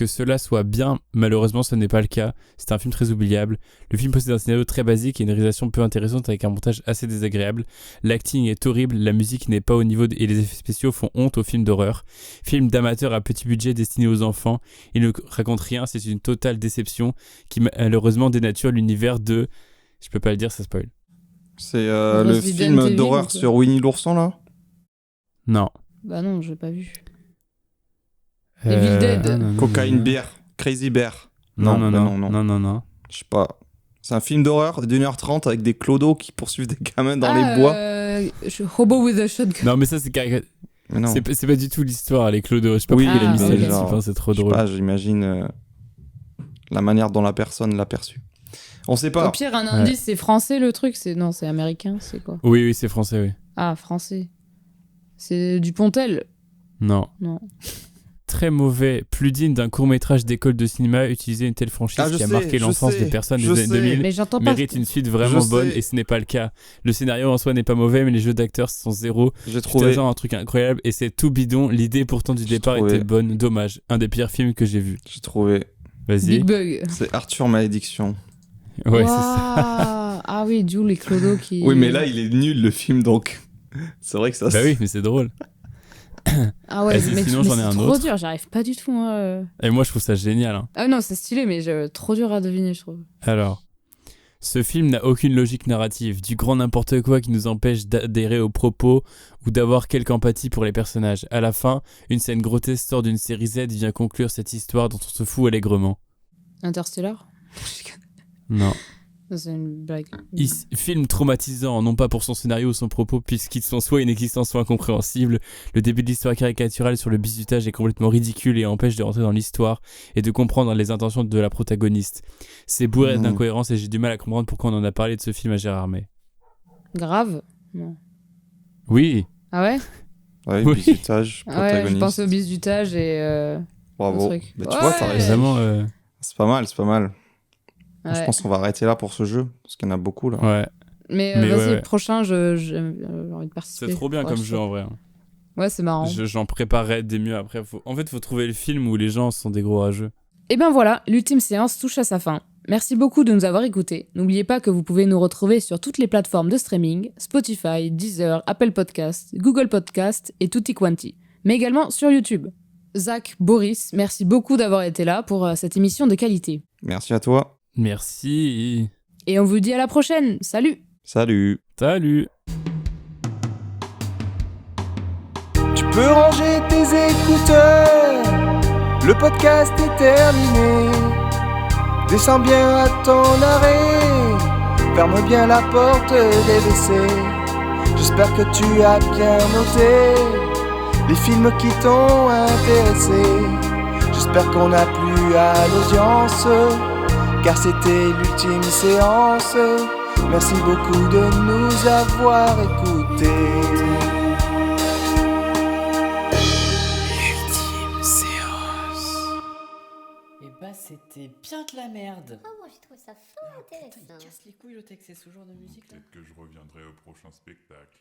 cela soit bien, malheureusement ce n'est pas le cas. C'est un film très oubliable. Le film possède un scénario très basique et une réalisation peu intéressante avec un montage assez désagréable. L'acting est horrible, la musique n'est pas au niveau et les effets spéciaux font honte aux films d'horreur. Film d'amateur à petit budget destiné aux enfants. Il ne raconte rien, c'est une totale déception qui malheureusement dénature l'univers de... Je peux pas le dire, ça spoil. C'est le film d'horreur sur Winnie l'ourson, là ? Non. Bah non, je l'ai pas vu. Evil Dead. Cocaine Bear. Crazy Bear. Non. Je sais pas. C'est un film d'horreur d'1h30 avec des clodos qui poursuivent des gamins dans les bois. Hobo with a shotgun. Non, mais ça, c'est c'est pas du tout l'histoire, les clodos. Je sais pas pourquoi il a mis ça genre, c'est trop drôle. Je sais pas, j'imagine la manière dont la personne l'a perçu. On sait pas. Au pire, un indice, c'est français le truc ? Non, c'est américain, c'est quoi ? Oui, c'est français, oui. Ah, français. C'est Dupontel ? Non. Non. Très mauvais, plus digne d'un court-métrage d'école de cinéma, utiliser une telle franchise qui a marqué l'enfance des personnes des années 2000 mérite une suite vraiment bonne et ce n'est pas le cas. Le scénario en soi n'est pas mauvais, mais les jeux d'acteurs sont zéro. J'ai trouvé genre un truc incroyable et c'est tout bidon. L'idée pourtant du départ était bonne. Dommage. Un des pires films que j'ai vu. J'ai trouvé. Vas-y. Big Bug. C'est Arthur Malédiction. Ouais, c'est ça. Ah oui, d'où les clodos qui... Oui, mais là, il est nul le film donc. C'est vrai que ça... Bah oui, mais c'est drôle. Ah ouais, Vas-y, mais sinon, mais j'en ai c'est un trop autre. dur, j'arrive pas du tout. Moi. Et moi, je trouve ça génial. Hein. Ah non, c'est stylé, mais trop dur à deviner, je trouve. Alors, ce film n'a aucune logique narrative, du grand n'importe quoi qui nous empêche d'adhérer aux propos ou d'avoir quelque empathie pour les personnages. À la fin, une scène grotesque sort d'une série Z vient conclure cette histoire dont on se fout allègrement. Interstellar? Non. C'est une blague. Film traumatisant, non pas pour son scénario ou son propos, puisqu'ils sont soit inexistants, soit incompréhensibles. Le début de l'histoire caricaturale sur le bizutage est complètement ridicule et empêche de rentrer dans l'histoire et de comprendre les intentions de la protagoniste. C'est bourré d'incohérences et j'ai du mal à comprendre pourquoi on en a parlé de ce film à Gérard May. Grave? Non. Oui. Ah ouais? Ouais, Oui. bizutage, protagoniste. Ouais, je pense au bizutage et... Bravo. truc. Bah, tu vois, t'as réussi. Vraiment, C'est pas mal, c'est pas mal. Ouais. Je pense qu'on va arrêter là pour ce jeu, parce qu'il y en a beaucoup là. Ouais. Mais vas-y, le prochain, j'ai envie de participer. C'est trop bien comme jeu en vrai. Ouais, c'est marrant. J'en préparerai des mieux après. En fait, faut trouver le film où les gens sont des gros rageux. Et ben voilà, l'ultime séance touche à sa fin. Merci beaucoup de nous avoir écoutés. N'oubliez pas que vous pouvez nous retrouver sur toutes les plateformes de streaming, Spotify, Deezer, Apple Podcasts, Google Podcasts et tutti quanti, mais également sur YouTube. Zach, Boris, merci beaucoup d'avoir été là pour cette émission de qualité. Merci à toi. Merci. Et on vous dit à la prochaine. Salut. Salut. Salut. Tu peux ranger tes écouteurs, le podcast est terminé. Descends bien à ton arrêt, ferme bien la porte des WC. J'espère que tu as bien noté les films qui t'ont intéressé. J'espère qu'on a plu à l'audience, car c'était l'ultime séance. Merci beaucoup de nous avoir écoutés. L'ultime séance. Et bah c'était bien de la merde. Oh, moi j'ai trouvé ça fort intéressant. Il casse les couilles le texte, c'est ce genre de musique là. Peut-être que je reviendrai au prochain spectacle.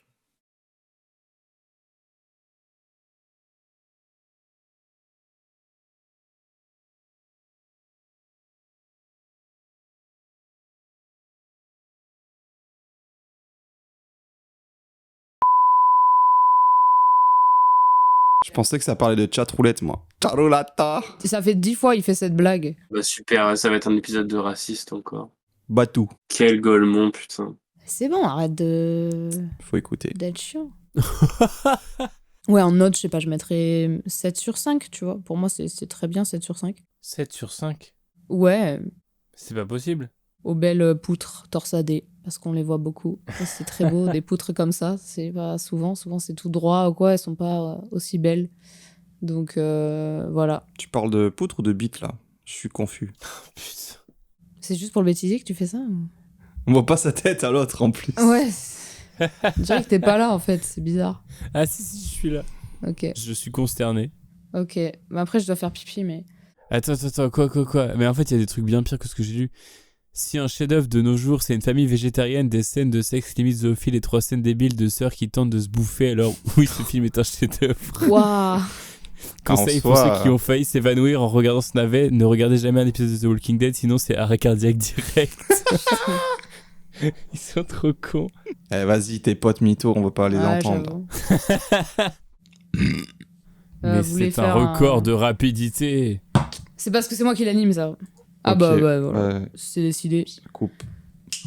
Je pensais que ça parlait de chatroulette, moi. Charoulata. Ça fait 10 fois il fait cette blague. Bah super, ça va être un épisode de raciste encore. Batou. Quel golemon, putain. C'est bon, arrête de... Faut écouter. d'être chiant. Ouais, en note, je sais pas, je mettrais 7 sur 5, tu vois. Pour moi, c'est très bien, 7 sur 5. 7 sur 5. Ouais. C'est pas possible. Aux belles poutres torsadées, parce qu'on les voit beaucoup. Et c'est très beau, des poutres comme ça. C'est pas souvent c'est tout droit ou quoi, elles sont pas aussi belles. Donc voilà. Tu parles de poutre ou de bite là? Je suis confus. Putain. C'est juste pour le bêtisier que tu fais ça ou... On voit pas sa tête à l'autre en plus. Ouais. Je dirais que t'es pas là en fait, c'est bizarre. Ah si, je suis là. Ok. Je suis consterné. Ok. Mais après, je dois faire pipi, mais... Attends, quoi. Mais en fait, il y a des trucs bien pires que ce que j'ai lu. Si un chef-d'œuvre de nos jours, c'est une famille végétarienne, des scènes de sexe limite zoophile et 3 scènes débiles de sœurs qui tentent de se bouffer, alors oui, ce film est un chef-d'œuvre. Waouh. Conseil pour ceux qui ont failli s'évanouir en regardant ce navet, ne regardez jamais un épisode de The Walking Dead, sinon c'est arrêt cardiaque direct. Ils sont trop cons. Eh, vas-y, tes potes mythos, on veut pas les entendre. Mais c'est un record de rapidité. C'est parce que c'est moi qui l'anime, ça. Ah okay, bah ouais, voilà. Ouais. C'est décidé. Coupe.